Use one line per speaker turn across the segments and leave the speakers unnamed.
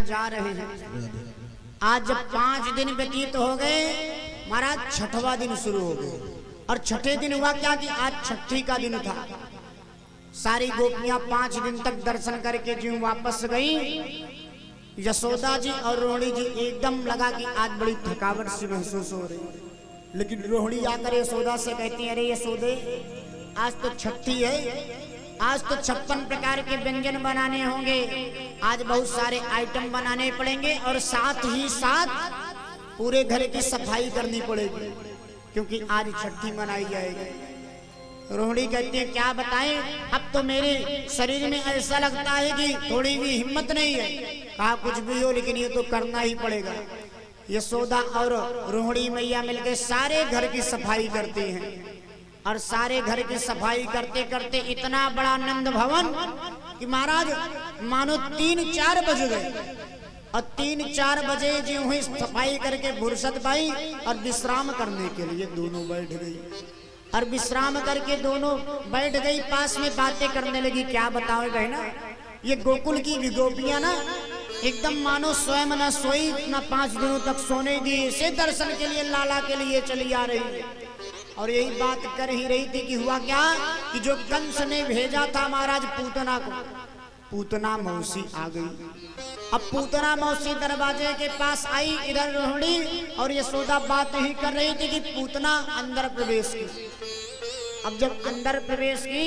जा रहे हैं। आज जब 5 दिन व्यतीत हो गए महाराज, छठवां दिन शुरू हो गए। और छठे दिन हुआ क्या कि आज छठी का दिन था। सारी गोपियां 5 दिन तक दर्शन करके जो वापस गई, यशोदा जी और रोहिणी जी एकदम लगा कि आज बड़ी थकावट सी महसूस हो रही। लेकिन रोहिणी आकर यशोदा से कहती है, अरे यशोदे, आज तो छठी है, आज तो 56 प्रकार के व्यंजन बनाने होंगे, आज बहुत सारे आइटम बनाने पड़ेंगे और साथ ही साथ पूरे घर की सफाई करनी पड़ेगी, क्योंकि आज छठी मनाई जाएगी। रोहिणी कहती है, क्या बताएं, अब तो मेरे शरीर में ऐसा लगता है कि थोड़ी भी हिम्मत नहीं है। कहा कुछ भी हो लेकिन ये तो करना ही पड़ेगा। यशोदा और रोहिणी मैया मिलकर सारे घर की सफाई करती हैं और सारे घर की सफाई करते करते इतना बड़ा नंद भवन कि महाराज मानो 3-4 बज गए। और 3-4 बजे जो हुई सफाई करके फुर्सत पाई और विश्राम करने के लिए दोनों बैठ गई। और विश्राम करके दोनों बैठ गई, पास में बातें करने लगी। क्या बताओ बहना, ये गोकुल की गोपियां ना एकदम मानो स्वयं न सोई, न 5 दिनों तक सोने दी, इसे दर्शन के लिए लाला के लिए चली आ रही है। और यही बात कर ही रही थी कि हुआ क्या कि जो कंस ने भेजा था महाराज पूतना को, पूतना मौसी आ गई। अब पूतना मौसी दरवाजे के पास आई, इधर रोहिणी और यशोदा बात ही कर रही थी कि पूतना अंदर प्रवेश की। अब जब अंदर प्रवेश की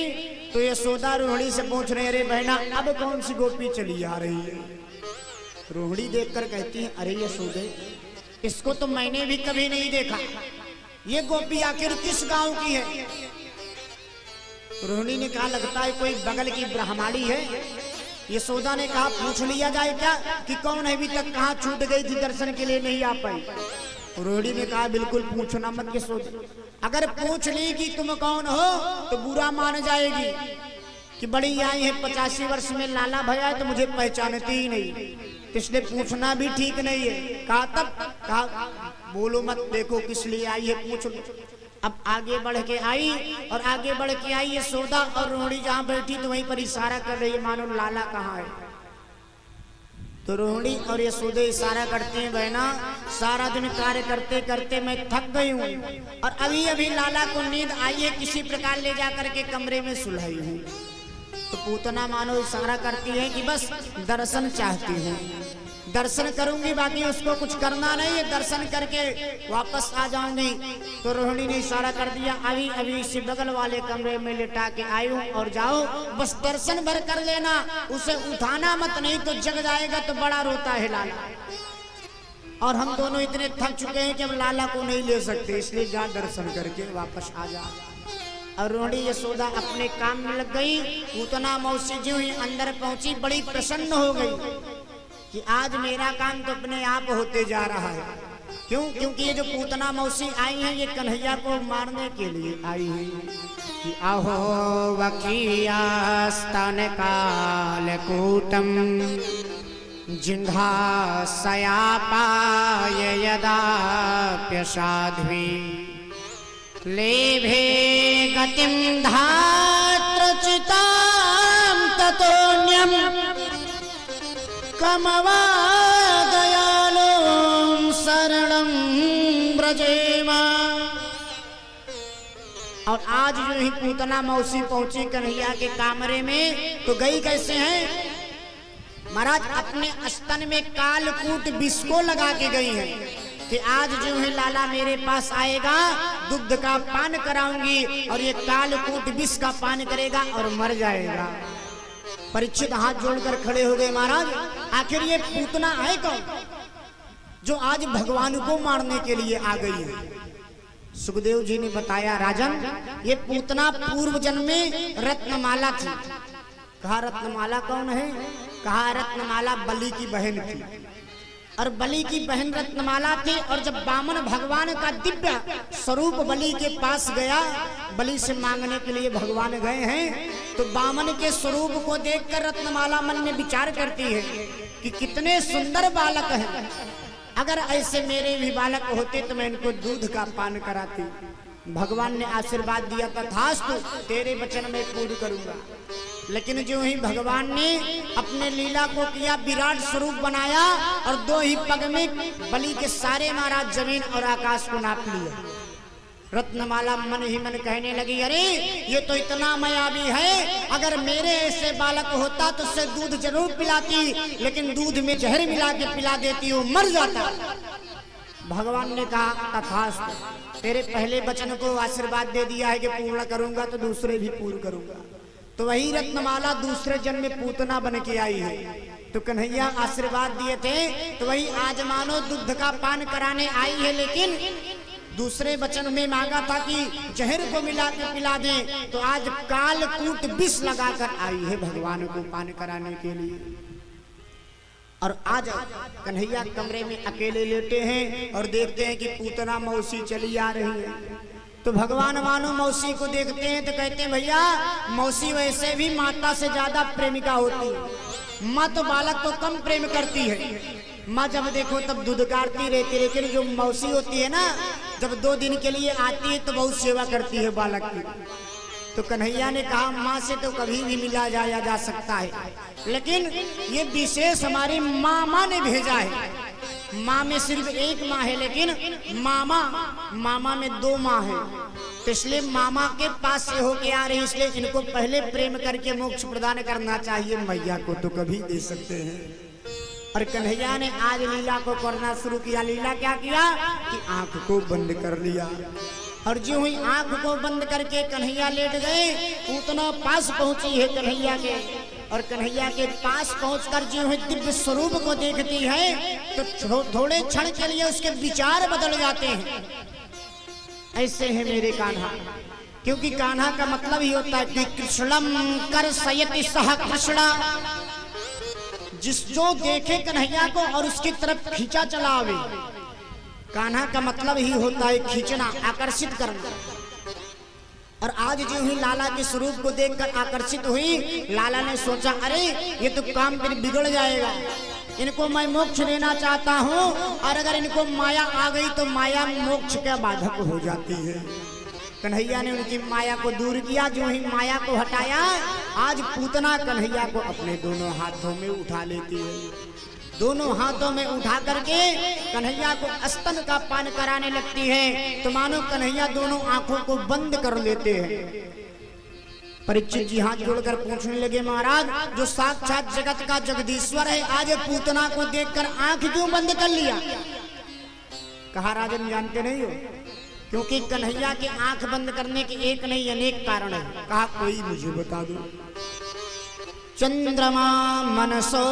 तो यशोदा रोहिणी से पूछ रहे, अरे बहना अब कौन सी गोपी चली आ रही है? रोहिणी देखकर कहती है, अरे यशोदे, इसको तो मैंने भी कभी नहीं देखा, ये गोपी आखिर किस गांव की है? रोहिणी ने कहा, लगता है कोई बगल की ब्राह्मणी है। यशोदा ने कहा, पूछ लिया जाए क्या कि कौन है, अभी तक कहाँ छूट गई थी, दर्शन के लिए नहीं आ पाई। रोहिणी ने कहा, बिल्कुल पूछना मत यशोदा, अगर पूछ ली कि तुम कौन हो तो बुरा मान जाएगी कि बड़ी आई है 85 वर्ष में लाला भैया है तो मुझे पहचानती ही नहीं, इसलिए पूछना भी ठीक नहीं है। कहा तब कहा बोलो मत, देखो किस लिए आई है पूछ लो। अब आगे बढ़ के आई और आगे बढ़ के आई यशोदा और रोहिणी जहां बैठी तो वहीं पर इशारा कर रही है, मानो लाला कहाँ है। तो रोहिणी और यशोदा इशारा करते हैं, बहना सारा दिन कार्य करते करते मैं थक गई हूँ और अभी अभी लाला को नींद आई है, किसी प्रकार ले जा करके कमरे में सुलाई हूँ। तो पूतना मानो इशारा करती है कि बस दर्शन चाहती हूँ, दर्शन करूंगी, बाकी उसको कुछ करना नहीं है, दर्शन करके वापस आ जाऊंगी। तो रोहिणी ने इशारा कर दिया, अभी अभी इसी बगल वाले कमरे में लिटा के आई हूँ और जाओ, बस दर्शन भर कर लेना, उसे उठाना मत, नहीं तो जग जाएगा तो बड़ा रोता है लाला। और हम दोनों इतने थक चुके हैं कि हम लाला को नहीं ले सकते, इसलिए जा दर्शन करके वापस आ जा। और रोहिणी यशोदा अपने काम में लग गई। पूतना मौसी जी हुई अंदर पहुंची, बड़ी प्रसन्न हो गई कि आज मेरा काम तो अपने आप होते जा रहा है। क्यों? क्योंकि ये जो पूतना मौसी आई हैं ये कन्हैया को मारने के लिए आई हैं कि अहो वकिया स्तन कालकूटम जिह्वासयापाय यदाप्यसाध्वी लेभे गतिं धात्रचितां ततोऽन्यं कमवा दयालुं शरणं व्रजेमा। और आज जो ही पूतना मौसी पहुंची कन्हैया के कामरे में तो गई कैसे हैं महाराज, अपने स्तन में कालकूट विष को लगा के गई हैं कि आज जो है लाला मेरे पास आएगा, दुग्ध का पान कराऊंगी और ये कालकूट विष का पान करेगा और मर जाएगा। परीक्षित हाथ जोड़कर खड़े हो गए, महाराज आखिर ये पूतना है कौन जो आज भगवान को मारने के लिए आ गई है? सुखदेव जी ने बताया, राजन ये पूतना पूर्व जन्म में रत्नमाला थी। कहा रत्नमाला कौन है? कहा रत्नमाला बलि की बहन थी और बलि की बहन रत्नमाला थी। और जब वामन भगवान का दिव्य स्वरूप बलि के पास गया, बलि से मांगने के लिए भगवान गए हैं, तो वामन के स्वरूप को देखकर रत्नमाला मन में विचार करती है कि कितने सुंदर बालक हैं, अगर ऐसे मेरे भी बालक होते तो मैं इनको दूध का पान कराती। भगवान ने आशीर्वाद दिया, तथास्तु तेरे वचन में पूर्ण करूंगा। लेकिन जो ही भगवान ने अपने लीला को किया, विराट स्वरूप बनाया और 2 ही पग में बलि के सारे महाराज जमीन और आकाश को नाप लिया। रत्नमाला मन ही मन कहने लगी, अरे ये तो इतना मायावी है, अगर मेरे ऐसे बालक होता तो उसे दूध जरूर पिलाती, लेकिन दूध में जहर मिला के पिला देती, वो मर जाता। भगवान ने कहा, तथास्तु, तेरे पहले वचन को आशीर्वाद दे दिया है कि पूर्ण करूंगा तो दूसरे भी पूर्ण करूंगा। तो वही रत्नमाला दूसरे जन्म में पूतना बन के आई है। तो कन्हैया आशीर्वाद दिए थे, तो वही आज मानो दुग्ध का पान कराने आई है, लेकिन दूसरे वचन में मांगा था कि जहर को मिला के पिला दें, तो आज कालकूट विष लगाकर आई है भगवान को पान कराने के लिए। और आज कन्हैया कमरे में अकेले लेटे हैं और देखते हैं कि पूतना मौसी चली आ रही है। तो भगवान मानो मौसी को देखते हैं तो कहते हैं, भैया मौसी वैसे भी माता से ज्यादा प्रेमिका होती है, माँ तो बालक को कम प्रेम करती है। माँ जब देखो तब दुदकारती रहती, लेकिन जो मौसी होती है ना, जब 2 दिन के लिए आती है तो बहुत सेवा करती है बालक की। तो कन्हैया ने कहा, माँ से तो कभी भी मिला जाया जा सकता है, लेकिन ये विशेष हमारी मामा ने भेजा है। माँ में सिर्फ एक माँ है, लेकिन मामा में 2 माँ है, तो इसलिए मामा के पास से होके आ रही, इसलिए इनको पहले प्रेम करके मोक्ष प्रदान करना चाहिए। मैया को तो कभी दे सकते हैं। और कन्हैया ने आज लीला को करना शुरू किया। लीला क्या किया कि आंख को बंद कर लिया, और जो ही आंख को बंद करके कन्हैया लेट गए, पूतना पास पहुंची है कन्हैया के, और कन्हैया के पास पहुंचकर जो है दिव्य स्वरूप को देखती है, तो थोड़े क्षण के लिए उसके विचार बदल जाते हैं। ऐसे है मेरे कान्हा, क्योंकि कान्हा का मतलब ही होता है कि कृष्णम कर सयति सह कृष्णा, जिस जो देखे कन्हैया को और उसकी तरफ खींचा चला आवे। कान्हा का मतलब ही होता है खींचना, आकर्षित करना। और आज जो हुई लाला के स्वरूप को देखकर आकर्षित हुई, लाला ने सोचा, अरे ये तो काम फिर बिगड़ जाएगा, इनको मैं मोक्ष देना चाहता हूँ, और अगर इनको माया आ गई तो माया मोक्ष का बाधक हो जाती है। कन्हैया ने उनकी माया को दूर किया। जो ही माया को हटाया, आज पूतना कन्हैया को अपने दोनों हाथों में उठा लेती है। दोनों हाथों में उठा करके कन्हैया को स्तन का पान कराने लगती है। तो मानो कन्हैया दोनों आंखों को बंद कर लेते हैं। परीक्षित जी हाथ जोड़कर पूछने लगे, महाराज जो साक्षात जगत का जगदीश्वर है, आज पूतना को देखकर आंख क्यों बंद कर लिया? कहा, राजन जानते नहीं हो, क्योंकि कन्हैया के आंख बंद करने के एक नहीं अनेक कारण है। कहा, कोई मुझे बता दो। चंद्रमा मनसो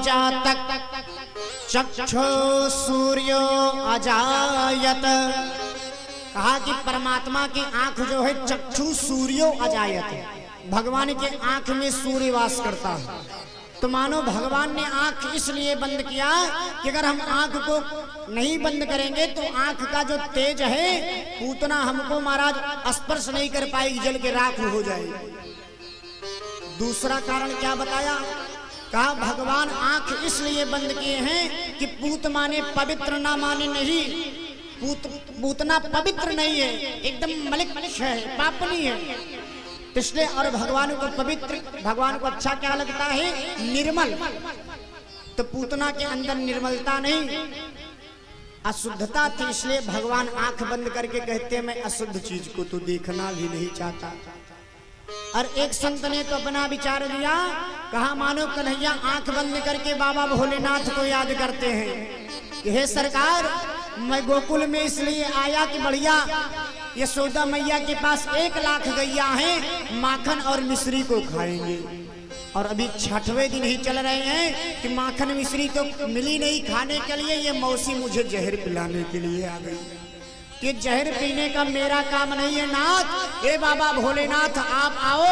जातक चक्षु सूर्यो अजायत। कहा कि परमात्मा की आंख जो है चक्षु सूर्यो अजायत है, भगवान के आंख में सूर्य वास करता है। तो मानो भगवान ने आंख इसलिए बंद किया कि अगर हम आंख को नहीं बंद करेंगे तो आंख का जो तेज है पूतना हमको महाराज स्पर्श नहीं कर पाएगी, जल के राख हो जाएगी। दूसरा कारण क्या बताया? कहा भगवान आंख इसलिए बंद किए हैं कि पूत माने पवित्र ना माने नहीं, पूतना पवित्र नहीं है, एकदम मलिक है, पापनी है। इसलिए और भगवान को पवित्र, भगवान को अच्छा क्या लगता है? निर्मल। तो पूतना के अंदर निर्मलता नहीं, अशुद्धता थी, इसलिए भगवान आंख बंद करके कहते हैं मैं अशुद्ध चीज को तो देखना भी नहीं चाहता। और एक संत ने तो अपना विचार दिया, कहा मानो कन्हैया आंख बंद करके बाबा भोलेनाथ को याद करते हैं कि हे सरकार, मैं गोकुल में इसलिए आया कि बढ़िया यशोदा मैया के पास 1 लाख गैया हैं, माखन और मिश्री को खाएंगे। और अभी 6वें दिन ही चल रहे हैं कि माखन मिश्री तो मिली नहीं खाने के लिए, ये मौसी मुझे जहर पिलाने के लिए आ गई। कि जहर पीने का मेरा काम नहीं है नाथ, हे बाबा भोलेनाथ आप आओ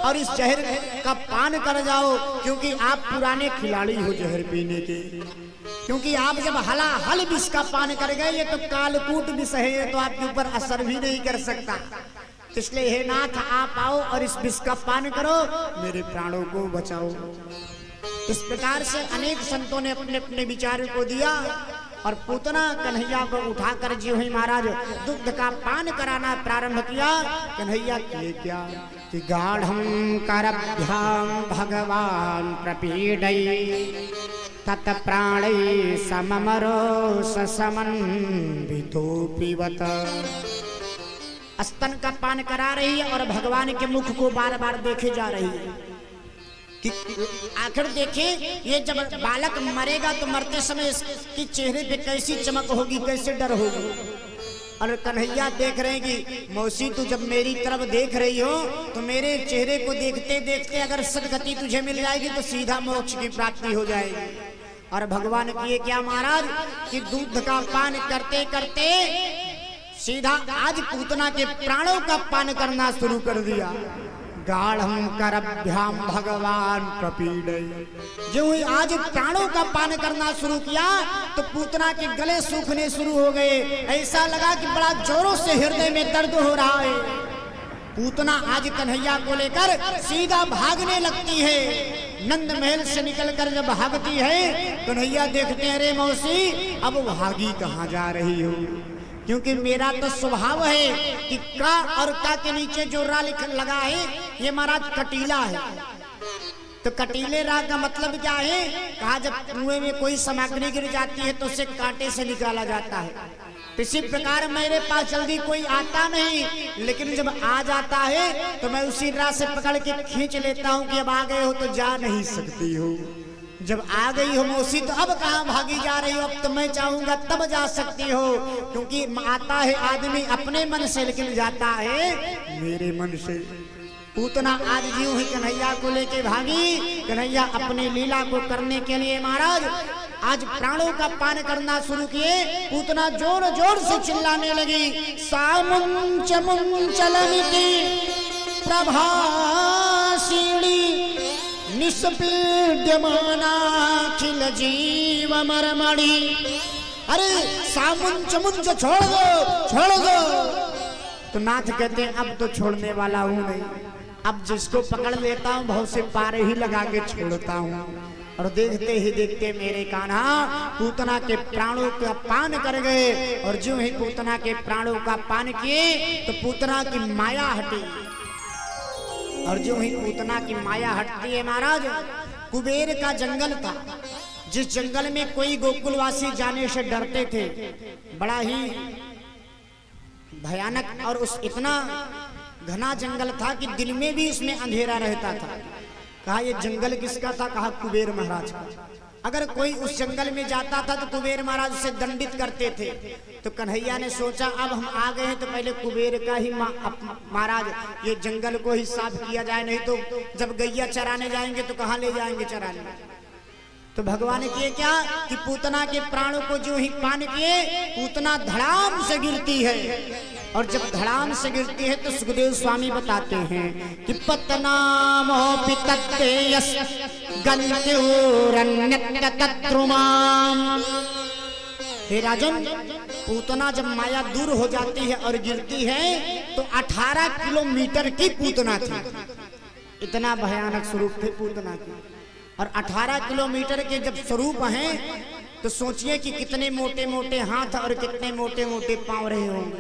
और इस जहर का पान कर जाओ, क्योंकि आप पुराने खिलाड़ी हो जहर पीने के। क्योंकि आप जब हलाहल विष का पान कर गए, ये तो कालकूट विष है, ये तो आपके ऊपर असर भी नहीं कर सकता। इसलिए हे नाथ आप आओ और इस विष का पान करो, मेरे प्राणों को बचाओ। इस प्रकार से अनेक संतों ने अपने अपने विचार को दिया। और पूतना कन्हैया को उठाकर जी हुई महाराज दुग्ध का पान कराना प्रारंभ किया। कन्हैया किए क्या? कि गाढ़ं करभ्यां भगवान् प्रपीडै तत् प्राणै सममरो समन्वितो पिबत। स्तन का पान करा रही है और भगवान के मुख को बार बार देखे जा रही है कि आखिर देखे ये जब बालक मरेगा तो मरते समय इसके चेहरे पे कैसी चमक होगी, कैसे डर होगी। और कन्हैया देख रहे हैं कि मौसी तू जब मेरी तरफ देख रही हो तो मेरे चेहरे को देखते देखते अगर सदगति तुझे मिल जाएगी तो सीधा मोक्ष की प्राप्ति हो जाएगी। और भगवान किए क्या महाराज कि दूध का पान करते करते सीधा आज पूतना के प्राणों का पान करना शुरू कर दिया। गाढ़ं करभ्याम भगवान प्रपीडै, जो ही आज प्राणों का पान करना शुरू किया तो पूतना के गले सूखने शुरू हो गए। ऐसा लगा कि बड़ा जोरों से हृदय में दर्द हो रहा है। पूतना आज कन्हैया को लेकर सीधा भागने लगती है। नंद महल से निकलकर जब भागती है कन्हैया देखते हैं अरे मौसी अब भागी कहाँ जा रही हो, क्योंकि मेरा तो स्वभाव है कि का और का के नीचे जो रा लगा है ये महाराज कटीला है। तो कटीले रा का मतलब क्या है, कहा जब कुएं में कोई सामग्री गिर जाती है तो उसे कांटे से निकाला जाता है। इसी प्रकार मेरे पास जल्दी कोई आता नहीं, लेकिन जब आ जाता है तो मैं उसी राह से पकड़ के खींच लेता हूँ कि अब आ गए हो तो जा नहीं सकती हो। जब आ गई हो मौसी तो अब कहाँ भागी जा रही हो, अब तो मैं चाहूंगा तब जा सकती हो। क्योंकि आता है आदमी अपने मन से लेकिन जाता है मेरे मन से। पूतना आज यूं ही कन्हैया को लेके भागी। कन्हैया अपनी लीला को करने के लिए महाराज आज प्राणों का पान करना शुरू किए। पूतना जोर जोर से चिल्लाने लगी, सामुंच मुंचलमिति प्रभासिणी निष्पीड्यमानाखिल जीव मरमणि। अरे सामुंच मुंच छोड़ दो, छोड़ दो। तो नाथ कहते हैं अब तो छोड़ने वाला हूं नहीं, अब जिसको पकड़ लेता हूं बहुत से पारे ही लगा के छोड़ता हूं। और देखते ही देखते मेरे कान्हा पूतना के प्राणों का पान कर गए। और जो ही पूतना के प्राणों का पान किए तो पूतना की माया हटी। और जो ही पूतना की माया हटती है महाराज, कुबेर का जंगल था जिस जंगल में कोई गोकुलवासी जाने से डरते थे, बड़ा ही भयानक और उस इतना घना जंगल था कि दिन में भी इसमें अंधेरा रहता था। कहा ये जंगल किसका था, कहा कुबेर महाराज का। अगर कोई उस जंगल में जाता था तो कुबेर महाराज उसे दंडित करते थे। तो कन्हैया ने सोचा अब हम आ गए हैं तो पहले कुबेर का ही महाराज ये जंगल को ही साफ किया जाए, नहीं तो जब गैया चराने जाएंगे तो कहाँ ले जाएंगे चराने। तो भगवान ने किए क्या कि पूतना के प्राणों को जो ही पान किए पूतना धड़ाम से गिरती है। और जब धड़ाम से गिरती है तो सुखदेव स्वामी बताते हैं कि पतनामोऽपि तत्तेयस् गन्त्योरन्यतत्रुमाम्। हे राजन, पूतना जब माया दूर हो जाती है और गिरती है तो 18 किलोमीटर की पूतना थी। इतना भयानक स्वरूप थे पूतना की। और 18 किलोमीटर के जब स्वरूप हैं तो सोचिए कि कितने मोटे मोटे हाथ और कितने मोटे मोटे पांव रहे होंगे।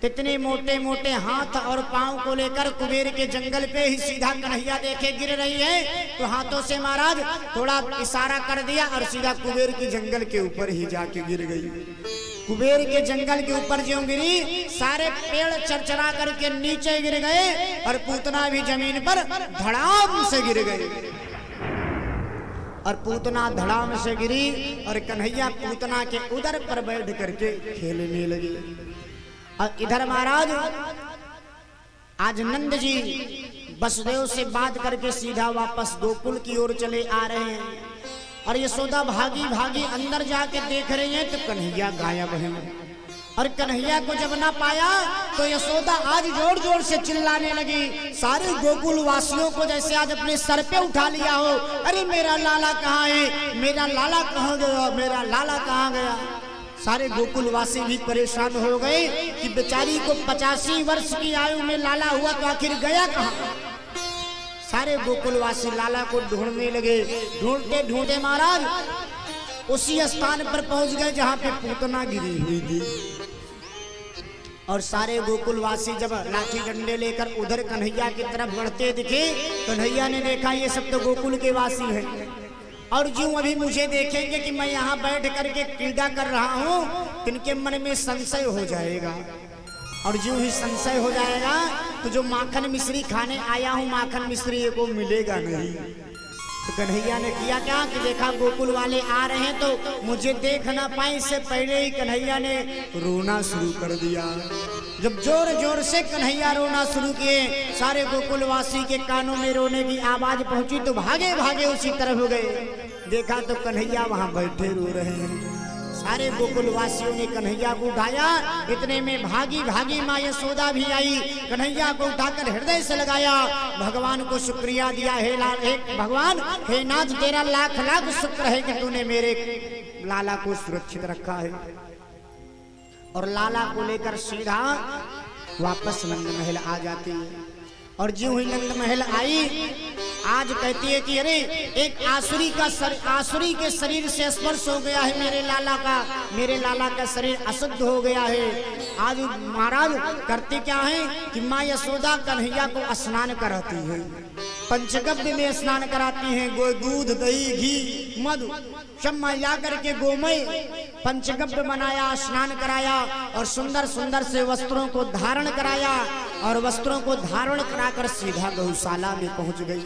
कितने मोटे मोटे हाथ और पांव को लेकर कुबेर के जंगल पे ही सीधा कन्हैया देखे गिर रही है तो हाथों से महाराज थोड़ा इशारा कर दिया और सीधा कुबेर के जंगल के ऊपर ही जाके गिर गई। कुबेर के जंगल के ऊपर जो गिरी सारे पेड़ चरचरा करके नीचे गिर गए और पूतना भी जमीन पर धड़ाम से गिर गई। और पूतना धड़ाम से गिरी और कन्हैया पूतना के उदर पर बैठ करके खेलने लगी। और इधर महाराज आज नंद जी वसुदेव से बात करके सीधा वापस गोकुल की ओर चले आ रहे हैं। और यशोदा भागी भागी अंदर जाके देख रही है तो कन्हैया गायब है। और कन्हैया को जब ना पाया तो यशोदा आज जोर जोर से चिल्लाने लगी, सारे गोकुल वासियों को जैसे आज अपने सर पे उठा लिया हो, अरे मेरा लाला कहाँ है, मेरा लाला कहाँ गया, मेरा लाला कहाँ गया। सारे गोकुलवासी भी परेशान हो गए कि बेचारी को 85 वर्ष की आयु में लाला हुआ तो आखिर गया कहाँ। सारे गोकुलवासी लाला को ढूंढने लगे। ढूंढते ढूंढते महाराज उसी स्थान पर पहुंच गए जहां पे पूतना गिरी हुई थी। और सारे गोकुलवासी जब लाठी डंडे लेकर उधर कन्हैया की तरफ बढ़ते दिखे, कन्हैया ने देखा ये सब तो गोकुल के वासी हैं, और जो अभी मुझे देखेंगे कि मैं यहाँ बैठ करके क्रीड़ा कर रहा हूँ, इनके मन में संशय हो जाएगा, और जो ही संशय हो जाएगा तो जो माखन मिश्री खाने आया हूँ माखन मिश्री को मिलेगा नहीं। तो कन्हैया ने किया क्या कि देखा गोकुल वाले आ रहे हैं तो मुझे देख ना पाए, इससे पहले ही कन्हैया ने रोना शुरू कर दिया। जब जोर जोर से कन्हैया रोना शुरू किए, सारे गोकुलवासी के कानों में रोने की आवाज पहुंची तो भागे भागे उसी तरफ हो गए। देखा तो कन्हैया वहां बैठे रो रहे हैं। सारे गोकुलवासियों ने कन्हैया को उठाया, इतने में भागी भागी माँ यशोदा भी आई, कन्हैया को उठाकर हृदय से लगाया, भगवान को शुक्रिया दिया, हे लाल, हे भगवान, हे नाथ, तेरा लाख लाख शुक्र है कि तूने मेरे लाला को सुरक्षित रखा है। और लाला को लेकर सीधा वापस नंद महल आ जाती है। और जो ही नंद महल आई, आज कहती है कि अरे एक आसुरी के शरीर से स्पर्श हो गया है मेरे लाला का शरीर अशुद्ध हो गया है। आज महाराज करते क्या है कि माँ यशोदा कन्हैया को स्नान कराती है, पंचगव्य में स्नान कराती हैं, दूध दही घी मधु सब मिला करके गोमय पंचगव्य बनाया, स्नान कराया और सुंदर सुंदर से वस्त्रों को धारण कराया, और वस्त्रों को धारण कराकर सीधा गौशाला में पहुंच गई।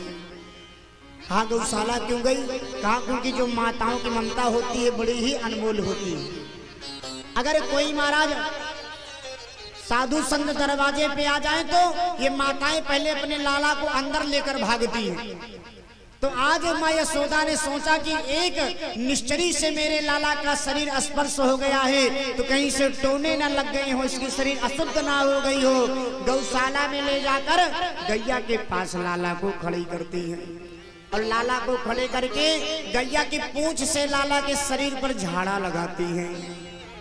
कहा गौशाला क्यों गई? कहा क्योंकि जो माताओं की ममता होती है बड़ी ही अनमोल होती है। अगर कोई महाराज साधु संत दरवाजे पे आ जाए तो ये माताएं पहले अपने लाला को अंदर लेकर भागती हैं। तो आज माँ यशोदा ने सोचा कि एक निश्चरी से मेरे लाला का शरीर स्पर्श हो गया है, तो कहीं से टोने न लग गए हो, इसकी शरीर अशुद्ध ना हो गई हो। गौशाला में ले जाकर गैया के पास लाला को खड़ी करती है, और लाला को खड़े करके गैया की पूंछ से लाला के शरीर पर झाड़ा लगाती है,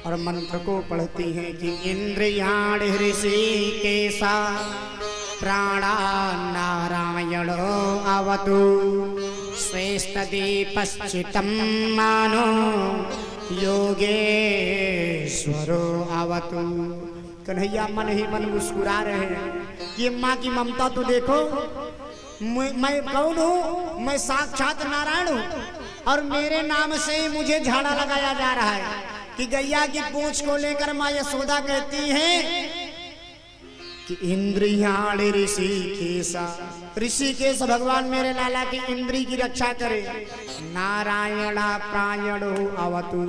और मंत्र को पढ़ती है कि इंद्रियाण ऋषिकेशा प्राणा नारायण अवतु श्रेष्ठदीपश्चितं मानो योगेश्वरो अवतु। कन्हैया मन ही मन मुस्कुरा रहे हैं कि माँ की ममता तो देखो, मैं कौन हूँ? मैं साक्षात नारायण हूँ, और मेरे नाम से ही मुझे झाड़ा लगाया जा रहा है। कि गैया की पूंछ को लेकर माँ यशोदा कहती है कि इंद्रियाण ऋषिकेश भगवान मेरे लाला की इंद्री की रक्षा करे। नारायण प्राणो अवतु,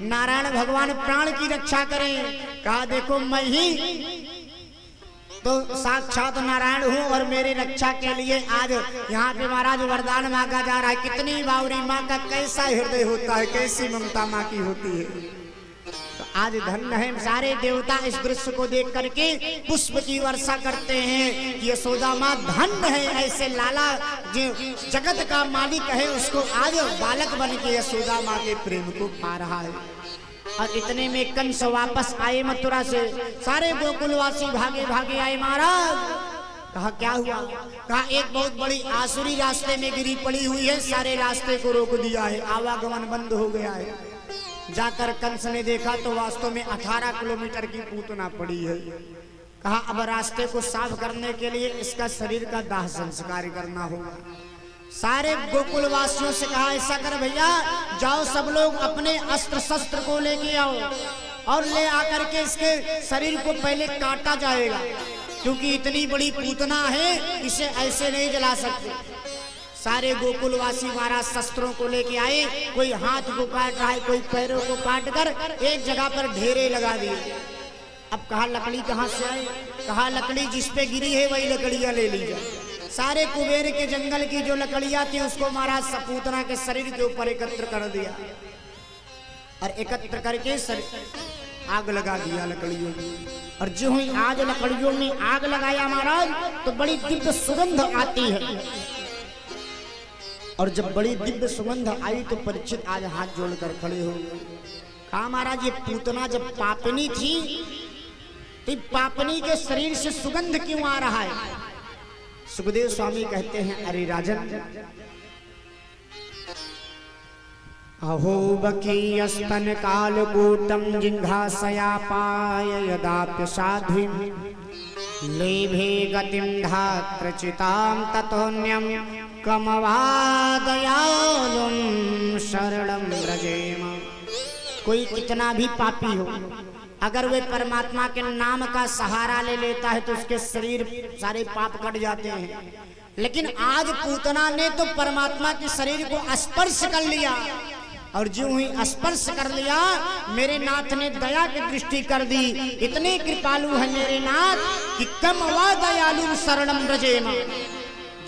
नारायण भगवान प्राण की रक्षा करें। कहा देखो मैं ही तो साक्षात नारायण हूँ, और मेरी रक्षा के लिए आज यहाँ पे महाराज वरदान मांगा जा रहा है। कितनी बावरी माँ का कैसा हृदय होता है, कैसी ममता माँ की होती है। तो आज धन्य है, सारे देवता इस दृश्य को देख करके पुष्प की वर्षा करते हैं कि यशोदा माँ धन्य है, ऐसे लाला जो जगत का मालिक है उसको आज बालक बन के यशोदा माँ के प्रेम को पा रहा है। और इतने में कंस वापस आए मथुरा से, सारे गोकुलवासी भागे भागे आए। महाराज कहा क्या हुआ? कहा एक बहुत बड़ी आसुरी रास्ते में गिरी पड़ी हुई है, सारे रास्ते को रोक दिया है, आवागमन बंद हो गया है। जाकर कंस ने देखा तो वास्तव में 18 किलोमीटर की पूतना पड़ी है। कहा अब रास्ते को साफ करने के लिए इसका शरीर का दाह संस्कार करना होगा। सारे गोकुलवासियों से कहा ऐसा कर भैया, जाओ सब लोग अपने अस्त्र शस्त्र को लेके आओ, और ले आकर के इसके शरीर को पहले काटा जाएगा, क्योंकि इतनी बड़ी पूतना है, इसे ऐसे नहीं जला सकते। सारे गोकुलवासी महाराज शस्त्रों को लेके आए, कोई हाथ को काट रहा है, कोई पैरों को काट कर एक जगह पर ढेरे लगा दिए। अब कहा लकड़ी कहाँ से आए? कहा लकड़ी जिस पे गिरी है वही लकड़ियां ले ली जाए। सारे कुबेर के जंगल की जो लकड़ियां थी उसको महाराज सपूतना के शरीर के ऊपर एकत्र कर दिया, और एकत्र करके आग लगा दिया लकड़ियों में। और जो ही आज लकड़ियों में आग लगाया महाराज तो बड़ी दिव्य सुगंध आती है, और जब बड़ी दिव्य सुगंध आई तो परीक्षित आज हाथ जोड़कर खड़े हो गए। कहा महाराज ये पूतना जब पापनी थी तो पापनी के शरीर से सुगंध क्यों आ रहा है? सुखदेव स्वामी कहते हैं अरे राजन, अहो बकीयस्तन कालकूटं जिघ्रासयापाय यदाप्य साध्वीं लेभे गतिं धात्रचितां ततोऽन्यं कमवादयालुं शरणं व्रजेम। कोई कितना भी पापी हो, अगर वे परमात्मा के नाम का सहारा ले लेता है तो उसके शरीर सारे पाप कट जाते हैं। लेकिन आज पूतना ने तो परमात्मा के शरीर को स्पर्श कर लिया, और जो ही स्पर्श कर लिया मेरे नाथ ने दया की दृष्टि कर दी। इतने कृपालु है मेरे नाथ कि कम वा दयालु शरणम व्रजेम।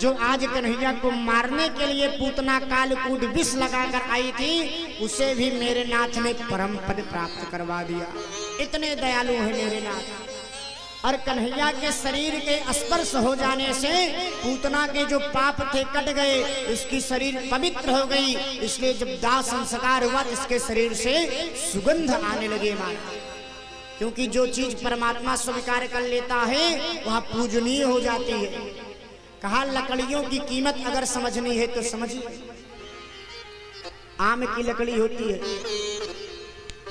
जो आज कन्हैया को मारने के लिए पूतना कालकूट विष लगाकर आई थी, उसे भी मेरे नाथ ने परम पद प्राप्त करवा दिया। इतने दयालु है मेरे नाथ। और कन्हैया के शरीर के स्पर्श हो जाने से पूतना के जो पाप थे कट गए, इसकी शरीर पवित्र हो गई। इसलिए जब दाह संस्कार हुआ तो इसके शरीर से सुगंध आने लगे मां। क्योंकि जो चीज परमात्मा स्वीकार कर लेता है वह पूजनीय हो जाती है। कहा लकड़ियों की कीमत अगर समझनी है तो समझिए। आम की लकड़ी होती है,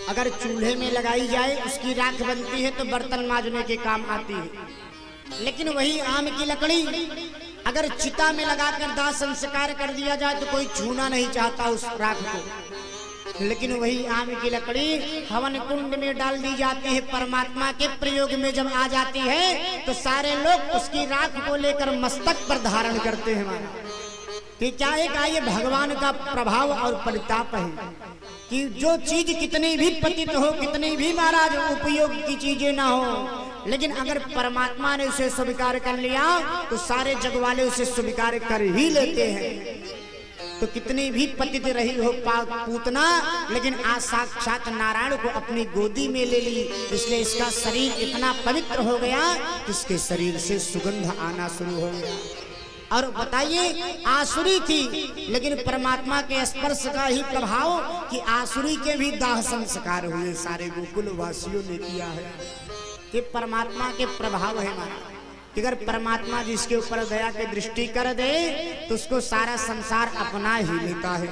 अगर चूल्हे में लगाई जाए उसकी राख बनती है तो बर्तन मांजने के काम आती है। लेकिन वही आम की लकड़ी अगर चिता में लगाकर दाह संस्कार कर दिया जाए तो कोई छूना नहीं चाहता उस राख को। लेकिन वही आम की लकड़ी हवन कुंड में डाल दी जाती है, परमात्मा के प्रयोग में जब आ जाती है तो सारे लोग उसकी राख को लेकर मस्तक पर धारण करते हैं। कि क्या है का ये भगवान का प्रभाव और परिताप है कि जो चीज कितनी भी पतित हो, कितनी भी महाराज उपयोग की चीजें ना हो, लेकिन अगर परमात्मा ने उसे स्वीकार कर लिया तो सारे जग वाले उसे स्वीकार कर ही लेते हैं। तो कितनी भी पतित रही हो पूतना, लेकिन आज साक्षात नारायण को अपनी गोदी में ले ली। इसलिए इसका शरीर इतना पवित्र हो गया कि इसके शरीर से सुगंध आना शुरू हो गया। और बताइए आसुरी थी, लेकिन परमात्मा के स्पर्श का ही प्रभाव कि आसुरी के भी दाह संस्कार हुए। सारे गोकुल वासियों ने किया है कि परमात्मा के प्रभाव है महाराज। अगर परमात्मा जिसके ऊपर दया की दृष्टि कर दे तो उसको सारा संसार अपना ही लेता है।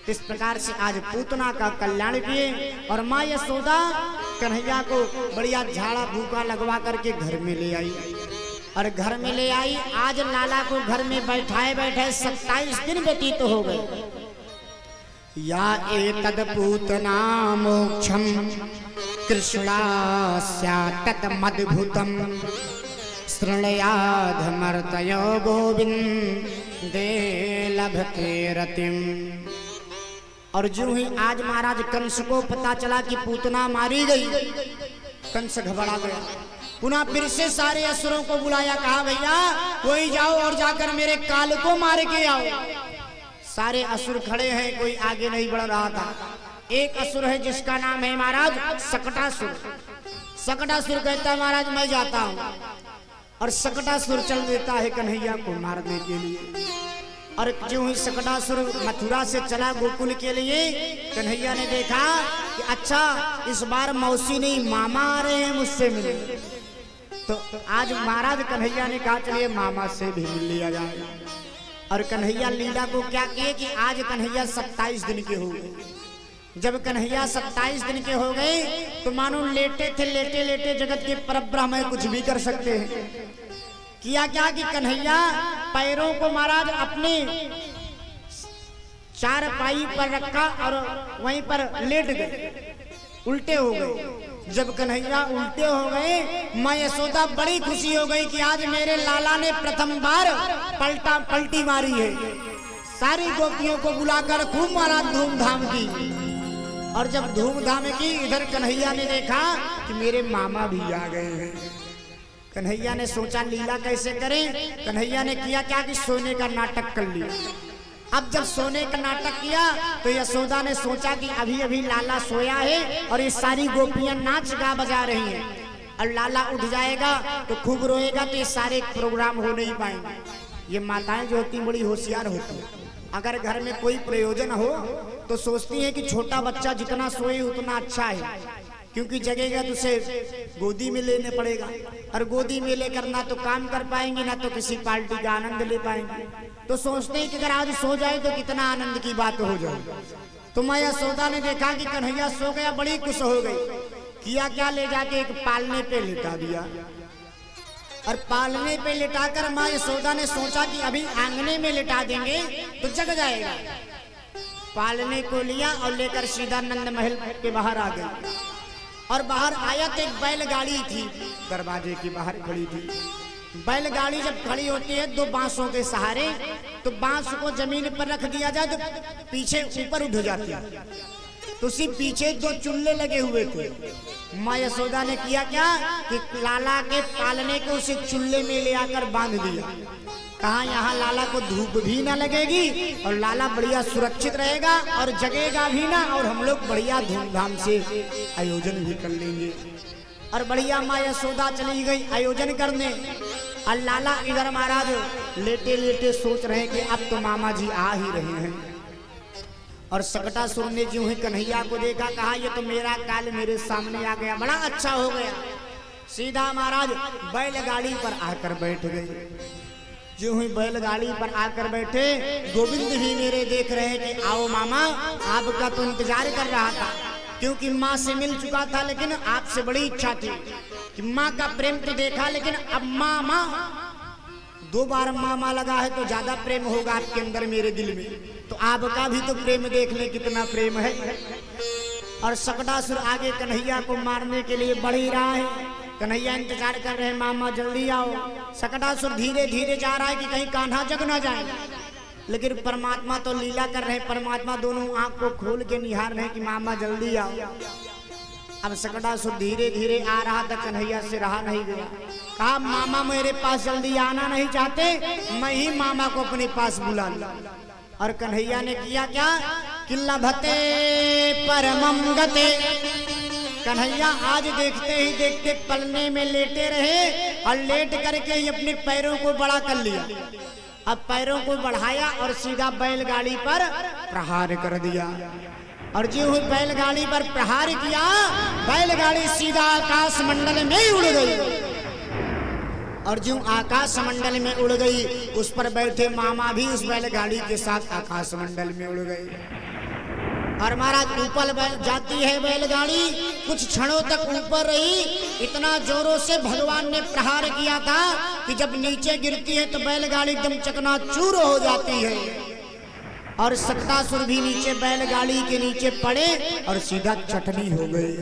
इस प्रकार से आज पूतना का कल्याण किए। और माँ यशोदा कन्हैया को बढ़िया झाड़ा भूखा लगवा करके घर में ले आई। और घर में ले आई, आज लाला को घर में बैठाए बैठाए 27 दिन व्यतीत हो गए। या एतद पूतना मोक्षम कृष्णास्या तत्मद्भुतम शृणयाधमर्तयो गोविंदे लभते रतिम। और जो ही आज महाराज कंस को पता चला कि पूतना मारी गई, कंस घबरा गया। पुनः फिर से सारे असुरों को बुलाया, कहा भैया कोई जाओ और जाकर मेरे काल को मार के आओ। सारे असुर खड़े हैं, कोई आगे नहीं बढ़ रहा था। एक असुर है जिसका नाम है महाराज सकटासुर। सकटासुर कहता है महाराज मैं जाता हूँ, और सकटासुर चल देता है कन्हैया को मारने के लिए। और जो ही सकटासुर मथुरा से चला गोकुल के लिए, कन्हैया ने देखा कि अच्छा इस बार मौसी नहीं मामा आ रहे हैं मुझसे मिले। तो आज महाराज कन्हैया ने कहा चलिए मामा से भी मिल लिया जाए। और कन्हैया लीला को क्या किए कि आज कन्हैया 27 दिन के हो गए। जब कन्हैया 27 दिन के हो गए तो मानो लेटे थे, लेटे लेटे जगत के परब्रह्म कुछ भी कर सकते हैं। किया क्या कि कन्हैया पैरों को महाराज अपने चारपाई पर रखा और वहीं पर लेट गए, उल्टे हो गए। जब कन्हैया उल्टे हो गए, माँ यशोदा बड़ी खुशी हो गई कि आज मेरे लाला ने प्रथम बार पलटी मारी है। सारी गोपियों को बुलाकर खूब महाराज धूमधाम की। और जब धूमधाम की, इधर कन्हैया ने देखा कि मेरे मामा भी आ गए हैं। कन्हैया ने सोचा लीला कैसे करें। कन्हैया ने किया क्या कि सोने का नाटक कर लिया। अब जब सोने का नाटक किया तो यशोदा ने सोचा कि अभी अभी लाला सोया है और ये सारी गोपियां नाच गा बजा रही हैं, और लाला उठ जाएगा तो खूब रोएगा तो ये सारे प्रोग्राम हो नहीं पाएंगे। ये माताएं जो होती बड़ी होशियार होती हैं। अगर घर में कोई प्रयोजन हो तो सोचती है कि छोटा बच्चा जितना सोए उतना अच्छा है, क्योंकि जगेगा तो उसे गोदी में लेने पड़ेगा, और गोदी में लेकर ना तो काम कर पाएंगे ना तो किसी पार्टी का आनंद ले पाएंगे। तो सोचते हैं कि अगर आज सो जाए तो कितना आनंद की बात हो जाए। तो माँ यशोदा ने देखा कि कन्हैया सो गया, बड़ी खुश हो गई। किया क्या, ले जाके एक पालने पे लिटा दिया। और पालने पे लिटाकर माँ यशोदा ने सोचा कि अभी आंगने में लिटा देंगे तो जग जाएगा। पालने को लिया और लेकर सीधा नंद महल के बाहर आ गई। और बाहर आया तो एक बैलगाड़ी थी, दरवाजे के बाहर खड़ी थी। बैलगाड़ी जब खड़ी होती है दो बांसों के सहारे, तो बांस को जमीन पर रख दिया जाए तो पीछे ऊपर उठ जाती है। तो उसी पीछे दो चुल्ले लगे हुए थे। माँ यशोदा ने किया क्या कि लाला के पालने को उसी चुल्ले में ले आकर बांध दिया। कहा यहाँ लाला को धूप भी ना लगेगी और लाला बढ़िया सुरक्षित रहेगा और जगेगा भी ना, और हम लोग बढ़िया धूमधाम से आयोजन भी कर लेंगे। और बढ़िया माँ यशोदा चली गई आयोजन करने। और लाला इधर महाराज लेटे लेटे सोच रहे हैं कि अब तो मामा जी आ ही रहे हैं। और सकटासुर ने जो ही कन्हैया को देखा, कहा ये तो मेरा काल मेरे सामने आ गया, बड़ा अच्छा हो गया। सीधा महाराज बैलगाड़ी पर आकर बैठ गए। जो ही बैलगाड़ी पर आकर बैठे, गोविंद भी मेरे देख रहे हैं कि आओ मामा, आपका तो इंतजार कर रहा था, क्योंकि माँ से मिल चुका था, लेकिन आपसे बड़ी इच्छा थी कि माँ का प्रेम तो देखा, लेकिन अब मामा, दो बार मामा लगा है तो ज्यादा प्रेम होगा आपके अंदर मेरे दिल में, तो आपका भी तो प्रेम देख ले कितना प्रेम है। और सकटासुर आगे कन्हैया को मारने के लिए बढ़ ही रहा है। कन्हैया इंतजार कर रहे हैं, मामा जल्दी आओ। सकटासुर धीरे धीरे जा रहा है कि कहीं कान्हा जग ना जाए, लेकिन परमात्मा तो लीला कर रहे हैं। परमात्मा दोनों आंख को खोल के निहार रहे हैं कि मामा जल्दी आओ। अब सकटासुर धीरे धीरे आ रहा था, कन्हैया से रहा नहीं गया। कहा मामा मेरे पास जल्दी आना नहीं चाहते, मैं ही मामा को अपने पास बुला लूं। और कन्हैया ने किया क्या कि लभते परमम गते, कन्हैया आज देखते ही देखते पलने में लेटे रहे और लेट करके ही अपने पैरों को बड़ा कर लिया। अब पैरों को बढ़ाया और सीधा बैलगाड़ी पर प्रहार कर दिया। और जो हुई बैलगाड़ी पर प्रहार किया, बैलगाड़ी सीधा आकाश मंडल में ही उड़ गई। और जो आकाश मंडल में उड़ गई, उस पर बैठे मामा भी उस बैलगाड़ी के साथ आकाश मंडल में उड़ गए। और महाराज ऊपर जाती है बैलगाड़ी, कुछ क्षणों तक ऊपर रही। इतना जोरों से भगवान ने प्रहार किया था कि जब नीचे गिरती है तो बैलगाड़ी एकदम चकनाचूर हो जाती है। और सकटासुर भी नीचे बैलगाड़ी के नीचे पड़े और सीधा चटनी हो गई।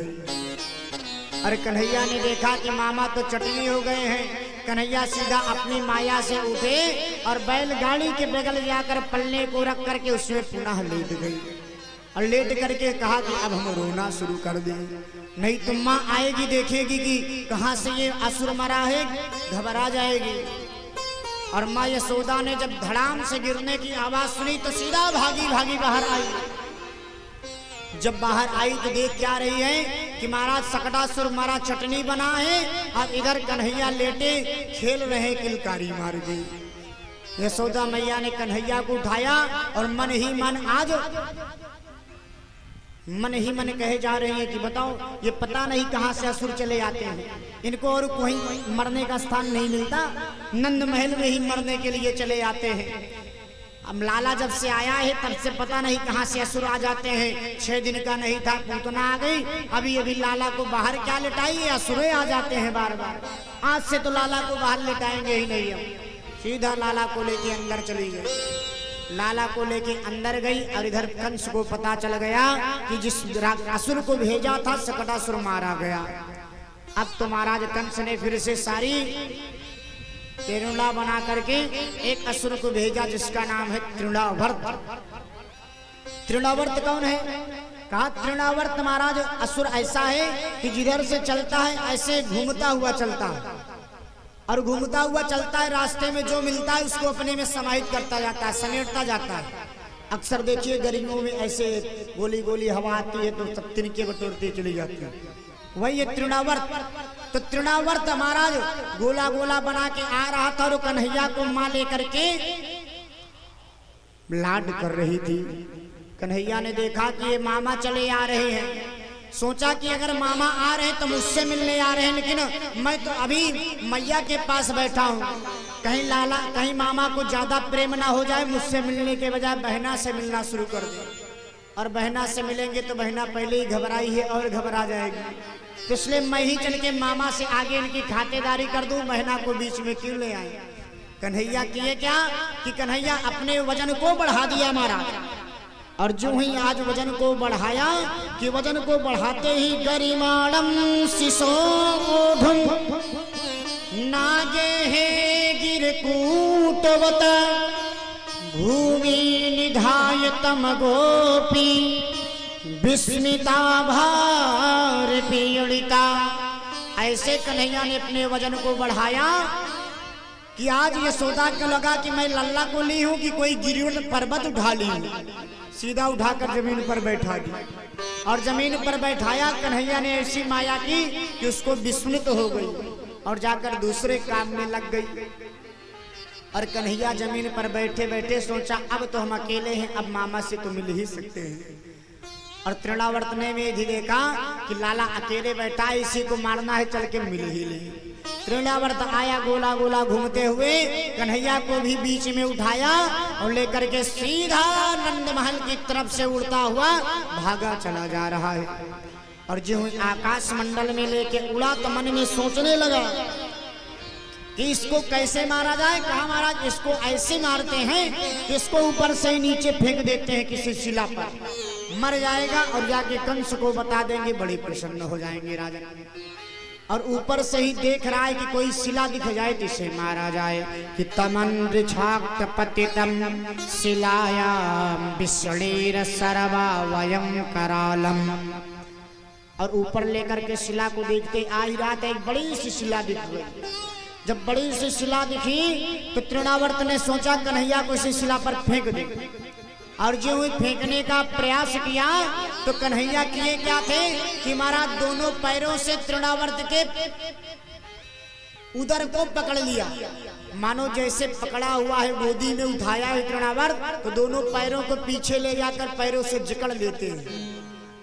और कन्हैया ने देखा कि मामा तो चटनी हो गए हैं। कन्हैया सीधा अपनी माया से उठे और बैलगाड़ी के बगल जाकर पल्ले को रख करके उसमें पुनः लेट गई। और लेट करके कहा कि अब हम रोना शुरू कर दें, नहीं तो माँ आएगी, देखेगी कि कहाँ से ये असुर मरा है, घबरा जाएगी। और माँ यशोदा ने जब धड़ाम से गिरने की आवाज सुनी तो सीधा भागी भागी बाहर आई। जब बाहर आई तो देख क्या रही है कि महाराज सकटासुर मारा चटनी बना है और इधर कन्हैया लेटे खेल रहे, किलकारी मार गई। यशोदा मैया ने कन्हैया को उठाया और मन ही मन कहे जा रहे हैं कि बताओ ये पता नहीं कहां से असुर चले आते हैं, इनको और कोई मरने का स्थान नहीं मिलता, नंद महल में ही मरने के लिए चले आते हैं। अब लाला जब से आया है तब से पता नहीं कहां से असुर आ जाते हैं। 6 दिन का नहीं था, पूतना आ गई, अभी लाला को बाहर क्या लिटाइए, असुरे आ जाते हैं बार बार। आज से तो लाला को बाहर लिटाएंगे ही नहीं हम। सीधा लाला को लेके अंदर चली गई। लाला को लेके अंदर गई और इधर कंस को पता चल गया कि जिस असुर को भेजा था सकटासुर मारा गया। अब तो महाराज कंस ने फिर से सारी त्रिणा बना करके एक असुर को भेजा जिसका नाम है तृणावर्त। तृणावर्त कौन है? कहा तृणावर्त महाराज असुर ऐसा है कि जिधर से चलता है ऐसे घूमता हुआ चलता है, और घूमता हुआ चलता है, रास्ते में जो मिलता है उसको अपने में समाहित करता जाता है, समेटता जाता है। अक्सर देखिए गर्मियों में ऐसे गोली गोली हवा आती है तो सब तिनके बटोरते चली जाती है, वही है तृणावर्त। तो तृणावर्त महाराज गोला गोला बना के आ रहा था और कन्हैया को मां लेकर के लाड कर रही थी। कन्हैया ने देखा कि ये मामा चले आ रहे हैं, सोचा कि अगर मामा आ रहे हैं तो मुझसे मिलने आ रहे हैं, लेकिन मैं तो अभी मैया के पास बैठा हूँ, कहीं मामा को ज्यादा प्रेम ना हो जाए, मुझसे मिलने के बजाय बहना से मिलना शुरू कर दे। और बहना से मिलेंगे तो बहना पहले ही घबराई है और घबरा जाएगी, तो इसलिए मैं ही चल के मामा से आगे इनकी खातेदारी कर दूं, बहना को बीच में क्यों ले आए। कन्हैया किए क्या कि कन्हैया अपने वजन को बढ़ा दिया महाराज, और जो ही आज वजन को बढ़ाया कि वजन को बढ़ाते ही गरिमाणम शिशोधम नागे हे गिरकूटवत भूमि निधाय तम गोपी विस्मिता भार पीड़िता। ऐसे कन्हैया ने अपने वजन को बढ़ाया कि आज यशोदा को लगा कि मैं लल्ला को ली हूं कि कोई गिरिवन पर्वत उठा ली हूं। सीधा उठाकर जमीन पर बैठा दी, और जमीन पर बैठाया कन्हैया ने ऐसी माया की कि उसको विस्मित हो गई और जाकर दूसरे काम में लग गई। और कन्हैया जमीन पर बैठे बैठे सोचा अब तो हम अकेले हैं, अब मामा से तो मिल ही सकते हैं। और तृणावर्त ने भी देखा कि लाला अकेले बैठा, इसी को मारना है, चल के मिल ही ले। तृणावर्त आया गोला गोला घूमते हुए, कन्हैया को भी बीच में उठाया और लेकर के सीधा नंद महल की तरफ से उड़ता हुआ भागा चला जा रहा है। और जो आकाश मंडल में लेके उड़ा तो मन में सोचने लगा कि इसको कैसे मारा जाए। कहा महाराज इसको ऐसे मारते हैं कि इसको ऊपर से ही नीचे फेंक देते हैं किसी शिला पर, मर जाएगा और जाके कंस को बता देंगे, बड़े प्रसन्न हो जाएंगे राजा। और ऊपर से ही देख रहा है कि कोई शिला दिख जाए तो इसे मारा जाए कि तमन्रिछाक्त पतितम शिलायाम विश्लेर सर्वा वयं करालम। और ऊपर लेकर के शिला को देखते आ ही रहा था, एक बड़ी सी शिला दिख गई। जब बड़ी सी शिला दिखी तो तृणावर्त ने सोचा कन्हैया को इसी शिला पर फेंक दे, और जो फेंकने का प्रयास किया तो कन्हैया किए क्या थे कि महाराज दोनों पैरों से तृणावर्त के उदर को पकड़ लिया, मानो जैसे पकड़ा हुआ है, गोदी में उठाया है तृणावर्त, तो दोनों पैरों को पीछे ले जाकर पैरों से जकड़ लेते हैं।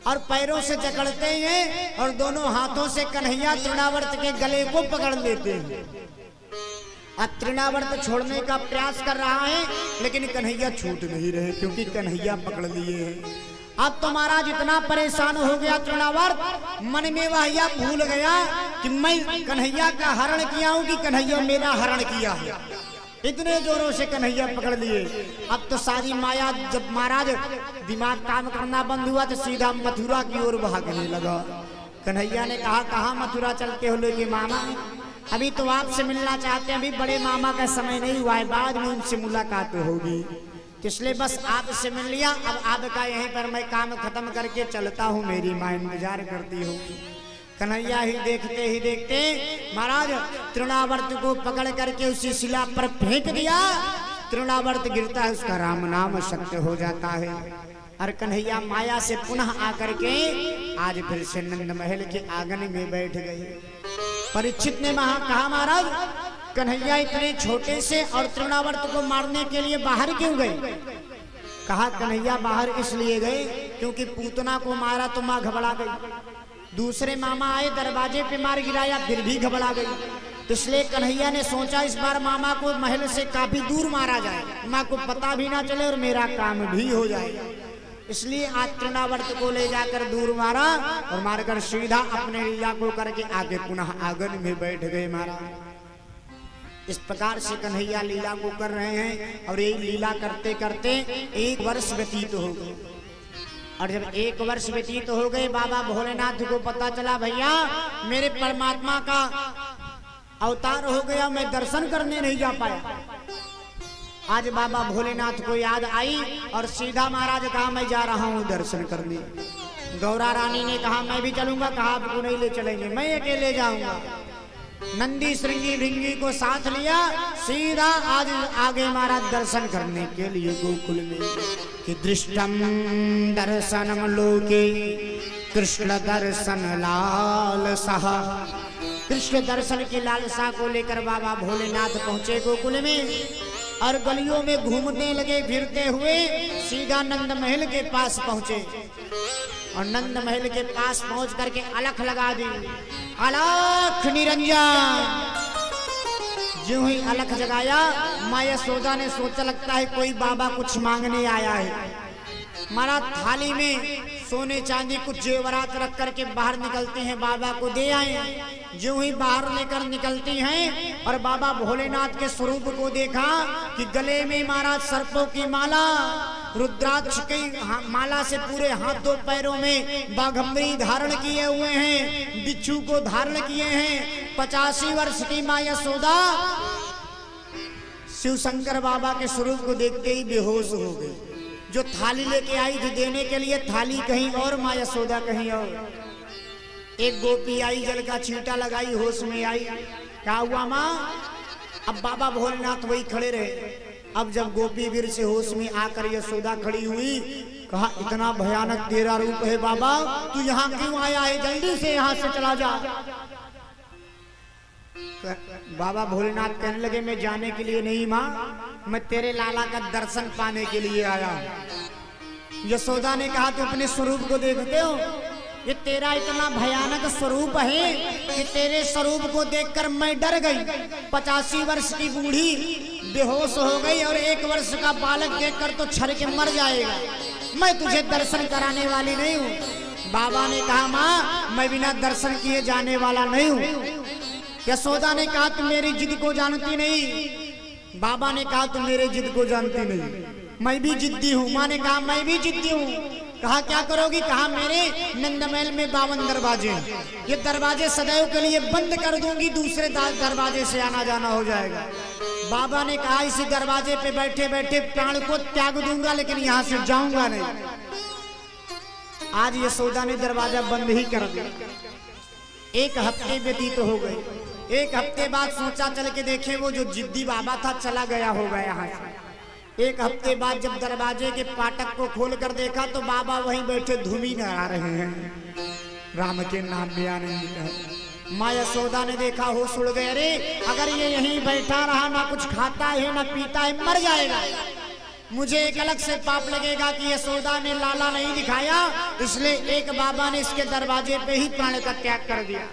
और पैरों से जकड़ते हैं और दोनों हाथों से कन्हैया तृणावर्त के गले को पकड़ लेते हैं। तृणावर्त छोड़ने का प्रयास कर रहा है, लेकिन कन्हैया छूट नहीं रहे, क्योंकि कन्हैया पकड़ लिए हैं। अब तो महाराज इतना परेशान हो गया तृणावर्त, मन में वह यह भूल गया कि मैं कन्हैया का हरण किया हूं कि कन्हैया मेरा हरण किया है। इतने जोरों से कन्हैया पकड़ लिए। अब तो सारी माया, जब महाराज दिमाग काम करना बंद हुआ तो सीधा मथुरा की ओर भागने लगा। कन्हैया ने कहा कहाँ मथुरा चलते हो? लेके मामा अभी तो आपसे मिलना चाहते हैं, अभी बड़े मामा का समय नहीं हुआ है, बाद में उनसे मुलाकात होगी, इसलिए बस आपसे मिल लिया। अब आपका यहीं पर मैं काम खत्म करके चलता हूँ, मेरी माँ इंतजार करती होगी। कन्हैया ही देखते महाराज तृणावर्त को पकड़ करके उसी शिला पर फेंक दिया। तृणावर्त गिरता है, उसका राम नाम सत्य हो जाता है। और कन्हैया माया से पुनः आकर के आज फिर से नंद महल के आंगन में बैठ गए। परीक्षित ने कहा महाराज कन्हैया इतने छोटे से और तृणावर्त को मारने के लिए बाहर क्यों गए? कहा कन्हैया बाहर इसलिए गए क्योंकि पूतना को मारा तो माँ घबरा गई, दूसरे मामा आए दरवाजे पे मार गिराया फिर भी घबरा गई, तो इसलिए कन्हैया ने सोचा इस बार मामा को महल से काफी दूर मारा जाए, माँ को पता भी ना चले और मेरा काम भी हो जाए। इसलिए आज तृणावर्त को ले जाकर दूर मारा और मारकर सीधा अपने लीला को करके आगे पुनः आंगन में बैठ गए महाराज। इस प्रकार से कन्हैया लीला को कर रहे हैं और यही लीला करते करते 1 वर्ष व्यतीत हो गए। और जब 1 वर्ष व्यतीत हो गए, बाबा भोलेनाथ को पता चला भैया मेरे परमात्मा का अवतार हो गया, मैं दर्शन करने नहीं जा पाया। आज बाबा भोलेनाथ को याद आई और सीधा महाराज कहा मैं जा रहा हूँ दर्शन करने। गौरा रानी ने कहा मैं भी चलूंगा, कहा आपको नहीं ले चलेंगे, मैं अकेले जाऊंगा। नंदी श्रृंगी भिंगी को साथ लिया, सीधा आज आगे महाराज दर्शन करने के लिए गोकुल में। कि दृष्टम दर्शनम लोके कृष्ण दर्शन लालसा। कृष्ण दर्शन की लालसा को लेकर बाबा भोलेनाथ पहुंचे गोकुल में और गलियों में घूमने लगे, फिरते हुए सीधा नंद महल के पास पहुंचे। और नंद महल के पास पहुंच करके अलख लगा दी, अलख निरंजन। जो ही अलख जगाया माँ यशोदा ने सोचा लगता है कोई बाबा कुछ मांगने आया है। महाराज थाली में सोने चांदी कुछ जेवरात रख करके बाहर निकलते हैं, बाबा को दे आए। जो ही बाहर लेकर निकलती हैं और बाबा भोलेनाथ के स्वरूप को देखा कि गले में महाराज सर्पों की माला, रुद्राक्ष की माला से पूरे हाथ दो पैरों में बाघंबरी धारण किए हुए हैं, बिच्छू को धारण किए हैं। 85 वर्ष की माँ यशोदा शिव शंकर बाबा के स्वरूप को देखते ही बेहोश हो गई। जो थाली लेके आई थी देने के लिए, थाली कहीं और, माँ यशोदा कहीं और। एक गोपी आई, जल का छींटा लगाई, होश में आई। क्या हुआ माँ? अब बाबा भोलेनाथ वही खड़े रहे। अब जब गोपी वीर से होश में आकर यशोदा खड़ी हुई, कहा इतना भयानक तेरा रूप है बाबा, तू यहाँ क्यों आया है? जल्दी से यहाँ से चला जा। बाबा भोलेनाथ कहने लगे मैं जाने के लिए नहीं माँ, मैं तेरे लाला का दर्शन पाने के लिए आया। यशोदा ने कहा तू अपने स्वरूप को देखते हो? ये तेरा इतना भयानक स्वरूप है कि तेरे स्वरूप को देखकर मैं डर गई। 85 वर्ष की बूढ़ी बेहोश हो गई और 1 वर्ष का बालक देखकर तो छर के मर जाएगा। मैं तुझे दर्शन कराने वाली नहीं हूँ। बाबा ने कहा माँ मैं बिना दर्शन किए जाने वाला नहीं हूँ। यशोदा ने कहा तुम मेरी जिद को जानती नहीं। बाबा ने कहा तुम मेरे जिद को जानती नहीं, मैं भी जिद्दी हूँ। माँ ने कहा मैं भी जिद्दी हूँ। कहा क्या करोगी? कहा मेरे नंदमहल में 52 दरवाजे, ये दरवाजे सदैव के लिए बंद कर दूंगी, दूसरे दरवाजे से आना जाना हो जाएगा। बाबा ने कहा इसी दरवाजे पे बैठे बैठे प्राण को त्याग दूंगा, लेकिन यहाँ से जाऊंगा नहीं। आज यशोदा ने दरवाजा बंद ही कर दिया। 1 हफ्ते व्यतीत हो गए। 1 हफ्ते बाद सोचा चल के देखे, वो जो जिद्दी बाबा था चला गया होगा यहाँ से। 1 हफ्ते बाद जब दरवाजे के फाटक को खोल कर देखा तो बाबा वहीं बैठे धूमी नहा रहे हैं, राम के नाम में आनंदित है। माँ यशोदा ने देखा, होश उड़ गए। अरे अगर ये यहीं बैठा रहा, ना कुछ खाता है ना पीता है, मर जाएगा। मुझे एक अलग से पाप लगेगा कि यशोदा ने लाला नहीं दिखाया, इसलिए एक बाबा ने इसके दरवाजे पे ही प्राण का त्याग कर दिया।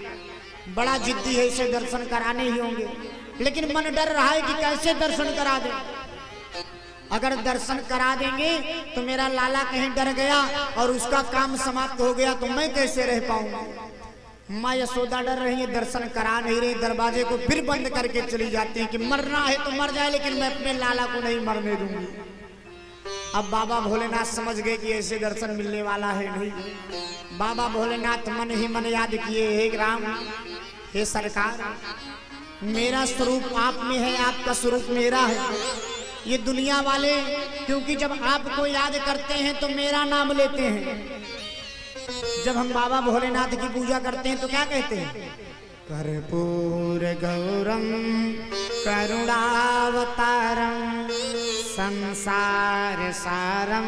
बड़ा जिद्दी है, इसे दर्शन कराने ही होंगे, लेकिन मन डर रहा है कि कैसे दर्शन करा दे। अगर दर्शन करा देंगे तो मेरा लाला कहीं डर गया और उसका काम समाप्त हो गया तो मैं कैसे रह पाऊंगा। माँ यशोदा डर रही है, दर्शन करा नहीं रही, दरवाजे को फिर बंद करके चली जाती है कि मरना है तो मर जाए, लेकिन मैं अपने लाला को नहीं मरने दूंगी। अब बाबा भोलेनाथ समझ गए कि ऐसे दर्शन मिलने वाला है नहीं। बाबा भोलेनाथ मन ही मन याद किए, हे राम, हे सरकार, मेरा स्वरूप आप में है, आपका स्वरूप मेरा है। ये दुनिया वाले क्योंकि जब आपको याद करते हैं तो मेरा नाम लेते हैं। जब हम बाबा भोलेनाथ की पूजा करते हैं तो क्या कहते हैं? कर्पूर गौरम करुणावतारम संसार सारम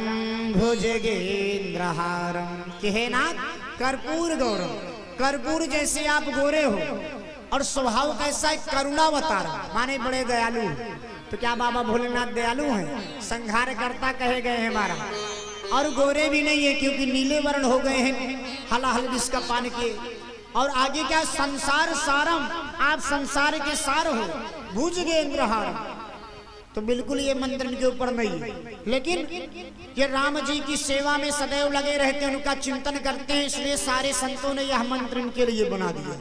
भुजगेंद्रहारम। कहे नाथ कर्पूर गौरम, कर्पूर जैसे आप गोरे हो और स्वभाव कैसा है? करुणावतारम, माने बड़े दयालु। तो क्या बाबा भोलेनाथ दयालु हैं? संहार करता कहे गए हैं हमारा। और गोरे भी नहीं है क्योंकि नीले वर्ण हो गए हैं हलाहल विष का पान के। और आगे क्या? संसार सारम, आप संसार के सार हो, भुजगेंद्रहारम। तो बिल्कुल ये मंत्र इनके ऊपर नहीं है, लेकिन ये राम जी की सेवा में सदैव लगे रहते हैं, उनका चिंतन करते हैं, इसलिए सारे संतों ने यह मंत्र इनके लिए बना दिया।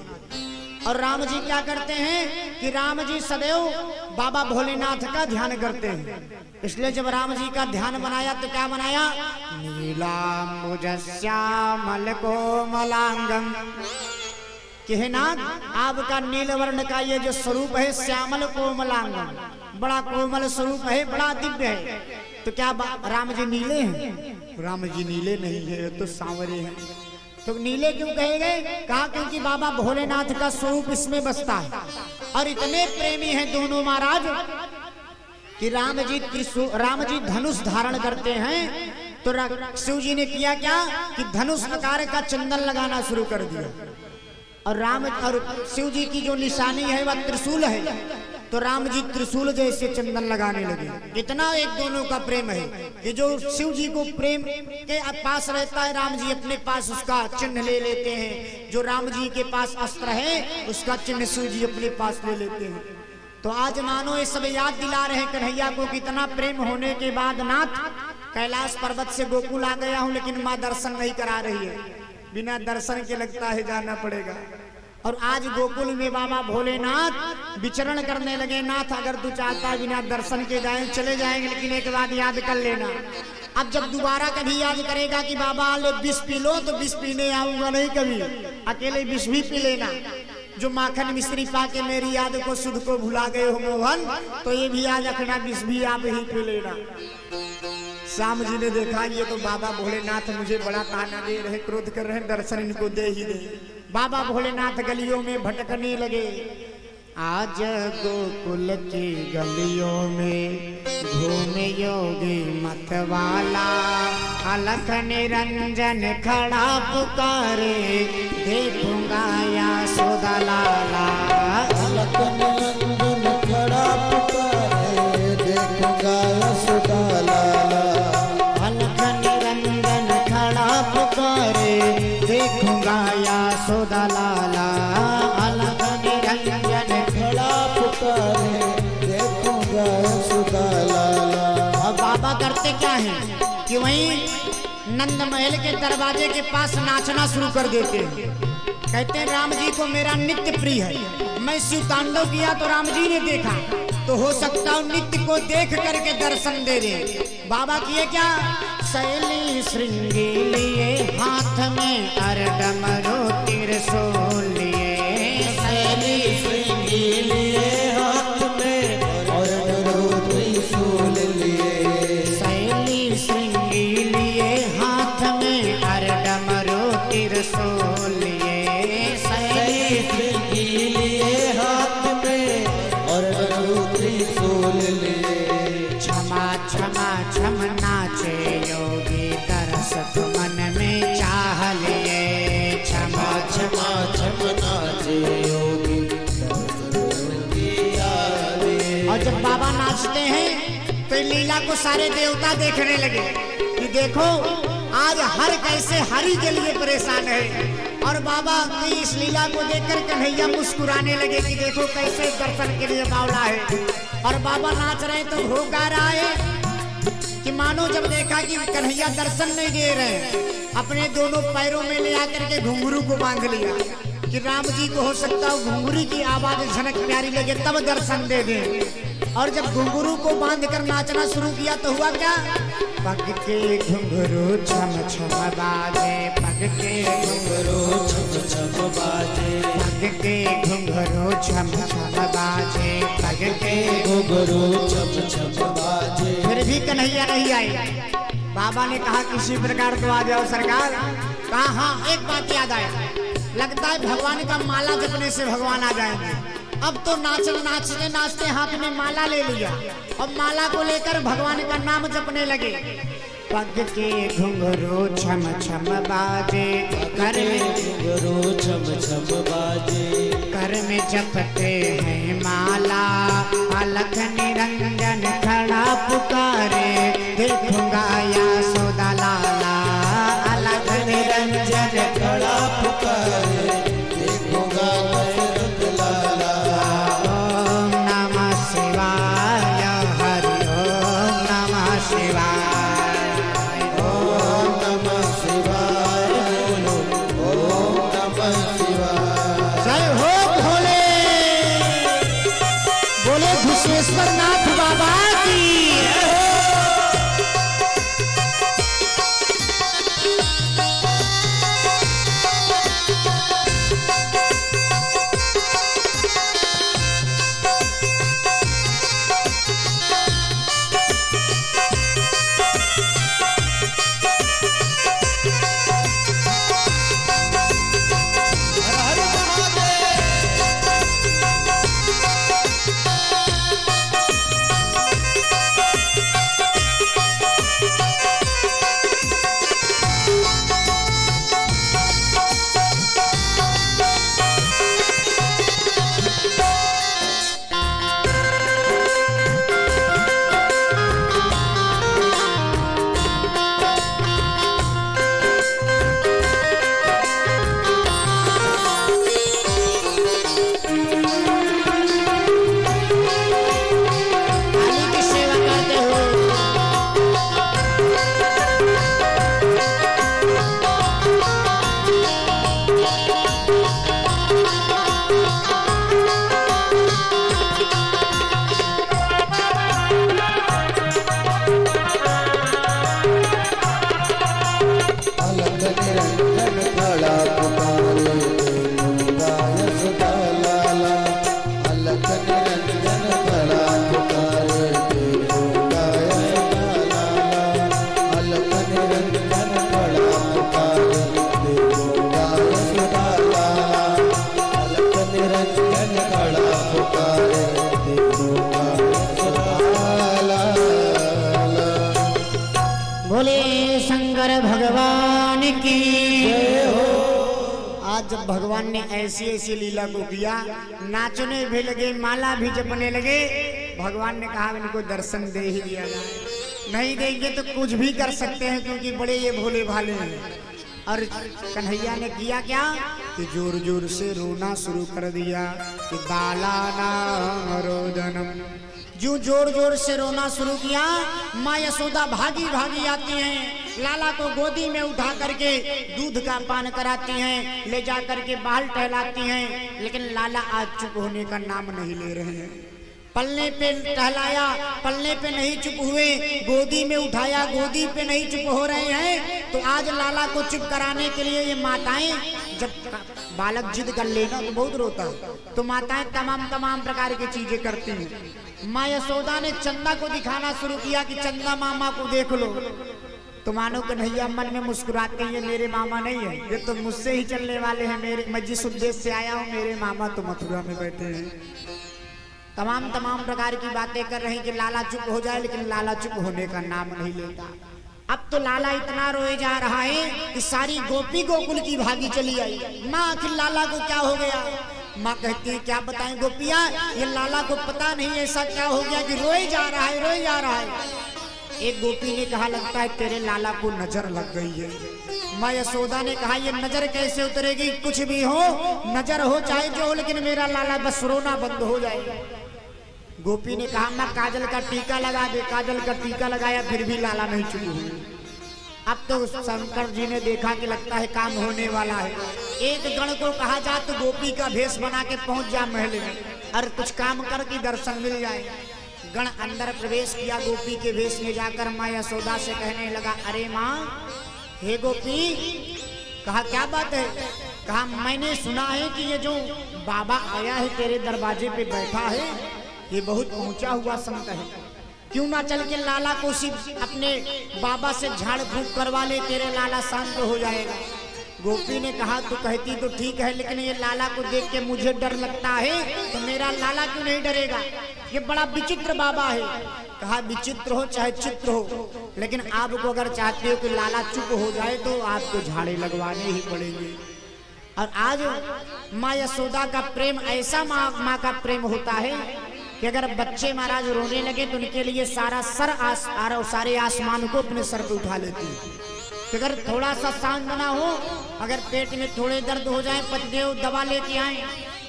और राम जी क्या करते हैं कि राम जी सदैव बाबा भोलेनाथ का ध्यान करते हैं, इसलिए जब राम जी का ध्यान बनाया तो क्या बनाया? नीलांबुजश्यामल कोमलांगम। कहे नाथ आपका नील वर्ण का ये जो स्वरूप है, श्यामल कोमलांगम, बड़ा कोमल स्वरूप है, बड़ा दिव्य है। तो क्या राम जी नीले हैं? राम जी नीले नहीं है, तो सांवरे हैं। तो नीले क्यों कहे गए? कहा क्योंकि बाबा भोलेनाथ का स्वरूप इसमें बसता है। और इतने प्रेमी हैं दोनों महाराज कि राम जी धनुष धारण करते हैं। तो शिव जी ने किया क्या कि धनुष आकार का चंदन लगाना शुरू कर दिया। और शिव जी की जो निशानी है वह त्रिशूल है, तो राम जी त्रिशूल जैसे चंदन लगाने लगे। इतना एक दोनों का प्रेम है कि जो शिव जी को प्रेम के पास रहता है, राम जी अपने पास उसका चिन्ह ले लेते हैं। जो राम जी के पास अस्त्र है उसका चिन्ह शिव जी अपने पास ले लेते हैं। तो आज मानो ये सब याद दिला रहे कन्हैया को, कितना प्रेम होने के बाद नाथ कैलाश पर्वत से गोकुल आ गया हूँ, लेकिन माँ दर्शन नहीं करा रही है। बिना दर्शन के लगता है जाना पड़ेगा। और आज गोकुल में बाबा भोलेनाथ विचरण करने लगे। नाथ अगर तू चाहता है बिना दर्शन के जाए चले जाएंगे, लेकिन एक बात याद कर लेना, अब जब दोबारा कभी याद करेगा कि बाबा ले विष पी लो, तो विष पीने आऊंगा नहीं कभी, अकेले विष भी पी लेना। जो माखन मिश्री पाके मेरी याद को सुध को भुला गए हो मोहन, तो ये भी याद रखना, विष भी आप ही पी लेना। श्याम जी ने देखा ये तो बाबा भोलेनाथ मुझे बड़ा ताना दे रहे, क्रोध कर रहे, दर्शन इनको दे ही दे। बाबा भोलेनाथ गलियों में भटकने लगे। आज गोकुल की गलियों में घूमे योगी मतवाला, अलख निरंजन खड़ा पुकारे, देखूंगा यशोदा लाला।
अलख निरंजन खड़ा पुकारे, देखूंगा यशोदा लाला।
अलख निरंजन खड़ा पुकारे, देखूंगा यशोदा लाला। अलख निरंजन
खड़ा पुकारे, देखूंगा यशोदा लाला।
अब बाबा करते क्या हैं कि वहीं नंद महल के दरवाजे के पास नाचना शुरू कर देते हैं। कहते हैं राम जी को मेरा नित्य प्रिय है, मैं शिव तांडव किया तो राम जी ने देखा, तो हो सकता है नित्य को देख करके दर्शन दे दे। बाबा किए क्या, शैली श्रृंगी लिए हाथ में अरडमरो त्रिशूल लिए। शैली
श्रृंगी लिए हाथ में अरडमरो त्रिशूल लिए।
शैली श्रृंगी लिए हाथ में अरडमरो त्रिशूल लिए। शैली
श्रृंगी लिए हाथ में अरडमरो त्रिशूल लिए।
क्षमा क्षमा क्षम नाचे योगी, तरसत मन में चाह लिए। क्षमा क्षमा
क्षम नाचे योगी,
और जब बाबा नाचते हैं तो लीला को सारे देवता देखने लगे कि देखो आज हर कैसे हरि के लिए परेशान है। और बाबा की इस लीला को देखकर कन्हैया मुस्कुराने लगे कि देखो कैसे दर्शन के लिए बावला है। और बाबा नाच रहे तो हो गा रहा है कि मानो जब देखा कि कन्हैया दर्शन नहीं दे रहे, अपने दोनों पैरों में ले आकर के घुंघरू को बांध लिया कि राम जी को हो सकता है घुंघरू की आवाज झनक प्यारी लगे तब दर्शन दे दे। और जब घुंघरू को बांधकर नाचना शुरू किया तो हुआ क्या, पग के घुंघरू छम छम बाजे, पग के घुंघरू
छम छम बाजे,
पग के घुंघरू छम छम बाजे, पग के
घुंघरू छम छम बाजे।
फिर भी कन्हैया नहीं आए। बाबा ने कहा किसी प्रकार तो आ जाओ सरकार। कहा हाँ एक बात याद आया, लगता है भगवान का माला जपने से भगवान आ जाएंगे। अब तो नाचते नाचते हाथ में माला ले लिया और माला को लेकर भगवान का नाम जपने लगे। पग के घुंघरू छम छम बाजे, कर में
घुंघरू छम छम बाजे,
कर में जपते हैं माला। अलख निरंजन खड़ा पुकारे, देखूंगा यशोदा लाला। अलख निरंजन
खड़ा पुकारे, देखूंगा दशरथ लाला।
ओम नमः शिवाय, हरि ओम नमः शिवाय।
ओम नमः शिवाय, ओम नमः शिवाय।
जय हो भोले, बोले घुसेश्वर नाथ बाबा की। आज जब भगवान ने ऐसी ऐसी लीला को किया, नाचने भी लगे, माला भी जपने लगे, भगवान ने कहा इनको दर्शन दे ही दिया जाए। नहीं देंगे तो कुछ भी कर सकते हैं, क्योंकि बड़े ये भोले भाले हैं। और कन्हैया ने किया क्या कि जोर जोर से रोना शुरू कर दिया कि बाला नाम रोदनम। जो जोर जोर से रोना शुरू किया, माँ यशोदा भागी भागी आती हैं, लाला को गोदी में उठा करके दूध का पान कराती हैं, ले जा करके बाल टहलाती हैं, लेकिन लाला आज चुप होने का नाम नहीं ले रहे हैं। पलने पे टहलाया, पलने पे नहीं चुप हुए, गोदी में उठाया, गोदी पे नहीं चुप हो रहे हैं। तो आज लाला को चुप कराने के लिए ये माताएं, जब बालक जिद कर लेना तो बहुत रोता है, तो माताएं तमाम प्रकार की चीजें करती हैं। माँ यशोदा ने चंदा को दिखाना शुरू किया कि चंदा मामा को देख लो। तो मानो कन्हैया मन में मुस्कुराते हैं, ये मेरे मामा नहीं है, ये तो मुझसे ही चलने वाले हैं। मैं जिस उद्देश्य से आया हूँ, मेरे मामा तो मथुरा में बैठे हैं। तमाम प्रकार की बातें कर रहे हैं कि लाला चुप हो जाए, लेकिन लाला चुप होने का नाम नहीं लेता। अब तो लाला इतना रोए जा रहा है कि सारी गोपी गोकुल की भागी चली आई। माँ आखिर लाला को क्या हो गया? माँ कहती है क्या बताएं गोपिया, ये लाला को पता नहीं ऐसा क्या हो गया कि रोए जा रहा है, रोए जा रहा है। एक गोपी ने कहा लगता है तेरे लाला को नजर लग गई है। माँ यशोदा ने कहा ये नजर कैसे उतरेगी, कुछ भी हो, नजर हो चाहे जो हो, लेकिन मेरा लाला बस रोना बंद हो जाएगा। गोपी ने कहा मैं काजल का टीका लगा दे। काजल का टीका लगाया, फिर भी लाला नहीं चुप हुई। अब तो शंकर जी ने देखा कि लगता है काम होने वाला है। एक गण को कहा जा तो गोपी का भेष बना के पहुंच जा महल में, और कुछ काम कर के दर्शन मिल जाए। गण अंदर प्रवेश किया, गोपी के भेष में जाकर माँ यशोदा से कहने लगा अरे माँ, हे गोपी। कहा क्या बात है? कहा मैंने सुना है कि ये जो बाबा आया है तेरे दरवाजे पे बैठा है, ये बहुत पहुंचा हुआ संत है, क्यों ना चल के लाला को सिर्फ अपने बाबा से झाड़ फूंक करवा ले, तेरे लाला शांत हो जाएगा। गोपी ने कहा तू कहती तो ठीक है, लेकिन ये लाला को देख के मुझे डर लगता है, तो मेरा लाला क्यों नहीं डरेगा? ये बड़ा विचित्र बाबा है। कहा विचित्र हो चाहे चित्र हो, लेकिन आपको अगर चाहते हो कि लाला चुप हो जाए तो आपको झाड़े लगवाने ही पड़ेंगे। और आज माँ यशोदा का प्रेम ऐसा माँ का प्रेम होता है कि अगर बच्चे महाराज रोने लगे तो उनके लिए सारे आसमान को अपने सर पे उठा लेती है। कि अगर थोड़ा सा शांत ना हो, अगर पेट में थोड़े दर्द हो जाए, पतिदेव दवा लेके आए,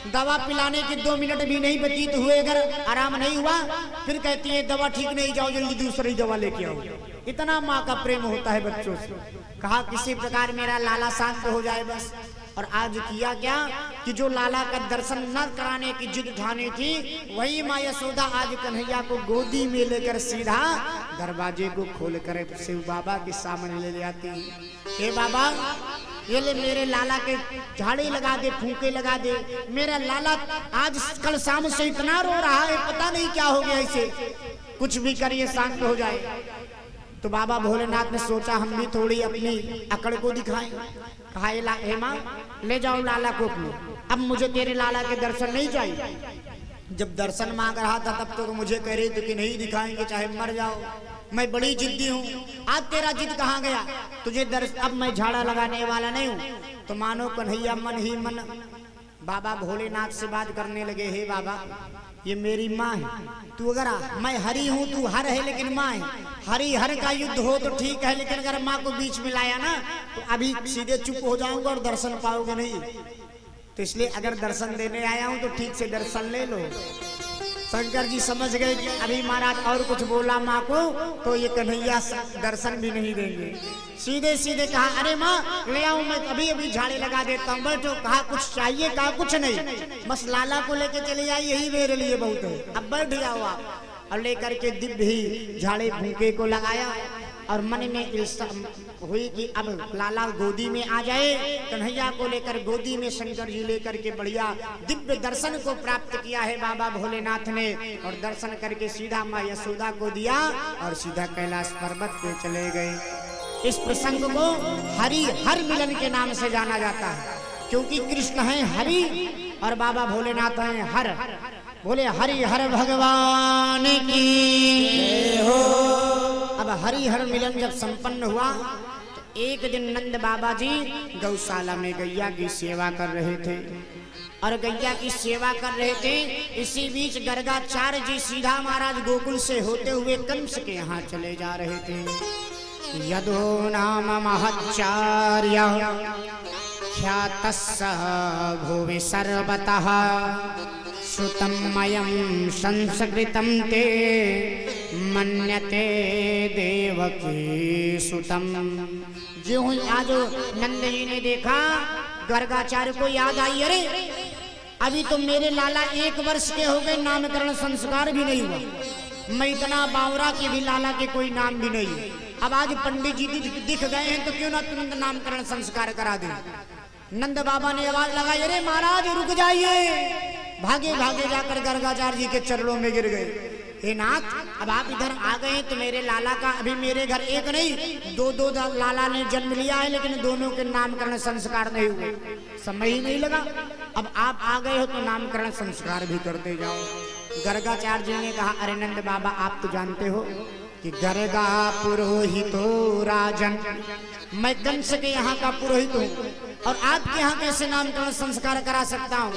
दवा पिलाने के 2 मिनट भी नहीं व्यतीत हुए, अगर आराम नहीं हुआ फिर कहती है दवा ठीक नहीं, जाओ जल्दी दूसरी दवा लेके आओ। इतना माँ का प्रेम होता है बच्चों से। कहा किसी प्रकार मेरा लाला शांत हो जाए बस। और आज किया क्या कि जो लाला का दर्शन न कराने की जिद ठानी थी, वही माँ यशोदा आज कन्हैया को गोदी में लेकर सीधा दरवाजे को खोलकर शिव बाबा के सामने ले आती। हे बाबा, ये ले मेरे लाला के झाड़े लगा दे, फूंके लगा दे। मेरा लाला आज कल शाम से इतना रो रहा है, पता नहीं क्या हो गया इसे, कुछ भी करिए शांत हो जाए। तो बाबा भोलेनाथ ने सोचा हम भी थोड़ी अपनी अकड़ को दिखाएं। कहा हे माँ, ले जाओ लाला को अपने, अब मुझे तेरे लाला के दर्शन नहीं चाहिए। जब दर्शन मांग रहा था तब तो मुझे कह रही थी कि नहीं दिखाएंगे चाहे मर जाओ, मैं बड़ी जिद्दी हूँ। आज तेरा जिद कहाँ गया? तुझे अब मैं झाड़ा लगाने वाला नहीं हूँ। तो मानो कन्हैया मन ही मन बाबा भोलेनाथ से बात करने लगे। हे बाबा, ये मेरी माँ है, तू अगर मैं हरि हूँ, तू हर है लेकिन माँ है। हरि हर का युद्ध हो तो ठीक है, लेकिन अगर माँ को बीच में लाया ना तो अभी सीधे चुप हो जाऊंगा और दर्शन पाओगे नहीं। तो इसलिए अगर दर्शन देने आया हूँ तो ठीक से दर्शन ले लो। शंकर जी समझ गए कि अभी महाराज और कुछ बोला माँ को तो ये कन्हैया दर्शन भी नहीं देंगे। सीधे सीधे कहा अरे माँ ले आओ, मैं अभी अभी झाड़े लगा देता हूँ, बैठो। कहा कुछ चाहिए? कहा कुछ नहीं, बस लाला को लेके चले आई, यही मेरे लिए बहुत है, अब बैठ जाओ आप। और लेकर के दिव्य ही झाड़े फूंके को लगाया और मन में इल्सा हुई कि अब लाला गोदी में आ जाए। कन्हैया को लेकर गोदी में शंकर जी लेकर के बढ़िया दिव्य दर्शन को प्राप्त किया है बाबा भोलेनाथ ने। और दर्शन करके सीधा माँ यशोदा को दिया और सीधा कैलाश पर्वत पे चले गए। इस प्रसंग को हरि हर मिलन के नाम से जाना जाता है, क्योंकि कृष्ण है हरि और बाबा भोलेनाथ हैं हर। बोले हरि हर भगवान की हो। अब हरि हर मिलन जब संपन्न हुआ तो एक दिन नंद बाबा जी गौशाला में गैया की सेवा कर रहे थे और गैया की सेवा कर रहे थे। इसी बीच गर्गाचार्य जी सीधा महाराज गोकुल से होते हुए कंस के यहाँ चले जा रहे थे। यदो नाम महच्चार्य ख्यातस्स भुवि सर्वतः श्रुतं मयं संस्कृतं ते मन्यते देवकी सुतम। जो आज नंद जी ने देखा गर्गाचार्य को याद आई, अरे अभी तो मेरे लाला 1 वर्ष के हो गए, नामकरण संस्कार भी नहीं हुआ। मैं इतना बावरा कि भी लाला के कोई नाम भी नहीं। अब आज पंडित जी दिख गए हैं तो क्यों ना तुरंत नामकरण संस्कार करा दे। नंद बाबा ने आवाज लगाई, अरे महाराज रुक जाइए। भागे भागे जाकर गर्गाचार्य जी के चरणों में गिर गए। हे नाथ, अब आप इधर आ गए तो मेरे लाला का अभी मेरे घर एक नहीं 2 लाला ने जन्म लिया है, लेकिन दोनों के नामकरण संस्कार नहीं हुए, समय ही नहीं लगा। अब आप आ गए हो तो नामकरण संस्कार भी करते जाओ। गर्गाचार्य जी ने कहा, अरे नंद बाबा आप तो जानते हो कि गर्गा पुरोहितो राजन, मैं कंस के यहाँ का पुरोहित हूँ और आपके यहाँ कैसे नामकरण संस्कार करा सकता हूँ।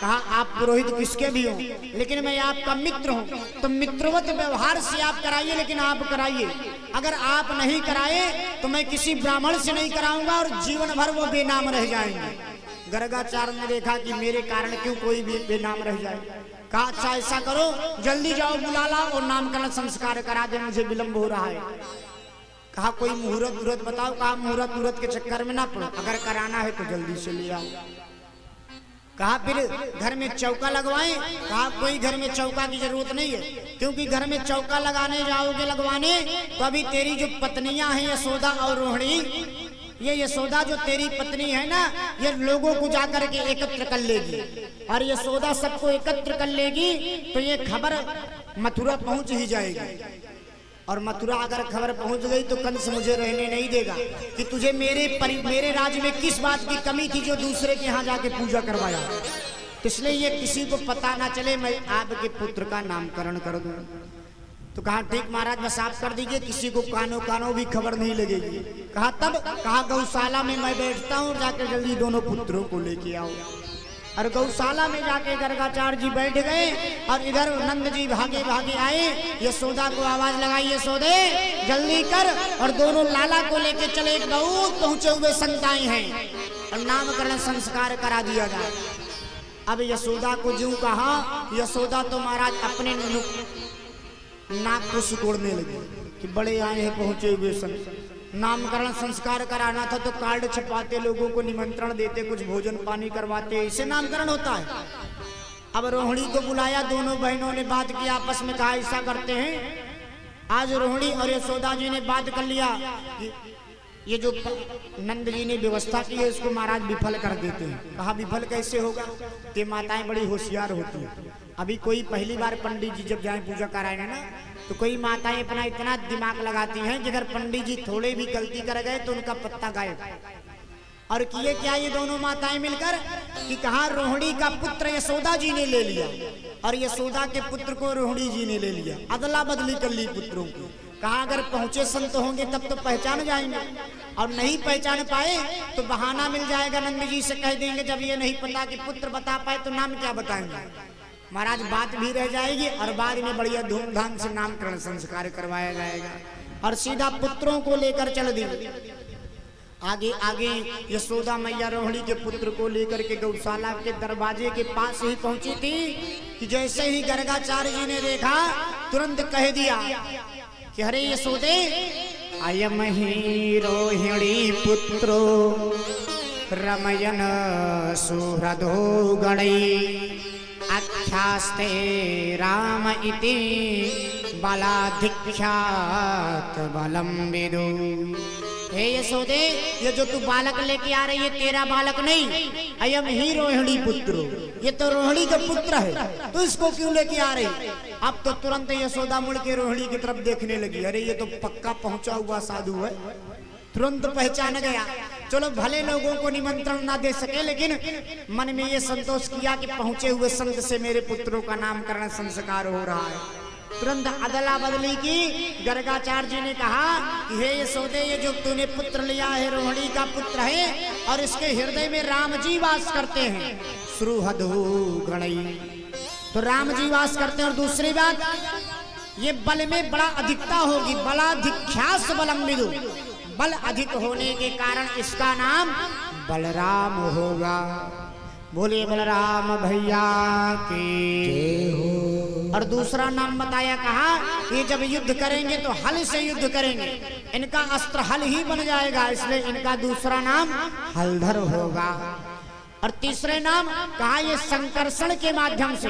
कहा, आप पुरोहित किसके भी हो, लेकिन मैं आपका मित्र हूँ, तो मित्रवत व्यवहार से आप कराइए, लेकिन आप कराइए। अगर आप नहीं कराए तो मैं किसी ब्राह्मण से नहीं कराऊंगा और जीवन भर वो बेनाम रह जाएंगे। गर्गाचार्य ने देखा कि मेरे कारण क्यों कोई भी बेनाम रह जाए। कहा, अच्छा ऐसा करो, जल्दी जाओ बुला लाओ और नामकरण संस्कार करा दे, मुझे विलंब हो रहा है। कहा, कोई मुहूर्त बताओ। कहा, मुहूर्त के चक्कर में ना पड़ो, अगर कराना है तो जल्दी से ले आओ। कहा, फिर घर में चौका लगवाएं। कहा, कोई घर में चौका की जरूरत नहीं है, क्योंकि घर में चौका लगाने जाओगे लगवाने तो अभी तेरी जो पत्नियां हैं यशोदा और रोहिणी, ये यशोदा जो तेरी पत्नी है ना, ये लोगों को जाकर के एकत्र कर लेगी और यशोदा सबको एकत्र कर लेगी तो ये खबर मथुरा पहुंच ही जाएगी। और मथुरा अगर खबर पहुंच गई तो कंस मुझे रहने नहीं देगा कि तुझे मेरे राज्य में किस बात की कमी थी जो दूसरे के यहाँ जाके पूजा करवाया। इसलिए ये किसी को पता ना चले, मैं आपके पुत्र का नामकरण कर दूं। तो कहा, ठीक महाराज बस आप कर दीजिए, किसी को कानो भी खबर नहीं लगेगी। कहा, तब? कहा, गौशाला में मैं बैठता हूँ, जाकर जल्दी दोनों पुत्रों को लेके आओ। और गौशाला में जाके गर्गाचार्य जी बैठ गए और इधर नंद जी भागे भागे आए। यशोदा को आवाज लगाई, यशोदे जल्दी कर, और दोनों लाला को लेके चले। बहुत पहुंचे हुए संताई हैं और नामकरण संस्कार करा दिया जाए। अब यशोदा को जो कहा, यशोदा तो महाराज अपने नाक को सिकोड़ने लगी कि बड़े आए हैं पहुंचे हुए संत। नामकरण संस्कार कराना था तो कार्ड छपवाते, लोगों को निमंत्रण देते, कुछ भोजन पानी करवाते, इसे नामकरण होता है। अब रोहिणी को बुलाया, दोनों बहनों ने बात की आपस में। कहा, ऐसा करते हैं, आज रोहिणी और यशोदा जी ने बात कर लिया कि ये जो नंद जी ने व्यवस्था की है इसको महाराज विफल कर देते हैं। कहा, विफल कैसे होगा? ये माताएं बड़ी होशियार होती हैं। अभी कोई पहली बार पंडित जी जब जाए पूजा कराने ना, तो कोई माताएं अपना इतना दिमाग लगाती हैं कि अगर पंडित जी थोड़े भी गलती कर गए तो उनका पत्ता गायब। और किए क्या ये दोनों माताएं मिलकर कि कहा, रोहिणी का पुत्र यशोदा जी ने ले लिया और यशोदा के पुत्र को रोहिणी जी ने ले लिया, अदला बदली कर ली पुत्रों की। कहा, अगर पहुंचे संत होंगे तब तो पहचान जाएंगे, और नहीं पहचान पाए तो बहाना मिल जाएगा, नंद जी से कह देंगे जब ये नहीं पता कि पुत्र बता पाए तो नाम क्या बताएंगे। महाराज बात भी रह जाएगी और बाद में बढ़िया धूमधाम से नामकरण संस्कार करवाया जाएगा। और सीधा पुत्रों को लेकर चल दी। आगे आगे यशोदा मैया रोहिणी के पुत्र को लेकर के गौशाला के दरवाजे के पास ही पहुंची थी कि जैसे ही गर्गाचार्य जी ने देखा तुरंत कह दिया कि अरे यशोदे, अयम ही रोहिणी पुत्रो रमयन सुहृदो गणै आख्यास्ते राम इति बलाधिक्यात बलम विदु। हे यशोदे, ये जो तू बालक लेके आ रही है तेरा बालक नहीं, अयम ही रोहिणी पुत्र, ये तो रोहिणी का पुत्र है, तो इसको क्यों लेके आ रही? अब तो तुरंत यशोदा मुड़ के रोहिणी की तरफ देखने लगी, अरे ये तो पक्का पहुंचा हुआ साधु है, तुरंत पहचान गया। चलो भले लोगों को निमंत्रण ना दे सके, लेकिन मन में ये संतोष किया कि पहुंचे हुए संत से मेरे पुत्रों का नामकरण संस्कार हो रहा है। तुरंत अदला बदली की। गर्गाचार्य जी ने कहा कि हे यशोदे, ये जो तूने पुत्र लिया है रोहिणी का पुत्र है और इसके हृदय में राम जी वास करते हैं। सुहृदु गणई, तो राम जी वास करते हैं। और दूसरी बात, ये बल में बड़ा अधिकता होगी, बलाधिक्यास बलम विदु, बल अधिक होने के कारण इसका नाम बलराम होगा। बोले बलराम भैया की। और दूसरा नाम बताया, कहा ये जब युद्ध करेंगे तो हल से युद्ध करेंगे, इनका अस्त्र हल ही बन जाएगा, इसलिए इनका दूसरा नाम हलधर होगा। और तीसरे नाम कहा ये संकर्षण के माध्यम से,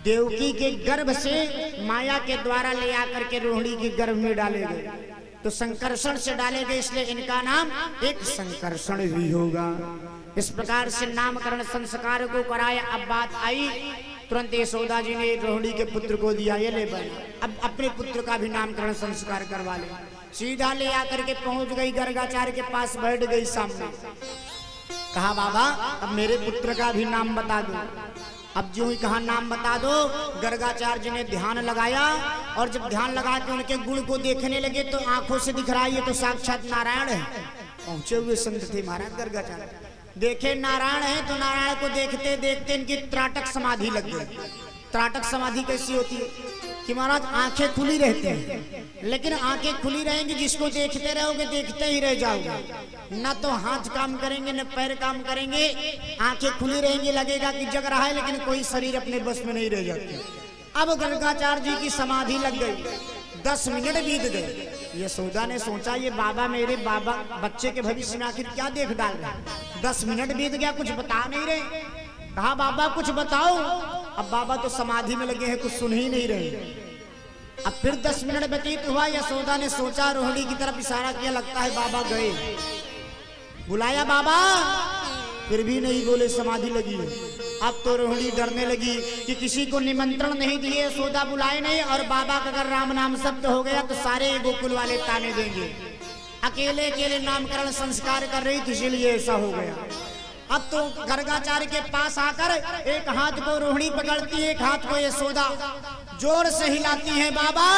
देवकी के गर्भ से माया के द्वारा ले आकर के रोहिणी के गर्भ में डाले गए, तो संकर्षण से डाले गए, इसलिए इनका नाम एक संकर्षण भी होगा। इस प्रकार से नामकरण संस्कार को कराया। अब बात आई, तुरंत यशोदा जी ने रोहिणी के पुत्र को दिया, ये ले बना, अब अपने पुत्र का भी नामकरण संस्कार करवा ले। सीधा ले आकर के पहुंच गई, गर्गाचार्य के पास बैठ गई सामने। कहा बाबा अब मेरे पुत्र का भी नाम बता दो। अब जो ही कहा नाम बता दो, गर्गाचार्य जी ने ध्यान लगाया, और जब ध्यान लगा के उनके गुण को देखने लगे तो आंखों से दिख रहा है तो साक्षात नारायण है। पहुंचे हुए संत थे महाराज गर्गाचार्य, देखे नारायण है, तो नारायण को देखते देखते इनकी त्राटक समाधि लग गई। त्राटक समाधि कैसी होती है कि महाराज आंखें खुली रहती हैं, लेकिन आंखें खुली रहेंगी, जिसको देखते रहोगे देखते ही रह जाओगे, न तो हाथ काम करेंगे न पैर काम करेंगे, आंखें खुली रहेंगी, लगेगा कि जग रहा है, लेकिन कोई शरीर अपने बस में नहीं रह जाती। अब गर्गाचार्य जी की समाधि लग गई, 10 मिनट बीत गए। यशोदा ने सोचा ये बाबा मेरे बाबा बच्चे के भविष्य में आखिर क्या देख डाल रहे, 10 मिनट बीत गया कुछ बता नहीं रहे। कहा बाबा कुछ बताओ। अब बाबा तो समाधि में लगे हैं, कुछ सुन ही नहीं रहे। अब फिर 10 मिनट व्यतीत हुआ, यशोदा ने सोचा, रोहिणी की तरफ इशारा किया, लगता है बाबा गए। बुलाया बाबा, फिर भी नहीं बोले, समाधि लगी है। अब तो रोहिणी डरने लगी कि किसी को निमंत्रण नहीं दिए, यशोदा बुलाए नहीं, और बाबा का अगर राम नाम शब्द हो गया तो सारे गोकुल वाले ताने देंगे। अकेले अकेले नामकरण संस्कार कर रही थी, इसलिए ऐसा हो गया। अब तो गर्गाचार्य के पास आकर एक हाथ को रोहिणी पकड़ती है, एक हाथ को यशोदा जोर से हिलाती है। बाबा,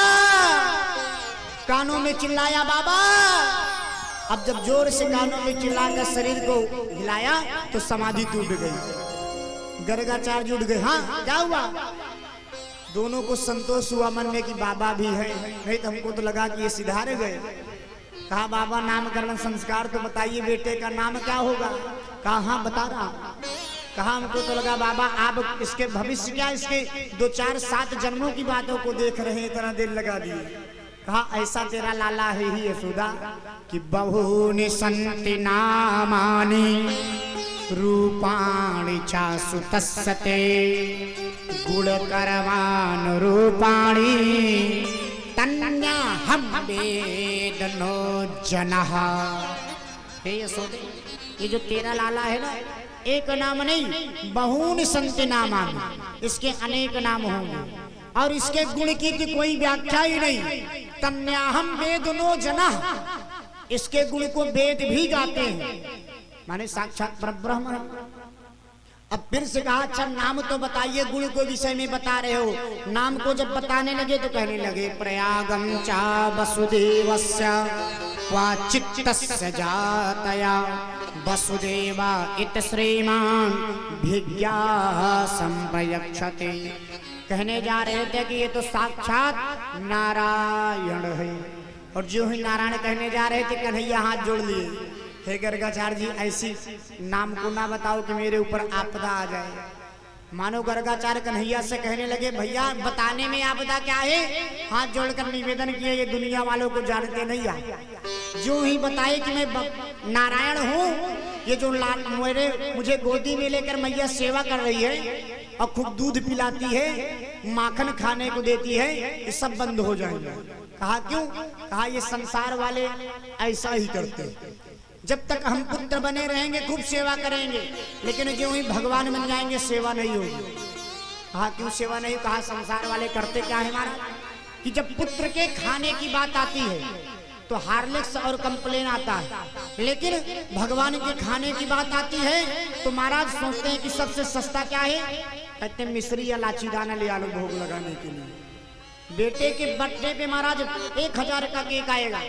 कानों में चिल्लाया बाबा। अब जब जोर से कानों में चिल्लाकर शरीर को हिलाया तो समाधि टूट गई। गर्गाचार्य उठ गए। हाँ क्या हुआ? दोनों को संतोष हुआ मन में कि बाबा भी है, नहीं तो हमको तो लगा कि ये सिधारे गए। कहा बाबा नामकरण संस्कार तो बताइए, बेटे का नाम क्या होगा? कहा हाँ बता रहा। कहा हमको तो लगा बाबा आप इसके भविष्य क्या, इसके 2 4 7 जन्मों की बातों को देख रहे हैं, इतना देर लगा दिए। कहा ऐसा तेरा लाला है ही यशोदा कि बहुनि सन्ति नामानि रूपाणि चासु तस्सते गुणकरवान् रूपाणि तन्याहं वेदनो जनः। हे यशोदे, ये जो तेरा लाला है ना, एक नाम नहीं बहुनि सन्ति नामानि, इसके अनेक नाम होंगे और इसके गुण की तो कोई व्याख्या ही नहीं। तन्याहं वेदनो जनः, इसके गुण को वेद भी गाते हैं, माने साक्षात परब्रह्म है। अब फिर से कहा अच्छा नाम तो बताइए, गुण को विषय में बता रहे हो। नाम को जब बताने लगे तो कहने लगे प्रयागम चा वसुदेवस्य क्वाचित्तस्य जातया वसुदेवा इत श्रीमान भिज्ञा संप्रयक्षते। कहने जा रहे थे कि ये तो साक्षात नारायण है, और जो ही नारायण कहने जा रहे थे कन्हैया हाथ जोड़ लिए। हे गर्गाचार्य जी ऐसी नाम को ना बताओ कि मेरे ऊपर आपदा आ जाए। मानो गर्गाचार्य कन्हैया से कहने लगे भैया बताने में आपदा क्या है? हाथ जोड़कर निवेदन किए, ये दुनिया वालों को जानते नहीं आ। जो ही बताए कि मैं नारायण हूँ, ये जो मुझे गोदी में लेकर मैया सेवा कर रही है और खूब दूध पिलाती है, माखन खाने को देती है, ये सब बंद हो जाएगा। कहा क्यों? कहा ये संसार वाले ऐसा ही करते हैं, जब तक हम पुत्र बने रहेंगे खूब सेवा करेंगे, लेकिन जो ही भगवान बन जाएंगे सेवा नहीं होगी। कहा क्यों सेवा नहीं? कहा संसार वाले करते क्या है महाराज कि जब पुत्र के खाने की बात आती है तो हार्लिक्स और कंप्लेन आता है, लेकिन भगवान के खाने की बात आती है तो महाराज सोचते हैं कि सबसे सस्ता क्या है? कहते हैं मिश्री या लाची दाना ले आलो भोग लगाने के लिए। बेटे के बर्थडे पे महाराज 1000 का केक आएगा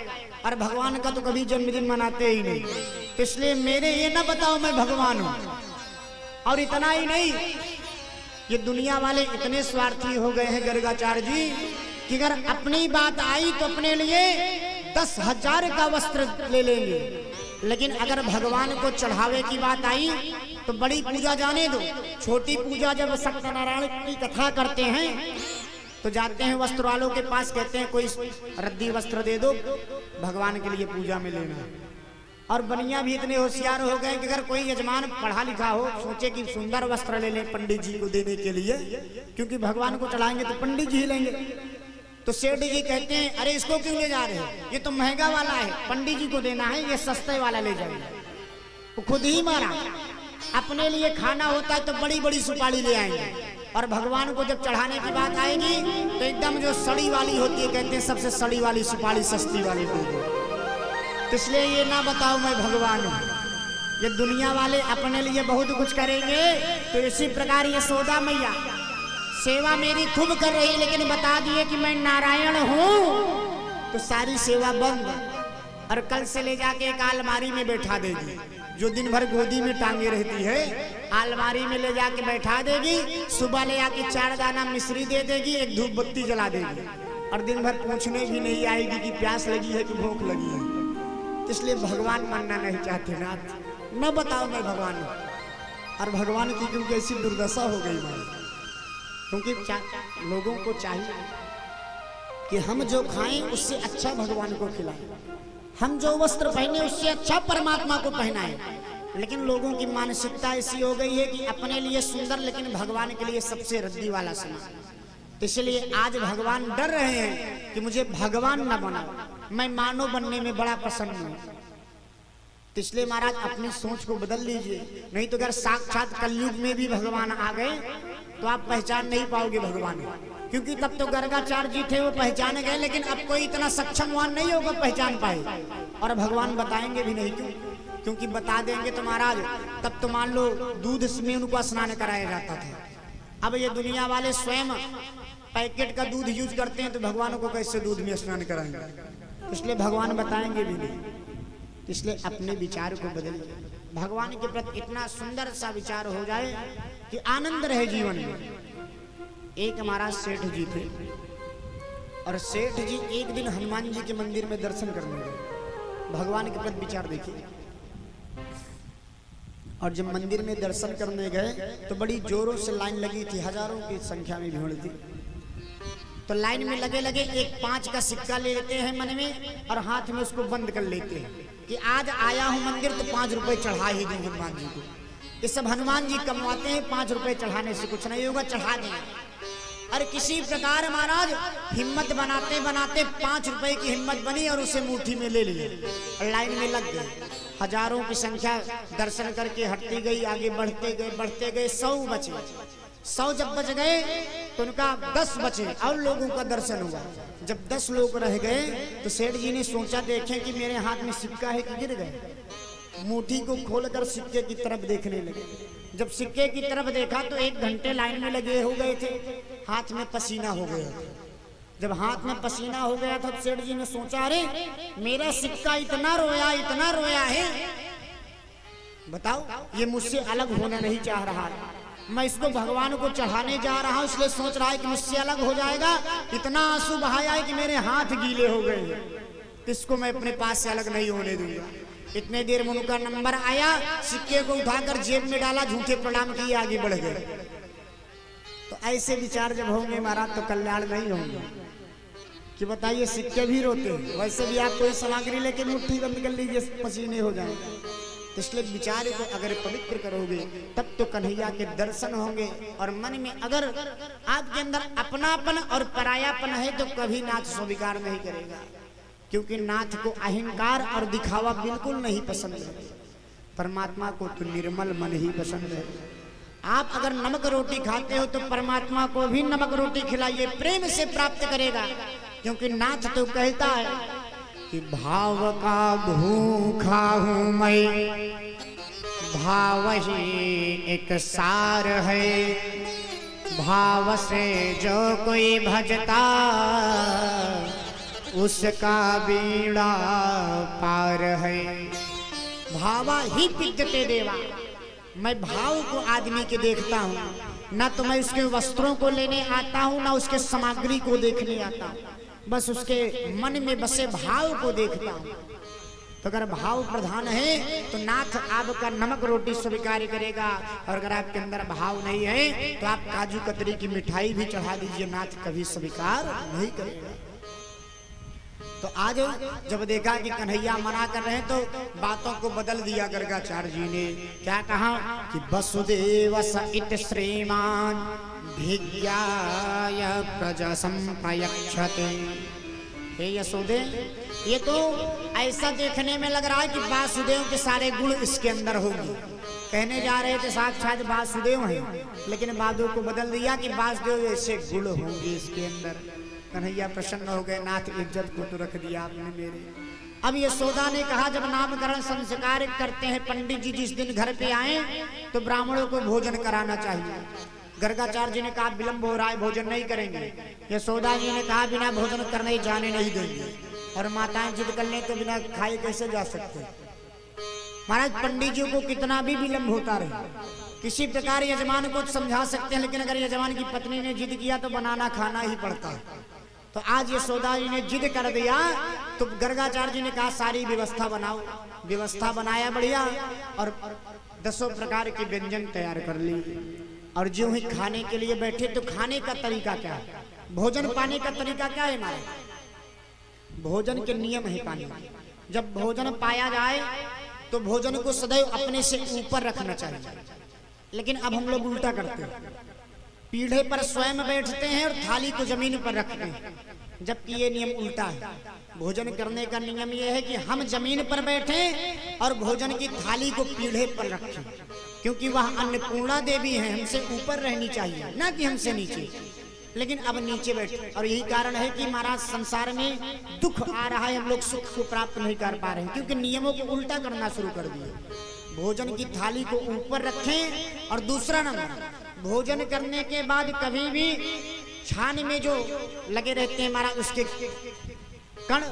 और भगवान का तो कभी जन्मदिन मनाते ही नहीं, इसलिए मेरे ये ना बताओ मैं भगवान हूं। और इतना ही नहीं, ये दुनिया वाले इतने स्वार्थी हो गए हैं गर्गाचार्य जी कि अगर अपनी बात आई तो अपने लिए 10,000 का वस्त्र ले लेंगे, लेकिन अगर भगवान को चढ़ावे की बात आई तो बड़ी पूजा जाने दो, छोटी पूजा जब सत्यनारायण की कथा करते हैं तो जाते हैं वस्त्र वालों के पास, कहते हैं कोई रद्दी वस्त्र दे दो भगवान के लिए पूजा में लेना। और बनिया भी इतने होशियार हो गए कि अगर कोई यजमान पढ़ा लिखा हो सोचे कि सुंदर वस्त्र ले लें पंडित जी को देने के लिए, क्योंकि भगवान को चढ़ाएंगे तो पंडित जी ही लेंगे। तो सेठ जी कहते हैं अरे इसको क्यों ले जा रहे हैं, ये तो महंगा वाला है, पंडित जी को देना है, ये सस्ते वाला ले जाइए। वो खुद ही मारा, अपने लिए खाना होता है तो बड़ी बड़ी सुपारी ले आएंगे, और भगवान को जब चढ़ाने की बात आएगी तो एकदम जो सड़ी वाली होती है, कहते हैं सबसे सड़ी वाली सुपारी सस्ती वाली दे दो। तो इसलिए ये ना बताओ मैं भगवान हूँ। ये दुनिया वाले अपने लिए बहुत कुछ करेंगे, तो इसी प्रकार ये यशोदा मैया सेवा मेरी खूब कर रही, लेकिन बता दिए कि मैं नारायण हूँ तो सारी सेवा बंद, और कल से ले जाके एक अलमारी में बैठा देगी। जो दिन भर गोदी में टांगे रहती है अलमारी में ले जाके बैठा देगी, सुबह ले आके 4 दाना मिश्री दे देगी, एक धूप बत्ती जला देगी, और दिन भर पूछने भी नहीं आएगी कि प्यास लगी है कि भूख लगी है। इसलिए भगवान मानना नहीं चाहते ना, न बताओ मैं भगवान हूं। और भगवान की क्योंकि ऐसी दुर्दशा हो गई मां, क्योंकि लोगों को चाहिए कि हम जो खाएं उससे अच्छा भगवान को खिलाएं, हम जो वस्त्र पहने उससे अच्छा परमात्मा को पहनाएं। लेकिन लोगों की मानसिकता ऐसी हो गई है कि अपने लिए सुंदर लेकिन भगवान के लिए सबसे रद्दी वाला सामान। तो इसलिए आज भगवान डर रहे हैं कि मुझे भगवान न बनाओ, मैं मानव बनने में बड़ा पसंद हूं। तो इसलिए महाराज अपनी सोच को बदल लीजिए, नहीं तो अगर साक्षात कलयुग में भी भगवान आ गए तो आप पहचान नहीं पाओगे भगवान, क्योंकि तब तो गर्गाचार्य जी थे वो पहचाने गए, लेकिन अब कोई इतना सक्षमवान नहीं होगा पहचान पाए, और भगवान बताएंगे भी नहीं। क्यों? क्योंकि बता देंगे तो महाराज तब तो मान लो दूध में उनको स्नान कराया जाता था। अब ये दुनिया वाले स्वयं पैकेट का दूध यूज करते हैं, तो भगवान को कैसे दूध में स्नान कराएंगे? इसलिए भगवान बताएंगे भी नहीं। इसलिए अपने विचार को बदलिए, भगवान के प्रति इतना सुंदर सा विचार हो जाए कि आनंद रहे जीवन में। एक हमारा सेठ जी थे, और सेठ जी एक दिन हनुमान जी के मंदिर में दर्शन करने गए। भगवान के प्रति विचार देखिए। और जब मंदिर में दर्शन करने गए तो बड़ी जोरों से लाइन लगी थी, हजारों की संख्या में भीड़ थी। तो लाइन में लगे लगे एक 5 का सिक्का ले लेते हैं मन में, और हाथ में उसको बंद कर लेते हैं कि आज आया हूं मंदिर तो 5 रुपए चढ़ा ही दूं हनुमान जी को। ये सब हनुमान जी कमवाते हैं, 5 रुपए चढ़ाने से कुछ नहीं होगा, चढ़ा दें। और किसी प्रकार महाराज हिम्मत बनाते बनाते 5 रुपए की हिम्मत बनी और उसे मुट्ठी में ले लिए, और लाइन में लग गए। हजारों की संख्या दर्शन करके हटती गई, आगे बढ़ते गए 100 बचे। 100 जब बच गए तो उनका 10 बचे और लोगों का दर्शन हुआ। जब 10 लोग रह गए तो सेठ जी ने सोचा देखें कि मेरे हाथ में सिक्का है कि गिर गए। मुट्ठी को खोलकर सिक्के की तरफ देखने लगे। जब सिक्के की तरफ देखा तो 1 घंटे लाइन में लगे हो गए थे, हाथ में पसीना हो गया था। जब हाथ में पसीना हो गया था तो सेठ जी ने सोचा अरे मेरा सिक्का इतना रोया है, बताओ ये मुझसे अलग होना नहीं चाह रहा है, मैं इसको भगवान को चढ़ाने जा रहा हूं, इसलिए सोच रहा है कि मुझसे अलग हो जाएगा। इतना आंसू बहाया है कि मेरे हाथ गीले हो गए, इसको मैं अपने पास से अलग नहीं होने दूंगा। इतने देर में उनका नंबर आया, सिक्के को उठाकर जेब में डाला, झूठे प्रणाम किए, आगे बढ़ गए। तो ऐसे विचार जब होंगे महाराज तो कल्याण नहीं होंगे। कि बताइए सिक्के भी रोते हैं, वैसे भी आप कोई सामग्री लेके मुट्ठी बंद कर लीजिए, पसीने हो जाएंगे। इसलिए विचार को अगर पवित्र करोगे तब तो कन्हैया के दर्शन होंगे। और मन में अगर आपके अंदर अपनापन और परायापन है तो कभी नाथ स्वीकार नहीं करेगा, क्योंकि नाथ को अहंकार और दिखावा बिल्कुल नहीं पसंद है। परमात्मा को तो निर्मल मन ही पसंद है। आप अगर नमक रोटी खाते हो तो परमात्मा को भी नमक रोटी खिलाइए, प्रेम से प्राप्त करेगा। क्योंकि नाथ तो कहता है कि भाव का भूखा हूं मैं, भाव ही एक सार है, भाव से जो कोई भजता उसका बीड़ा पार है। भावा ही पिजते देवा, मैं भाव को आदमी के देखता हूँ, ना तो मैं उसके वस्त्रों को लेने आता हूँ, ना उसके सामग्री को देखने आता हूँ, बस उसके मन में बसे भाव को देखता हूँ। तो अगर भाव प्रधान है तो नाथ आपका नमक रोटी स्वीकार करेगा, और अगर आपके अंदर भाव नहीं है तो आप काजू कतरी की मिठाई भी चढ़ा दीजिए, नाथ कभी स्वीकार नहीं करेगा। तो आज जब देखा कि कन्हैया मना कर रहे हैं तो बातों को बदल दिया गर्गाचार्य जी ने। क्या कहा कि वसुदेव सहित श्रीमान भिज्ञाय प्रजा संप्रयक्षते। हे यशोदे, ये तो ऐसा देखने में लग रहा है कि वासुदेव के सारे गुण इसके अंदर होंगे। कहने जा रहे थे साक्षात वासुदेव हैं, लेकिन बादों को बदल दिया कि वासुदेव ऐसे गुण होंगे इसके अंदर। कन्हैया प्रसन्न हो गए, नाथ इज्जत को तो रख दिया आपने मेरे। अब यशोदा ने कहा जब नामकरण संस्कार करते हैं पंडित जी, जिस दिन घर पे आए तो ब्राह्मणों को भोजन कराना चाहिए। गर्गाचार्य जी ने कहा विलंब हो रहा है, भोजन नहीं करेंगे। यशोदा जी ने कहा बिना भोजन करने जाने नहीं देंगे, और माताएं जिद कर लें तो बिना खाए कैसे जा सकते। महाराज पंडित जी को कितना भी विलंब होता रहे, किसी प्रकार यजमान को समझा सकते हैं, लेकिन अगर यजमान की पत्नी ने जिद किया तो बनाना खाना ही पड़ता है। तो आज यशोदा जी ने जिद कर दिया तो गर्गाचार्य जी ने कहा सारी व्यवस्था बनाओ। व्यवस्था बनाया बढ़िया, और 10 प्रकार के व्यंजन तैयार कर ली। और जो ही खाने के लिए बैठे तो खाने का तरीका क्या है, भोजन पाने का तरीका क्या है हमारे? भोजन के नियम है पाने। जब भोजन पाया जाए तो भोजन को सदैव अपने से ऊपर रखना चाहिए, लेकिन अब हम लोग उल्टा करते हैं, पीढ़े पर स्वयं बैठते हैं और थाली को जमीन पर रखते हैं, जबकि ये नियम उल्टा है। भोजन करने का नियम ये है कि हम जमीन पर बैठें और भोजन की थाली को पीढ़े पर रखें, क्योंकि वह अन्नपूर्णा देवी है, हमसे ऊपर रहनी चाहिए, ना कि हमसे नीचे। लेकिन अब नीचे बैठे, और यही कारण है कि महाराज संसार में दुख आ रहा है, हम लोग सुख को प्राप्त नहीं कर पा रहे हैं, क्योंकि नियमों को उल्टा करना शुरू कर दिए। भोजन की थाली को ऊपर रखें, और दूसरा नंबर भोजन करने के बाद कभी भी छान में जो लगे रहते हैं महाराज उसके कण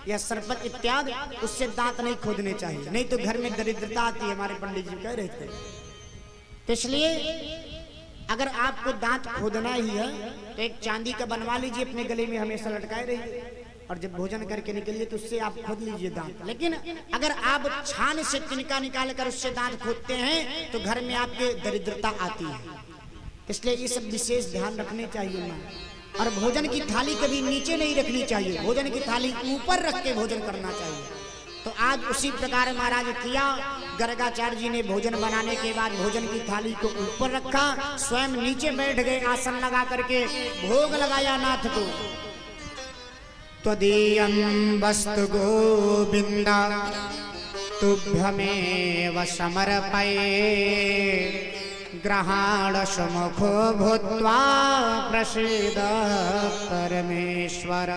या सरपत इत्यादि, उससे दांत नहीं खोदने चाहिए, नहीं तो घर में दरिद्रता आती है, हमारे पंडित जी कह रहे थे। तो इसलिए अगर आपको दांत खोदना ही है तो एक चांदी का बनवा लीजिए, अपने गले में हमेशा लटकाए रहिए, और जब भोजन करके निकलिए तो उससे आप खोद लीजिए दांत। लेकिन अगर आप छान से तिनका निकाल कर उससे दांत खोदते हैं तो घर में आपके दरिद्रता आती है। इसलिए ये सब विशेष ध्यान रखने चाहिए ना। और भोजन की थाली कभी नीचे नहीं रखनी चाहिए, भोजन की थाली ऊपर रख के भोजन करना चाहिए। तो आज उसी प्रकार महाराज किया। गर्गाचार्य जी ने भोजन बनाने के बाद भोजन की थाली को ऊपर रखा, स्वयं नीचे बैठ गए आसन लगा करके, भोग लगाया नाथ को। त्वदीयं वस्तु गोविंद तुभ्यमेव समर्पये, ग्रहाण सुमुखो भूत्वा प्रसीद परमेश्वर।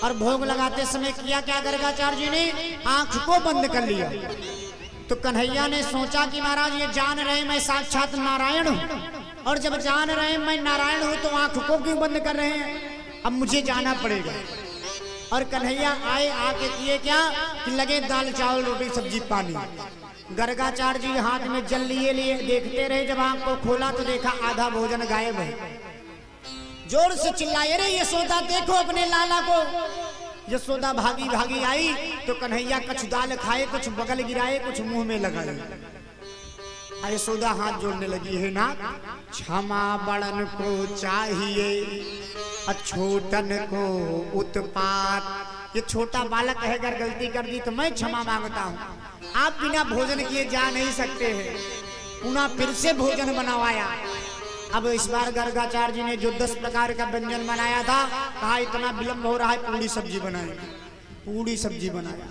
और भोग लगाते समय किया क्या गर्गाचार्य जी ने? आंख को बंद कर लिया। तो कन्हैया ने सोचा कि महाराज ये जान रहे मैं साक्षात नारायण हूँ, और जब जान रहे मैं नारायण हूँ तो आंख को क्यों बंद कर रहे हैं? अब मुझे जाना पड़ेगा। और कन्हैया आए, आके किए क्या कि लगे दाल चावल रोटी सब्जी पानी। गर्गाचार्य जी हाथ में जल लिए देखते रहे, जब आंख को खोला तो देखा आधा भोजन गायब है। जोर से चिल्लाए, रे यशोदा देखो अपने लाला को। यशोदा भागी भागी आई तो कन्हैया कुछ दाल खाए, कुछ बगल गिराए, कुछ मुंह में लगाए। यशोदा हाथ जोड़ने लगी, है ना क्षमा बड़न को चाहिए, छोटन को उत्पात। ये छोटा बालक है, अगर गलती कर दी तो मैं क्षमा मांगता हूँ। आप बिना भोजन किए जा नहीं सकते हैं। पुनः फिर से भोजन बनवाया। अब इस बार गर्गाचार्य जी ने जो 10 प्रकार का व्यंजन बनाया था, कहा इतना विलंब हो रहा है, पूरी सब्जी बनाएंगे। पूरी सब्जी बनाया,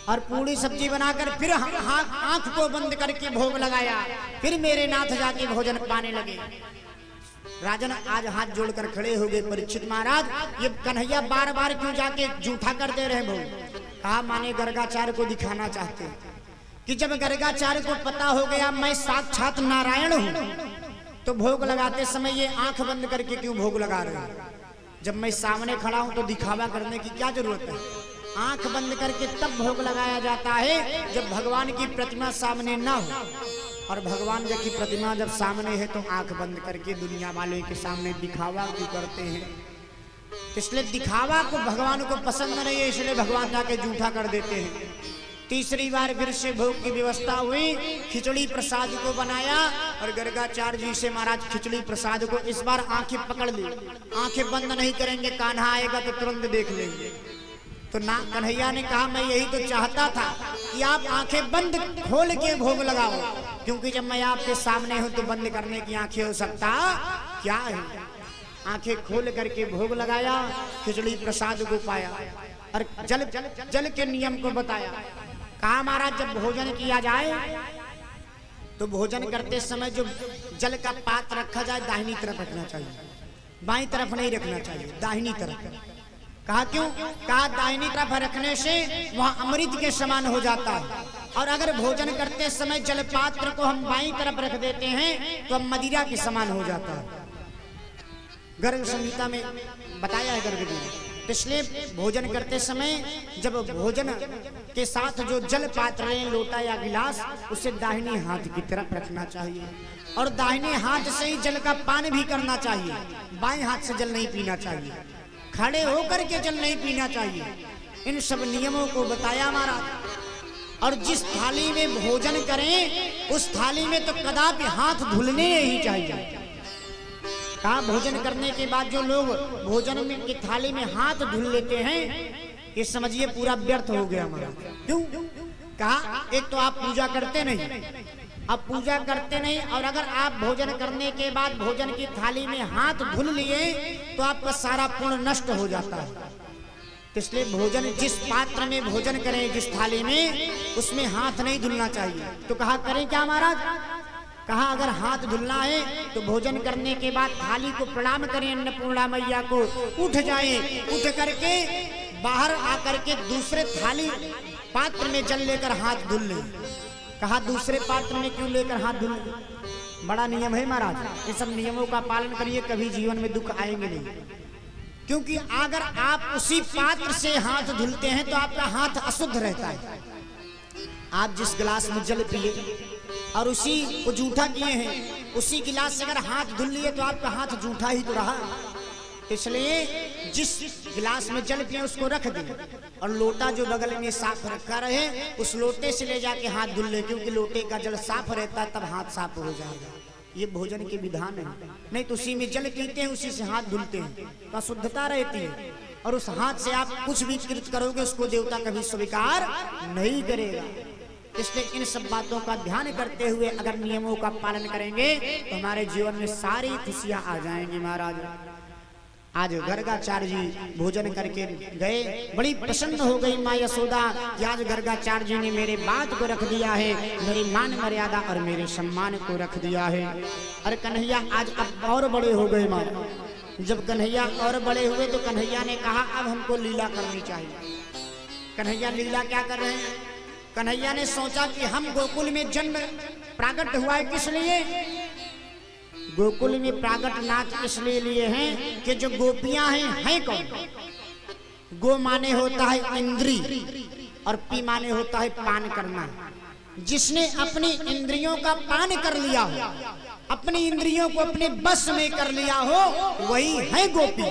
और पूरी सब्जी बनाकर फिर आंख को बंद करके भोग लगाया। फिर मेरे नाथ जाके भोजन पाने लगे। राजन आज हाथ जोड़कर खड़े हो गए, परीक्षित महाराज ये कन्हैया बार बार क्यों जाके जूठा कर दे रहे भोग? कहा माने गर्गाचार्य को दिखाना चाहते हैं कि जब गर्गाचार्य को पता हो गया मैं साक्षात नारायण हूँ, तो भोग लगाते समय ये आंख बंद करके क्यों भोग लगा रहे हो? जब मैं सामने खड़ा हूं तो दिखावा करने की क्या जरूरत है? आंख बंद करके तब भोग लगाया जाता है जब भगवान की प्रतिमा सामने ना हो। और भगवान की प्रतिमा जब सामने है तो आंख बंद करके दुनिया वालों के सामने दिखावा क्यों करते हैं? इसलिए दिखावा को भगवान को पसंद नहीं है, इसलिए भगवान जाके जूठा कर देते हैं। तीसरी बार फिर से भोग की व्यवस्था हुई, खिचड़ी प्रसाद को बनाया और गर्गाचार्य जी से महाराज खिचड़ी प्रसाद को इस बार आंखें पकड़ ली, आंखें बंद नहीं करेंगे, कान्हा आएगा तो तुरंत देख लेंगे। तो ना कन्हैया ने कहा मैं यही तो चाहता था कि आप आंखें बंद खोल के भोग लगाओ, क्योंकि जब मैं आपके सामने हूं तो बंद करने की आंखें हो सकता क्या है? आंखें खोल करके भोग लगाया, खिचड़ी प्रसाद को पाया और जल के नियम को बताया। कहा महाराज जब भोजन किया जाए तो भोजन करते समय जो जल का पात्र रखा जाए दाहिनी तरफ रखना चाहिए, बाईं तरफ नहीं रखना चाहिए, दाहिनी तरफ। कहा क्यों? कहा दाहिनी तरफ रखने से वह अमृत के समान हो जाता है, और अगर भोजन करते समय जल पात्र को हम बाईं तरफ रख देते हैं तो मदिरा के समान हो जाता है। गर्ग संहिता में बताया है गर्ग जी ने। इसलिए भोजन करते समय जब भोजन के साथ जो जल पात्र लें, लोटा या गिलास, उसे दाहिनी हाथ की तरफ रखना चाहिए और दाहिने हाथ से ही जल का पान भी करना चाहिए, बाएं हाथ से जल नहीं पीना चाहिए, खड़े होकर के जल नहीं पीना चाहिए। इन सब नियमों को बताया महाराज। और जिस थाली में भोजन करें उस थाली में तो कदापि हाथ धुलने ही चाहिए। कहा भोजन करने के बाद जो लोग भोजन में की थाली में हाथ धुल लेते हैं, ये समझिए पूरा व्यर्थ हो गया हमारा। क्यों? कहा एक तो आप पूजा करते नहीं, अब पूजा करते नहीं, और अगर आप भोजन करने के बाद भोजन की थाली में हाथ धुल लिए तो आपका सारा पुण्य नष्ट हो जाता है। इसलिए भोजन जिस पात्र में भोजन करें, जिस थाली में, उसमें हाथ नहीं धुलना चाहिए। तो कहा करें क्या महाराज? कहा अगर हाथ धुलना है तो भोजन करने के बाद थाली को प्रणाम करें, अन्नपूर्णा मैया को, उठ जाएं, उठ करके बाहर आकर के दूसरे थाली पात्र में जल लेकर हाथ धुल लें। कहा दूसरे पात्र में क्यों लेकर हाथ धुल? बड़ा नियम है महाराज, इन सब नियमों का पालन करिए, कभी जीवन में दुख आएंगे नहीं। क्योंकि अगर आप उसी पात्र से हाथ धुलते हैं तो आपका हाथ अशुद्ध रहता है। आप जिस गिलास में जल पिए और उसी को जूठा किए हैं, उसी गिलास से अगर हाथ धुल लिए तो आपका हाथ जूठा ही तो रहा। इसलिए जिस गिलास में जल पिए उसको रख दें और लोटा जो बगल में साफ रखा रहे उस लोटे से ले जाके हाथ धुल ले, क्योंकि लोटे का जल साफ रहता है तब हाथ साफ हो जाएगा। ये भोजन के विधान है। नहीं तो उसी में जल पीते हैं, उसी से हाथ धुलते हैं तो शुद्धता रहती है, और उस हाथ से आप कुछ भी कृत करोगे उसको देवता कभी स्वीकार नहीं करेगा। इसलिए इन सब बातों का ध्यान करते हुए अगर नियमों का पालन करेंगे तो हमारे जीवन में सारी खुशियां आ जाएंगी महाराज। आज गर्गाचार्य जी भोजन करके गए, बड़ी प्रसन्न हो गई माँ यशोदा कि आज गर्गाचार्य जी ने मेरे बात को रख दिया है, मेरी मान मर्यादा और मेरे सम्मान को रख दिया है। और कन्हैया आज अब और बड़े हो गए माँ। जब कन्हैया और बड़े हुए तो कन्हैया ने कहा अब हमको लीला करनी चाहिए। कन्हैया लीला क्या कर रहे हैं? कन्हैया ने सोचा कि हम गोकुल में जन्म प्राकट हुआ है, किस लिए? गोकुल में प्राकट नाच इसलिए लिए हैं कि जो गोपियां हैं कौन? गो माने होता है इंद्री और पी माने होता है पान करना। जिसने अपनी इंद्रियों का पान कर लिया हो, अपनी इंद्रियों को अपने बस में कर लिया हो, वही है गोपी।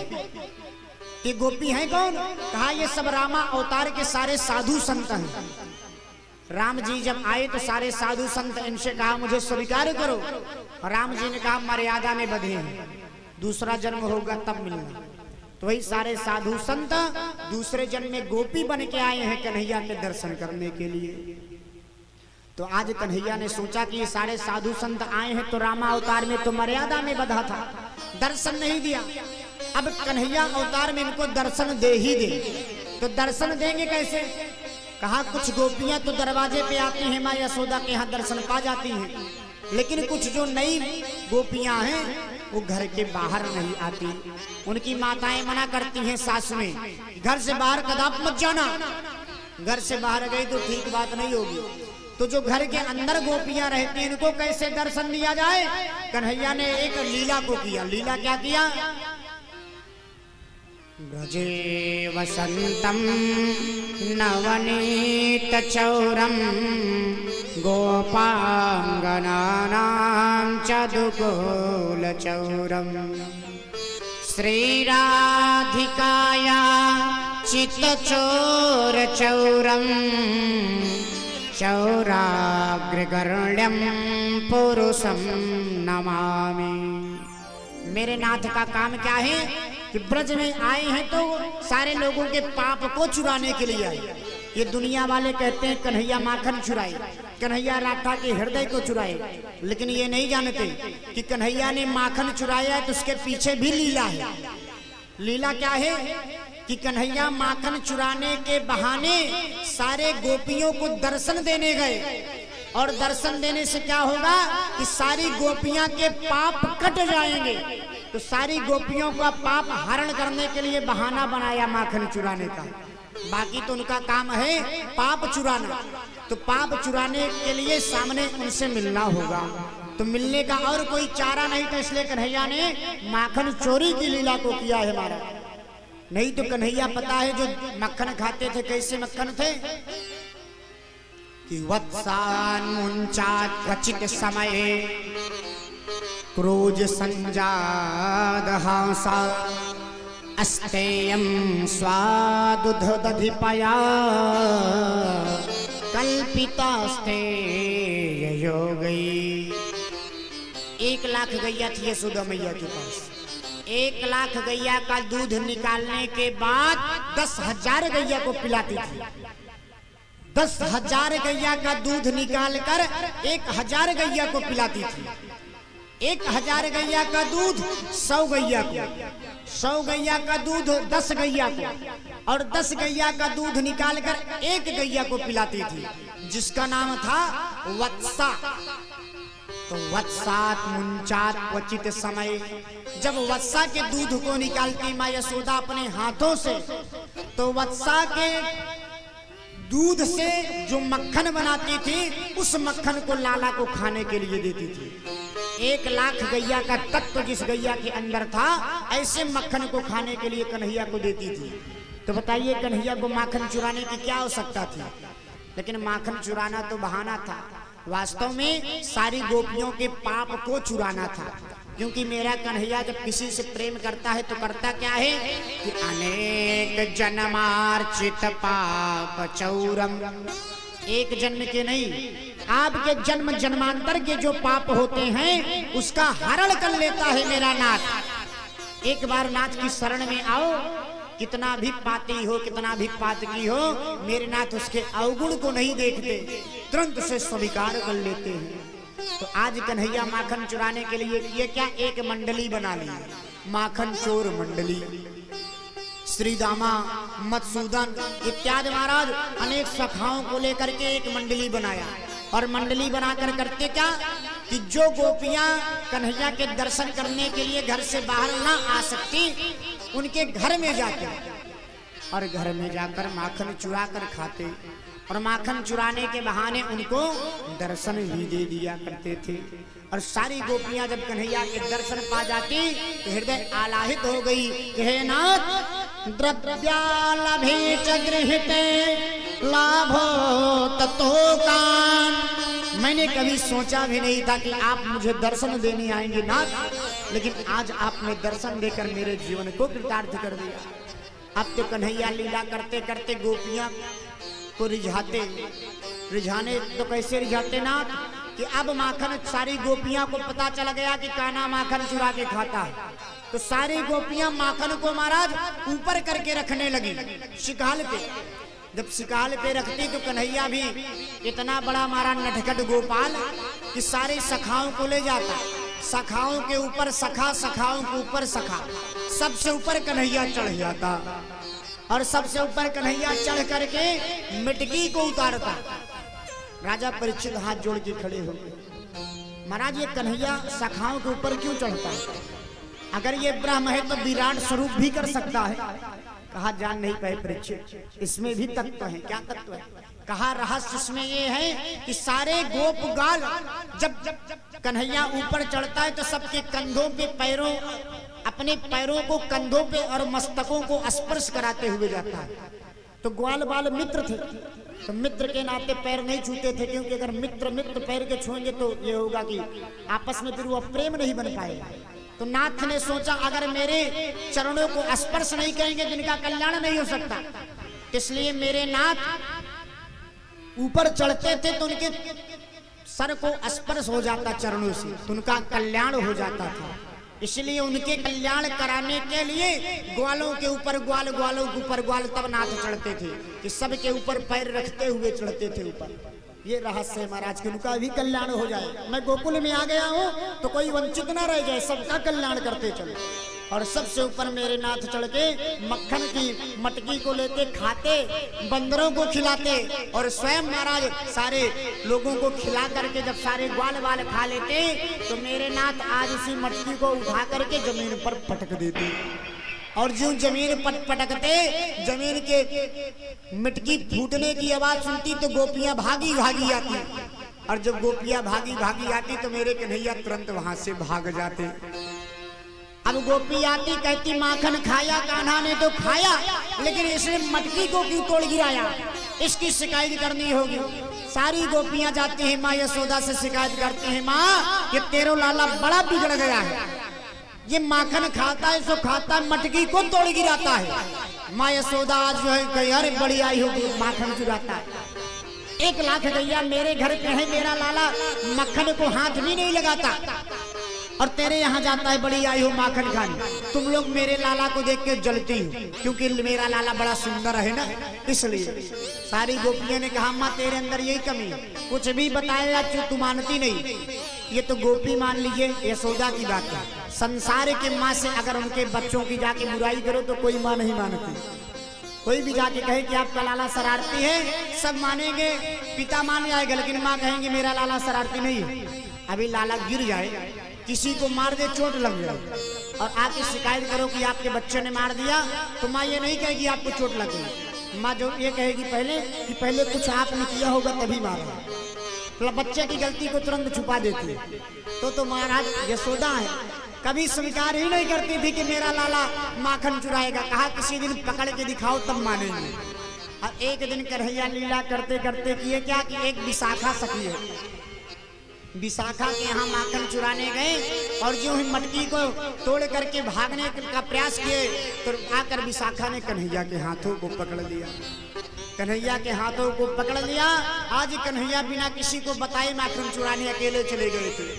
ये गोपी है कौन? कहा ये सब रामा अवतार के सारे साधु संत हैं। राम जी जब आए तो सारे साधु संत इनसे कहा मुझे स्वीकार करो। राम जी ने कहा मर्यादा में बंधे हैं, दूसरा जन्म होगा तब मिलना। तो वही सारे साधु संत दूसरे जन्म में गोपी बन के आए हैं कन्हैया के दर्शन करने के लिए। तो आज कन्हैया ने सोचा कि ये सारे साधु संत आए हैं तो रामा अवतार में तो मर्यादा में बंधा था, दर्शन नहीं दिया। अब कन्हैया अवतार में इनको दर्शन दे ही दे। तो दर्शन देंगे कैसे? कहा कुछ गोपियां तो दरवाजे पे आती हैं, माँ यशोदा के यहाँ दर्शन पा जाती हैं, लेकिन कुछ जो नई गोपियां हैं वो घर के बाहर नहीं आती। उनकी माताएं मना करती हैं सासुएं, घर से बाहर कदाप मत जाना। घर से बाहर गई तो ठीक बात नहीं होगी। तो जो घर के अंदर गोपियां रहती हैं इनको कैसे दर्शन दिया जाए? कन्हैया ने एक लीला को किया। लीला क्या किया? ब्रजे वसंतम नवनीत चौरम गोपांगनानां चदुकोल चौरम श्रीराधिकाया चित्तचोर चौरम चौराग्रगण्यम पुरुषम नमामि। मेरे नाथ का काम क्या है कि ब्रज में आए हैं तो सारे लोगों के पाप को चुराने के लिए आए। ये दुनिया वाले कहते हैं कन्हैया माखन चुराए, कन्हैया राधा के हृदय को चुराए, लेकिन ये नहीं जानते कि कन्हैया ने माखन चुराया है तो उसके पीछे भी लीला है। लीला क्या है कि कन्हैया माखन चुराने के बहाने सारे गोपियों को दर्शन देने गए, और दर्शन देने से क्या होगा कि सारी गोपियां के पाप कट जाएंगे। तो सारी गोपियों का पाप हरण करने के लिए बहाना बनाया माखन चुराने का। बाकी तो उनका काम है पाप चुराना, तो पाप चुराने के लिए सामने उनसे मिलना होगा, तो मिलने का और कोई चारा नहीं था, इसलिए कन्हैया ने माखन चोरी की लीला को किया है हमारा। नहीं तो कन्हैया पता है जो मक्खन खाते थे कैसे मक्खन थे कि वत्सान मुंचात क्वचित समये क्रोध संजाद हासा अस्तेयम स्वादुदधिपया कल्पितास्ते योगी। 1 लाख गैया थी यशोदा मैया के पास। 1 लाख गैया का दूध निकालने के बाद 10,000 गैया को पिलाती थी। 10,000 गैया का दूध निकालकर 1,000 गैया को पिलाती थी। 1,000 गैया का दूध 100 गैया को, 100 गैया का दूध 10 गैया को, और 10 गैया का दूध निकालकर 1 गैया को पिलाती थी, जिसका नाम था वत्सा। तो वत्सात मुंचात क्वचित समय, जब वत्सा के दूध को निकालती माँ यशोदा अपने हाथों से, तो वत्सा के दूध से जो मक्खन बनाती थी उस मक्खन को लाला को खाने के लिए देती थी। 1 लाख गैया का तत्व जिस गैया के अंदर था, ऐसे मक्खन को खाने के लिए कन्हैया को देती थी। तो बताइए कन्हैया को माखन चुराने की क्या आवश्यकता थी? लेकिन माखन चुराना तो बहाना था, वास्तव में सारी गोपियों के पाप को चुराना था। क्योंकि मेरा कन्हैया जब किसी से प्रेम करता है तो करता क्या है कि अनेक जन्मार्चित पाप चौरम, एक जन्म के नहीं, आपके जन्म जन्मांतर के जो पाप होते हैं उसका हरण कर लेता है मेरा नाथ। एक बार नाथ की शरण में आओ, कितना भी पाती हो, कितना भी पातकी हो, मेरे नाथ उसके अवगुण को नहीं देखते, तुरंत से स्वीकार कर लेते हैं। तो आज कन्हैया माखन चुराने के लिए ये क्या एक मंडली बना ली, माखन चोर मंडली। श्री दामा, मधुसूदन इत्यादि महाराज अनेक सखाओं को लेकर के एक मंडली बनाया, और मंडली बनाकर करते क्या कि जो गोपियां कन्हैया के दर्शन करने के लिए घर से बाहर ना आ सकती, उनके घर में जाते और घर में जाकर माखन चुरा कर खाते, और माखन चुराने के बहाने उनको दर्शन भी दे दिया करते थे। और सारी गोपियां जब कन्हैया के दर्शन पा जाती तो हृदय आलाहित हो गई कि हे नाथ, द्रव्यालभे च गृहीते लाभो ततो कान। मैंने कभी सोचा भी नहीं था कि आप मुझे दर्शन देने आएंगे नाथ, लेकिन आज आपने दर्शन देकर मेरे जीवन को कृतार्थ कर दिया। अब तो कन्हैया लीला करते करते गोपियां को रिझाने तो कैसे रिझाते नाथ कि अब माखन, सारी गोपियां को पता चल गया कि कान्हा माखन चुरा के खाता है, तो सारी गोपियां माखन को महाराज ऊपर करके रखने लगी शिकाल पे। जब शिकाल पे रखती तो कन्हैया भी इतना बड़ा हमारा नटखट गोपाल कि सारे सखाओं को ले जाता, सखाओं के ऊपर सखा, सखाओं के ऊपर सखा, सबसे ऊपर कन्हैया चढ़ जाता, और सबसे ऊपर कन्हैया चढ़ करके मिटकी को उतारता। राजा परीक्षित हाथ जोड़ के खड़े हो गए, महाराज ये कन्हैया सखाओं के ऊपर क्यों चढ़ता है? अगर ये ब्रह्म है तो विराट स्वरूप भी कर सकता है। कहा जान नहीं पाए परीक्षित, इसमें भी तत्व है। क्या तत्व है कहा रहस्य इसमें ये है कि सारे गोप गाल जब कन्हैया ऊपर चढ़ता है तो सबके कंधों पे पैरों, अपने पैरों को कंधों पे और मस्तकों को स्पर्श कराते हुए जाता है। तो ग्वाल बाल मित्र थे, तो मित्र के नाते पैर नहीं छूते थे, क्योंकि अगर मित्र पैर के छुएंगे तो ये होगा कि आपस में फिर वो प्रेम नहीं बन पाएगा। तो नाथ ने सोचा अगर मेरे चरणों को स्पर्श नहीं करेंगे तो इनका कल्याण नहीं हो सकता, इसलिए मेरे नाथ ऊपर चढ़ते थे तो उनके सर को स्पर्श हो जाता चरणों से, तो उनका कल्याण हो जाता था। इसलिए उनके कल्याण कराने के लिए ग्वालों के ऊपर ग्वाल, ग्वालों के ऊपर ग्वाल, तब नाथ चढ़ते थे कि सबके ऊपर पैर रखते हुए चढ़ते थे ऊपर। ये रहस्य है महाराज कि उनका भी कल्याण हो जाए। मैं गोकुल में आ गया हूँ तो कोई वंचित ना रह जाए, सबका कल्याण करते चले। और सबसे ऊपर मेरे नाथ चढ़ के मक्खन की मटकी को लेके खाते, बंदरों को खिलाते और स्वयं महाराज सारे लोगों को खिला करके जब सारे ग्वाल वाल खा लेते तो मेरे नाथ आज उसी मटकी को उठा करके जमीन पर पटक देते। और जो जमीन पटकते, जमीन के मटकी फूटने की आवाज सुनती तो गोपियां भागी भागी आती, और जब गोपियां भागी भागी आती तो मेरे कन्हैया तुरंत वहां से भाग जाते। अब गोपी आती कहती माखन खाया कान्हा ने तो खाया, लेकिन इसने मटकी को क्यों तोड़ गिराया, इसकी शिकायत करनी होगी। सारी गोपियां जाती हैं माँ यशोदा से शिकायत करती हैं, माँ ये तेरो लाला बड़ा बिगड़ गया है, ये माखन खाता है सो खाता है, मटकी को तोड़ गिराता है। माँ यशोदा आज जो है कहीं अरे बड़ी आई होगी माखन चुराता है। 1 लाख गैया मेरे घर पे है, मेरा लाला मक्खन को हाथ भी नहीं लगाता, और तेरे यहाँ जाता है बड़ी आई हो माखन खाने। तुम लोग मेरे लाला को देख के जलती हो, क्योंकि मेरा लाला बड़ा सुंदर है ना, इसलिए। सारी गोपियों ने कहा माँ तेरे अंदर यही कमी है, कुछ भी बताया तू मानती नहीं। ये तो गोपी मान लीजिए यशोदा की बात है, संसार के माँ से अगर उनके बच्चों की जाके बुराई करो तो कोई माँ नहीं मानती। कोई भी जाके कहे कि आपका लाला शरारती है, सब मानेंगे, पिता मान जाएगा, लेकिन माँ कहेंगे मेरा लाला शरारती नहीं है। अभी लाला गिर जाए, किसी को मार दे, चोट लग जाए, और आके शिकायत करो कि आपके बच्चे ने मार दिया, तो माँ ये नहीं कहेगी आपको चोट लग गई। माँ जो ये कहेगी पहले कुछ आपने किया होगा तभी मारा। तो बच्चे की गलती को तुरंत छुपा देती है। तो महाराज यशोदा है, कभी स्वीकार ही नहीं करती थी कि मेरा लाला माखन चुराएगा। कहा किसी दिन पकड़ के दिखाओ तब मानेंगे। और एक दिन कन्हैया लीला करते करते किए क्या कि एक विशाखा सखी है, विशाखा के यहाँ माखन चुराने गए, और जो ही मटकी को तोड़ करके भागने का प्रयास किए तो आकर विशाखा ने कन्हैया के हाथों को पकड़ लिया। कन्हैया के हाथों को पकड़ लिया। आज कन्हैया बिना किसी को बताए माखन चुराने अकेले चले गए थे।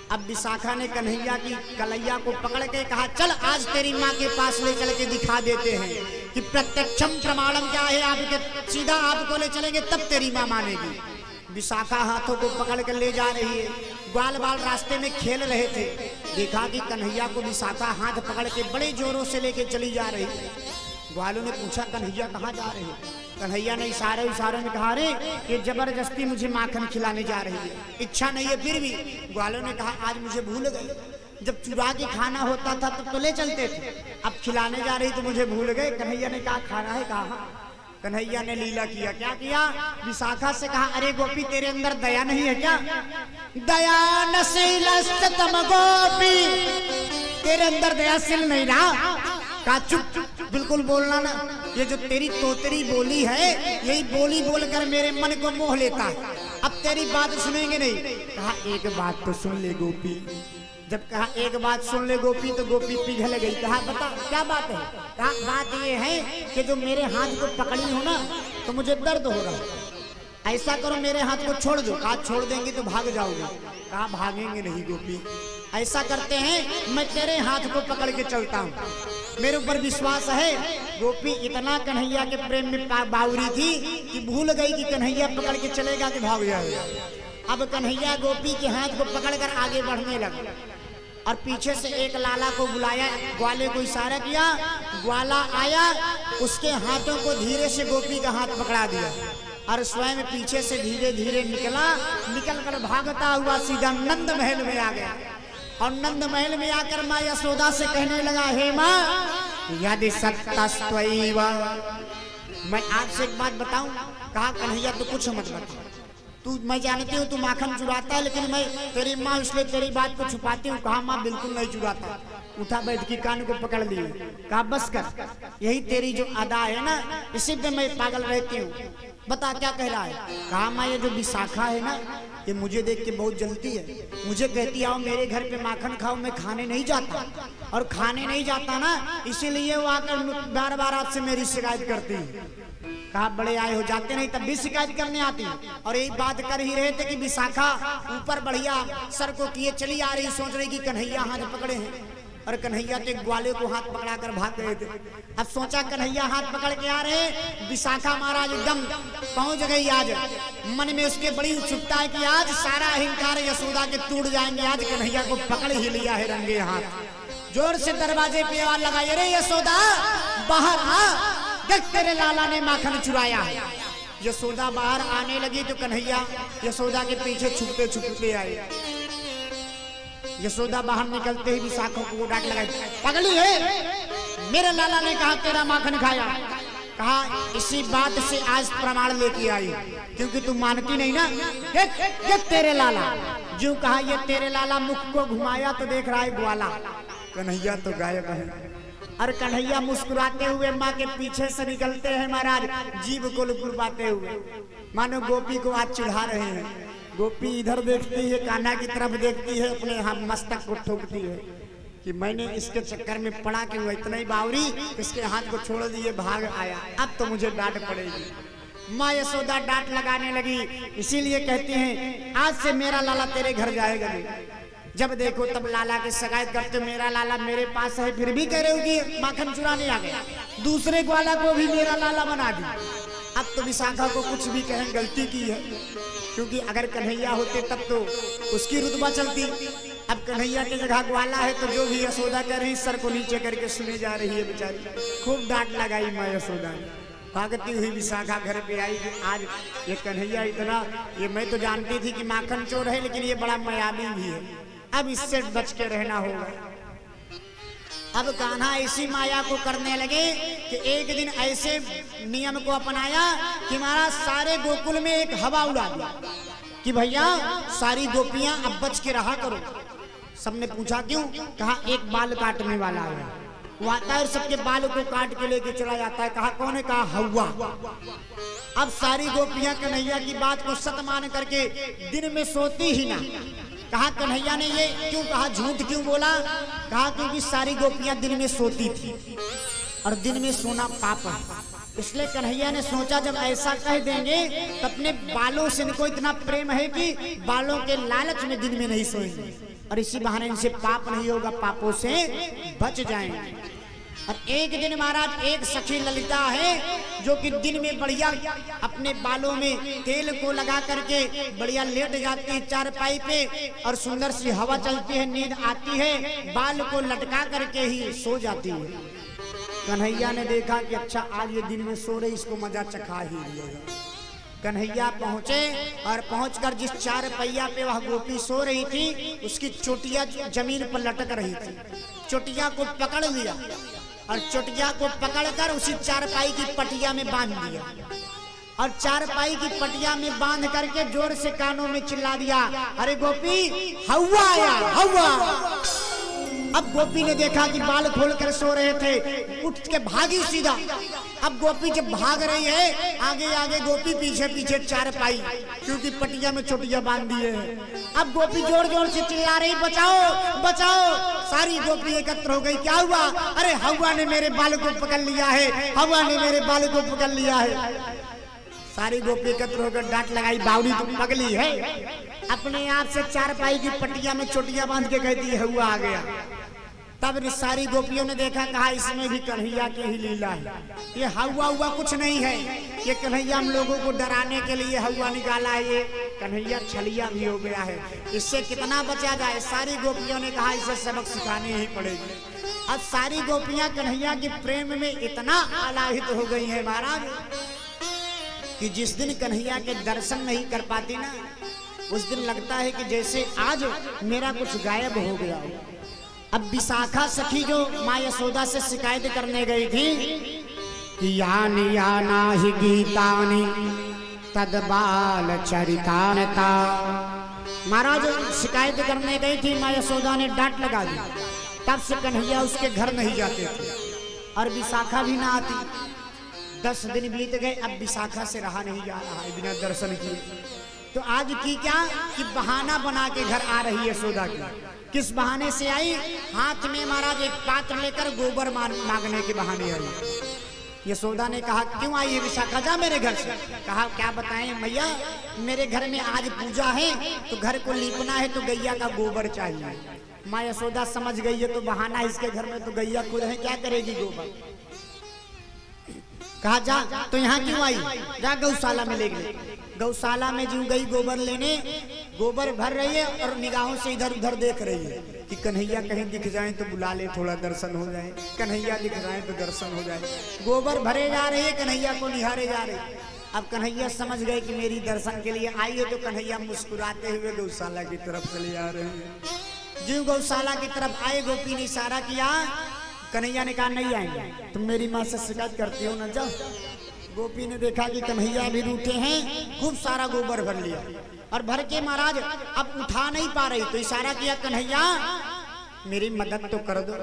अब विशाखा ने कन्हैया की कलैया को पकड़ के कहा चल आज तेरी माँ के पास ले चल के दिखा देते हैं कि प्रत्यक्षम प्रमाणम क्या है, आपके सीधा आपको ले चलेंगे तब तेरी माँ मानेगी। विशाखा हाथों को पकड़ कर ले जा रही है। ग्वाल बाल रास्ते में खेल रहे थे, देखा कि कन्हैया को विशाखा हाथ पकड़ के बड़े जोरों से लेके चली जा रही है। ग्वालों ने पूछा कन्हैया कहाँ जा रहे हैं? कन्हैया ने इशारे में कहा रे ये जबरदस्ती मुझे माखन खिलाने जा रही है, इच्छा नहीं है फिर भी। ग्वालों ने कहा आज मुझे भूल गए, जब चुरा के खाना होता था तब तो ले चलते थे, अब खिलाने जा रही तो मुझे भूल गए। कन्हैया ने कहा खाना है कहा? कन्हैया ने लीला किया, क्या किया? विशाखा से कहा अरे गोपी तेरे अंदर दया नहीं है क्या? दया नशीलस्तम गोपी, तेरे अंदर दयाशील नहीं रहा। कहा चुप बिल्कुल बोलना ना, ये जो तेरी तोतरी बोली है यही बोली बोलकर मेरे मन को मोह लेता है, अब तेरी बात सुनेंगे नहीं। कहा एक बात तो सुन ले गोपी। जब कहा एक बात सुन ले गोपी तो गोपी पिघल गई। कहा बता क्या बात है? कहा बात ये है कि जो मेरे हाथ को पकड़ी हो ना तो मुझे दर्द हो रहा है, ऐसा करो मेरे हाथ को छोड़ दो। कहा छोड़ देंगे तो भाग जाओगे। कहा भागेंगे नहीं गोपी, ऐसा करते हैं मैं तेरे हाथ को पकड़ के चलता हूँ, मेरे ऊपर विश्वास है। गोपी इतना कन्हैया के प्रेम में बावरी थी कि भूल गई कि कन्हैया पकड़ के चलेगा कि भाग जाएगा। अब कन्हैया गोपी के हाथ को पकड़कर आगे बढ़ने लगा और पीछे से एक लाला को बुलाया, ग्वाले को इशारा किया, ग्वाला आया, उसके हाथों को धीरे से गोपी का हाथ पकड़ा दिया और स्वयं पीछे से धीरे धीरे निकल कर भागता हुआ सीधा नंद महल में आ गया। और नंद महल में आकर माँ यशोदा से कहने लगा हे माँ यदि सत्तस्त्वैव, मैं आपसे एक बात बताऊं, कहा कन्हैया तू कुछ मत बता, तू मैं जानती हूँ तू माखन चुराता है, लेकिन मैं तेरी माँ इसलिए तेरी बात को छुपाती हूँ। कहा माँ बिल्कुल नहीं चुराता। उठा बैठ की कान को पकड़ लिए, कहा बस कर, यही तेरी जो अदा है ना इसी पे मैं पागल रहती हूँ, बता क्या कह रहा है। कहा माँ ये जो विशाखा है ना ये मुझे देख के बहुत जलती है, मुझे कहती आओ मेरे घर पे माखन खाओ, मैं खाने नहीं जाता, और खाने नहीं जाता ना इसीलिए वो आकर बार बार आपसे मेरी शिकायत करती है। कहा बड़े आए हो, जाते नहीं तब भी शिकायत करने आती। और यही बात कर ही रहे थे कि विशाखा ऊपर बढ़िया सर को किए चली आ रही, सोच रही कि कन्हैया हाथ पकड़े हैं, और कन्हैया तो एक ग्वाले को हाथ पकड़ा कर भाग गए थे। अब सोचा कन्हैया हाथ पकड़ के आ रहे, विशाखा महाराज एकदम पहुंच गई। आज मन में उसके बड़ी उत्सुकता है कि आज सारा अहंकार यशोदा के टूट जाएंगे, आज कन्हैया को पकड़ ही लिया है रंगे हाथ। जोर से दरवाजे पे आवाज लगाई, अरे यशोदा बाहर आ, देख तेरे लाला ने माखन चुराया है। यशोदा बाहर आने लगी तो कन्हैया यशोदा के पीछे छुपते छुपते आए। यशोदा बाहर निकलते ही विशाखा को डांट लगाई, पगली है, मेरे लाला ने कहा तेरा माखन खाया। कहा इसी बात से आज प्रमाण लेके आई, क्योंकि तू मानती नहीं ना। देख तेरे लाला, जो कहा ये तेरे लाला, मुख को घुमाया तो देख रहा है ग्वाला। कन्हैया तो गायब है, और कन्हैया मुस्कुराते हुए माँ के पीछे से निकलते हैं महाराज, जीभ को लुकुलपाते हुए, मानो गोपी को आज चिढ़ा रहे हैं। गोपी इधर देखती है, कान्हा की तरफ देखती है, अपने हम मस्तक को ठोकती है कि मैंने इसके चक्कर में पड़ा कि वो इतना ही बावरी, इसके हाथ को छोड़ दिए भाग आया, अब तो मुझे डांट पड़ेगी। माँ यशोदा डांट लगाने लगी, इसीलिए कहती हैं आज से मेरा लाला तेरे घर जाएगा नहीं। जब देखो तब लाला की शिकायत करते, मेरा लाला मेरे पास है, फिर भी कह रहे हो कि माखन चुराने आ गया, दूसरे ग्वाला को भी मेरा लाला बना दी। अब तो विशाखा को कुछ भी कहें गलती की है, क्योंकि अगर कन्हैया होते तब तो उसकी रुतबा चलती। अब कन्हैया की जगह ग्वाला है तो जो भी यशोदा कह रही सर को नीचे करके सुने जा रही है बेचारी। खूब डांट लगाई माँ यशोदा ने। भागती हुई विशाखा घर पे आई कि आज ये कन्हैया इतना, ये मैं तो जानती थी कि माखन चोर है, लेकिन ये बड़ा मायावी भी है, अब इससे बच के रहना होगा। अब कान्हा ऐसी माया को करने लगे कि एक दिन ऐसे नियम को अपनाया कि महाराज सारे गोकुल में एक हवा उड़ा दिया कि भैया सारी गोपियां अब बच के रहा करो। सबने पूछा क्यों? कहा एक बाल काटने वाला है, वो आता है और सबके बाल को काट के लेके चला जाता है। कहा कौन है? कहा हवा। अब सारी गोपियां कन्हैया की बात को सत मान करके दिन में सोती ही ना। कहा कन्हैया ने ये क्यों कहा, झूठ क्यों बोला? कहा क्योंकि सारी गोपियां दिन में सोती थी और दिन में सोना पाप है, इसलिए कन्हैया ने सोचा जब ऐसा कह देंगे तो अपने बालों से इनको इतना प्रेम है कि बालों के लालच में दिन में नहीं सोएंगे और इसी बहाने इनसे पाप नहीं होगा, पापों से बच जाएंगे। और एक दिन महाराज एक सखी ललिता है जो कि दिन में बढ़िया अपने बालों में तेल को लगा करके बढ़िया लेट जाती है चारपाई पे और सुंदर सी हवा चलती है, नींद आती है, बाल को लटका करके ही सो जाती है। कन्हैया ने देखा कि अच्छा आज ये दिन में सो रही, इसको मजा चखा ही लिएगा। कन्हैया पहुंचे और पहुंचकर जिस चारपैया पे वह गोपी सो रही थी उसकी चोटिया जमीन पर लटक रही थी, चोटिया को पकड़ लिया और चोटिया को पकड़कर उसी चारपाई की पटिया में बांध दिया और चारपाई की पटिया में बांध करके जोर से कानों में चिल्ला दिया, अरे गोपी हवा आया हवा। अब गोपी ने देखा कि बाल खोलकर सो रहे थे, उठ के भागी सीधा। अब गोपी जब भाग रही है आगे आगे गोपी पीछे पीछे चारपाई, क्योंकि पटिया में चोटिया बांध दिए है। अब गोपी जोर जोर से चिल्ला रही, बचाओ बचाओ। सारी गोपी एकत्र हो गई, क्या हुआ? अरे हवा ने मेरे बाल को पकड़ लिया है, हवा ने मेरे बाल को पकड़ लिया है। सारी गोपी एकत्र होकर डांट लगाई, बावड़ी तुम पगली है, अपने आप से चारपाई की पटिया में चोटियां बांध के कहती है हुआ आ गया। तब सारी गोपियों ने देखा, कहा इसमें भी कन्हैया की ही लीला है, ये हवा हुआ कुछ नहीं है, ये कन्हैया हम लोगों को डराने के लिए हवा निकाला है, ये कन्हैया छलिया भी हो गया है, इससे कितना बचा जाए। सारी गोपियों ने कहा इसे सबक सिखानी ही पड़ेगी। अब सारी गोपियां कन्हैया के प्रेम में इतना आलाहित हो गई है महाराज कि जिस दिन कन्हैया के दर्शन नहीं कर पाती ना उस दिन लगता है कि जैसे आज मेरा कुछ गायब हो गया हो। अब विशाखा सखी जो माँ यशोदा से शिकायत करने गई थी कि यानी याना ही गीतानी तदबाल चरितानता। महाराज शिकायत करने गई थी, माँ यशोदा ने डांट लगा दी। तब से कन्हैया उसके घर नहीं जाते थे और विशाखा भी ना आती। 10 दिन बीत गए, अब विशाखा से रहा नहीं जा रहा है बिना दर्शन किए। तो आज की क्या कि बहाना बना के घर आ रही है यशोदा की। किस बहाने से आई? हाथ में महाराज एक पात्र लेकर गोबर मांगने के बहाने आई। यशोदा ने कहा क्यों आई है विशाखा, जा मेरे घर से। कहा क्या बताएं मैया, मेरे घर में आज पूजा है तो घर को लीपना है तो गैया का गोबर चाहिए। माँ यशोदा समझ गई है तो बहाना इसके घर में तो गैया खुद है, क्या करेगी गोबर। कहा जा, तो यहाँ क्यों आई, जा गौशाला में ले गई। गौशाला में जो गई गोबर लेने, गोबर भर रही है और निगाहों से इधर उधर देख रही है कि कन्हैया कहीं दिख जाए तो बुला ले, थोड़ा दर्शन हो जाए, कन्हैया दिख जाए तो दर्शन हो जाए। गोबर भरे जा रहे हैं, कन्हैया को निहारे जा रहे। अब कन्हैया समझ गए कि मेरी दर्शन के लिए आई है, तो कन्हैया मुस्कुराते हुए गौशाला की तरफ चले आ रहे हैं। जो गौशाला की तरफ आए, गोपी ने इशारा किया, कन्हैया ने कहा नहीं आएंगे, तुम मेरी माँ से शिकायत करती हो न, जाओ। गोपी ने देखा कि कन्हैया भी रूठे हैं, खूब सारा गोबर भर लिया और भर के महाराज अब उठा नहीं पा रही, तो इशारा किया कन्हैया मेरी मदद तो कर दो।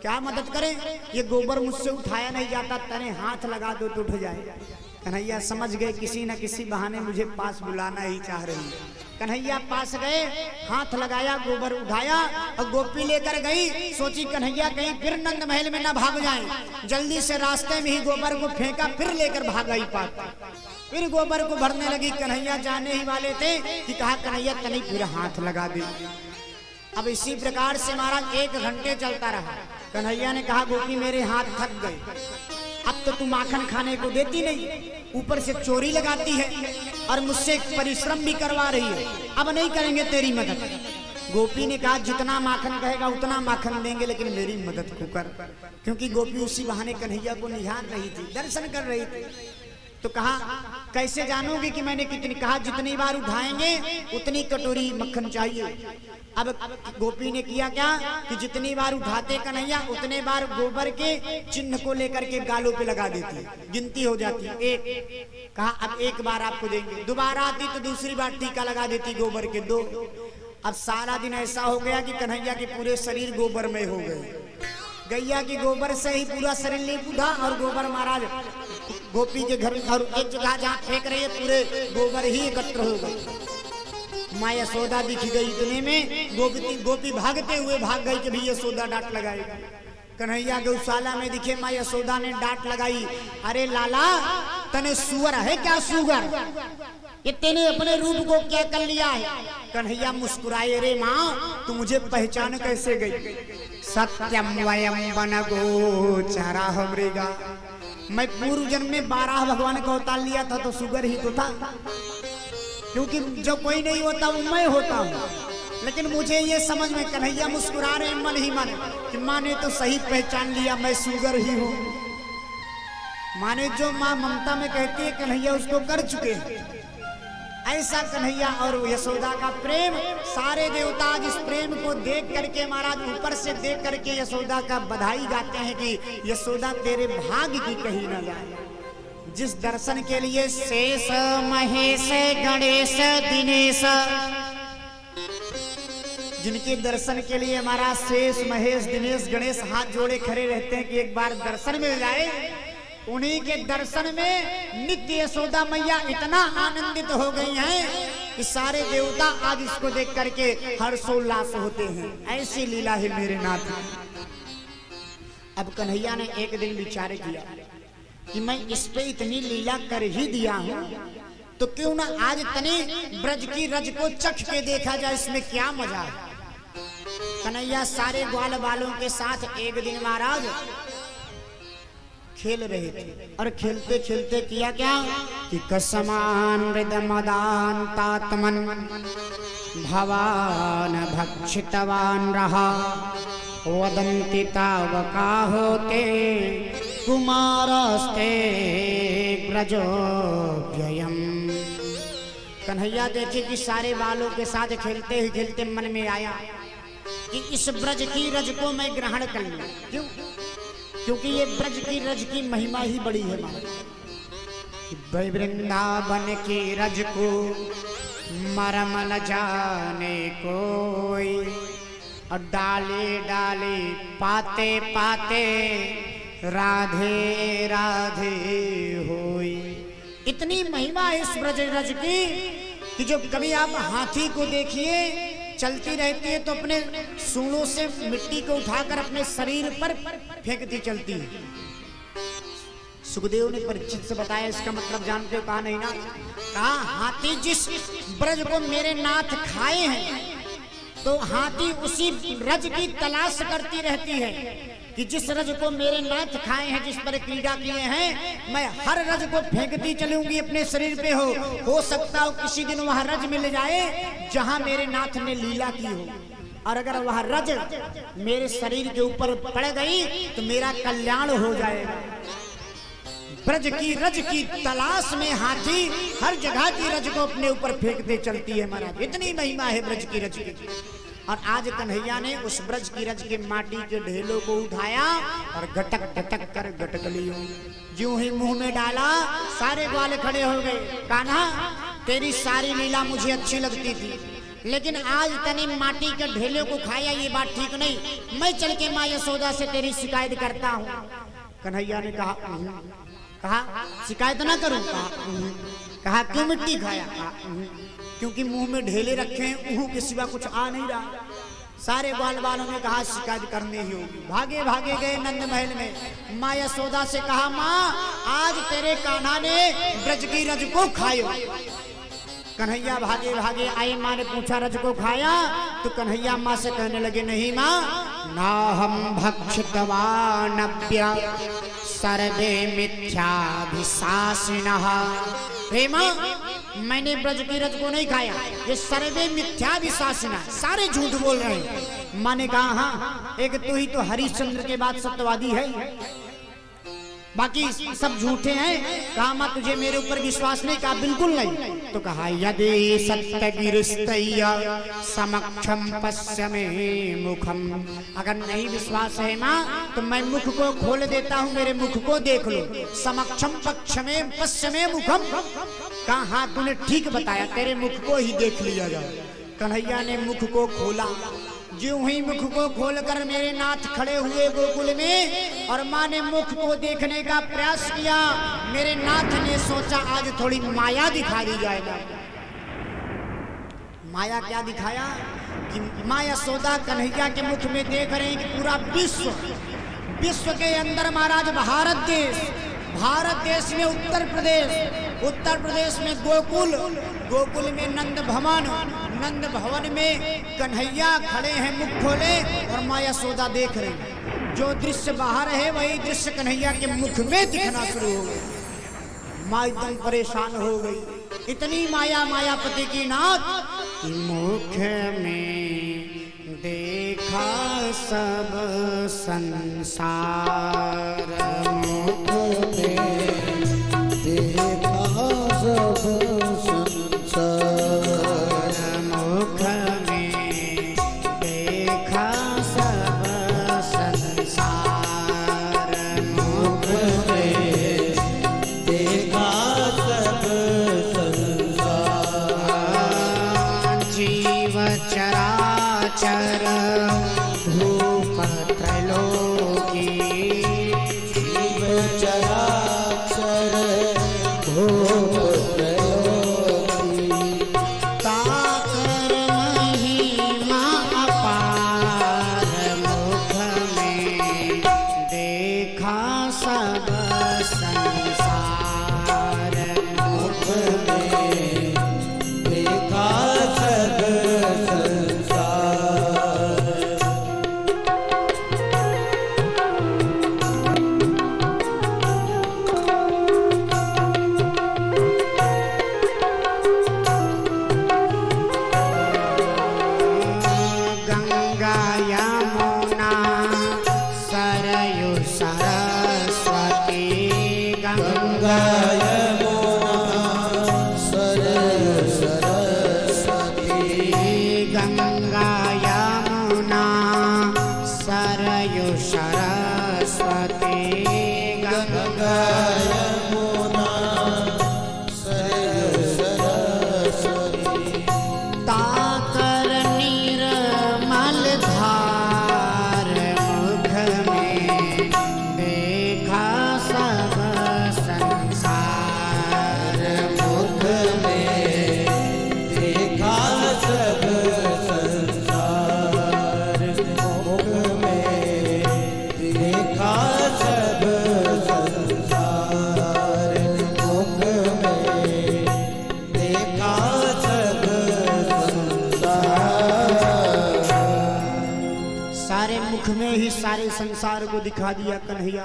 क्या मदद करें, ये गोबर मुझसे उठाया नहीं जाता, तने हाथ लगा दो तो उठ जाए। कन्हैया समझ गए किसी न किसी बहाने मुझे पास बुलाना ही चाह रही है। कन्हैया पास गए, हाथ लगाया, गोबर उठाया और गोपी लेकर गई। सोची कन्हैया कहीं फिर नंद महल में ना भाग जाएं। जल्दी से रास्ते में ही गोबर को फेंका, फिर लेकर भाग गई पास। फिर गोबर को भरने लगी। कन्हैया जाने ही वाले थे कि कहा कन्हैया तनी फिर हाथ लगा दे। अब इसी प्रकार से महाराज 1 घंटे चलता रहा। कन्हैया ने कहा गोपी मेरे हाथ थक गए, अब तो तू माखन खाने को देती नहीं, ऊपर से चोरी लगाती है और मुझसे परिश्रम भी करवा रही है, अब नहीं करेंगे तेरी मदद। गोपी ने कहा जितना माखन कहेगा उतना माखन देंगे, लेकिन मेरी मदद को कर। क्योंकि गोपी उसी बहाने कन्हैया को निहार रही थी, दर्शन कर रही थी। तो कहा कैसे जानोगे कि मैंने कितनी, कहा जितनी बार उठाएंगे उतनी कटोरी मक्खन चाहिए। अब गोपी ने किया क्या कि जितनी बार उठाते कन्हैया उतने बार गोबर के चिन्ह को लेकर के गालों पे लगा देती, गिनती हो जाती 1। कहा अब 1 बार आपको देंगे, दोबारा आती तो दूसरी बार टीका लगा देती गोबर के 2। अब सारा दिन ऐसा हो गया कि कन्हैया के पूरे शरीर गोबर में हो गए। गैया की गोबर से ही पूरा शरीर लीप उठा और गोबर महाराज गोपी के घर और एक जगह जहाँ फेंक रही है पूरे गोबर ही एकत्र हो गए। माँ यशोदा दिख गई, इतने में गोपी भागते हुए भाग गई कि भी यशोदा डांट लगाएगी। कन्हैया गौशाला में दिखे, माँ यशोदा ने डांट लगाई, अरे लाला तने सुअर है क्या, सुअर ये तेने अपने रूप को क्या कर लिया है। कन्हैया मुस्कुराए, अरे माँ तू मुझे पहचान कैसे गई। सत्यम वयम वन गोचरा हमरेगा, मैं पूर्व जन्म में 12 भगवान का अवतार लिया था तो सुअर ही तो था, क्योंकि जो कोई नहीं होता वो मैं होता हूँ। लेकिन मुझे ये समझ में, कन्हैया मुस्कुरा रहे मन ही मन कि माँ ने तो सही पहचान लिया, मैं सुअर ही हूँ। माँ ने जो माँ ममता में कहती है कन्हैया उसको कर चुके हैं। ऐसा कन्हैया और यशोदा का प्रेम, सारे देवता आज इस प्रेम को देख करके महाराज ऊपर से देख करके यशोदा का बधाई गाते हैं कि यशोदा तेरे भाग्य की कही न जाए। जिस दर्शन के लिए शेष महेश गणेश दिनेश, जिनके दर्शन के लिए हमारा शेष महेश दिनेश गणेश हाथ जोड़े खड़े रहते हैं कि एक बार दर्शन मिल जाए, उन्हीं के दर्शन में नित्य यशोदा मैया इतना आनंदित हो गई हैं कि सारे देवता आज इसको देख करके हर्षोल्लास होते हैं। ऐसी लीला है मेरे नाथ। अब कन्हैया ने एक दिन विचार किया कि मैं इस पे इतनी लीला कर ही दिया हूँ तो क्यों ना आज तने ब्रज की रज को चख के देखा जाए, इसमें क्या मजा है। कन्हैया सारे ग्वाल बालों के साथ एक दिन महाराज खेल रहे थे और खेलते खेलते किया क्या कि कसमान हृदमदान तात्मन भवान भक्षितवान रहा वदंति तावका होते कुमारस्ते ब्रजो व्ययम। कन्हैया देखे कि सारे बालों के साथ खेलते ही खेलते मन में आया कि इस ब्रज की रज को मैं ग्रहण कर लूं। क्यों? क्योंकि ये ब्रज की रज की महिमा ही बड़ी है। वृंदावन की रज को मरम न जाने कोई, और डाले डाले पाते पाते राधे राधे होई। इतनी महिमा है इस ब्रज रज की कि जो कभी आप हाथी को देखिए चलती रहती है तो अपने सूंडों से मिट्टी को उठाकर अपने शरीर पर फेंकती चलती है। सुखदेव ने परीक्षित से बताया, इसका मतलब जानते हो? कहा नहीं ना। कहा हाथी जिस ब्रज को मेरे नाथ खाए हैं तो हाथी उसी रज की तलाश करती रहती है कि जिस रज को मेरे नाथ खाए हैं, जिस पर क्रीड़ा किए हैं, मैं हर रज को फेंकती चलूंगी अपने शरीर पे। हो सकता हो किसी दिन वह रज मिल जाए जहां मेरे नाथ ने लीला की हो, और अगर वह रज मेरे शरीर के ऊपर पड़ गई तो मेरा कल्याण हो जाएगा। ब्रज की रज की तलाश में हाथी हर जगह की रज को अपने ऊपर फेंकते चलती है महाराज। इतनी महिमा है ब्रज की रज की। और आज कन्हैया ने उस ब्रज की रज के माटी के ढेलों को उठाया और गटक गटक कर गटकलियों ज्यों ही मुंह में डाला सारे ग्वाले खड़े हो गए। कान्हा तेरी सारी लीला मुझे अच्छी लगती थी, लेकिन आज तने माटी के ढेलों को खाया, ये बात ठीक नहीं। मैं चल के माँ यशोदा से तेरी शिकायत करता हूँ। कन्हैया ने कहा शिकायत ना करूं। कहा क्यों मिट्टी खाया? क्योंकि मुंह में ढेले रखे हैं, ऊह के सिवा कुछ आ नहीं रहा। सारे बाल बालों ने कहा शिकायत करनी ही होगी। भागे भागे गए नंद महल में। माँ यशोदा से कहा, माँ आज तेरे कान्हा ने ब्रज की रज को खायो। कन्हैया भागे भागे आए। माँ ने पूछा रज को खाया? तो कन्हैया माँ से कहने लगे, नहीं माँ, ना हम भक्षितवानप्य सर्वे मिथ्याभिशासिनः। हे माँ, मैंने ब्रज की रज को नहीं खाया, ये सर्वे मिथ्याभिशासिनः, सारे झूठ बोल रहे हैं। माँ ने कहा हाँ, एक तू ही तो हरिश्चंद्र के बाद सत्यवादी है, बाकी सब झूठे हैं। कहा माँ तुझे मेरे ऊपर विश्वास नहीं? कहा बिल्कुल नहीं। तो कहा यदि सत्यगिरिस्तय्य समक्षम पश्यमे मुखम, अगर नहीं विश्वास है माँ तो मैं मुख को खोल देता हूँ, मेरे मुख को देख लो। समक्षम पश्यमे पश्यमे मुखम, कहा हाँ तूने ठीक बताया, तेरे मुख को ही देख लिया जाए। कन्हैया ने मुख को खोला। ज्यों ही मुख को खोलकर मेरे नाथ खड़े हुए गोकुल में, और माँ ने मुख को देखने का प्रयास किया। मेरे नाथ ने सोचा आज थोड़ी माया दिखा दी जाएगा। माया क्या दिखाया कि माँ यशोदा कन्हैया के मुख में देख रहे हैं कि पूरा विश्व के अंदर महाराज भारत देश में उत्तर प्रदेश में गोकुल में नंद भवन में कन्हैया खड़े हैं मुख खोले, और माँ यशोदा देख रही हैं। जो दृश्य बाहर है वही दृश्य कन्हैया के मुख में दिखना शुरू हो गया। माँ एकदम परेशान हो गई। इतनी माया मायापति की नाथ, मुख में देखा सब संसार,
मुख में देखा सब संसार,
मुख में देखा सब संसार,
मुख में देखा सब संसार,
जीव चराचर भूप त्रैलोकी,
जीव चराचर भूप त्रैलोकी,
ताकर महिमा अपार, मुख में देखा सब संसार,
मुख में देखा सब संसार।
गंगा यमुना सरयू सरस्वती,
गंगा यमुना सरयू सरस्वती,
गंगा यमुना सरयू सरस्वती,
गंगा यमुना
सारे मुख में ही सारे संसार को दिखा दिया कन्हैया।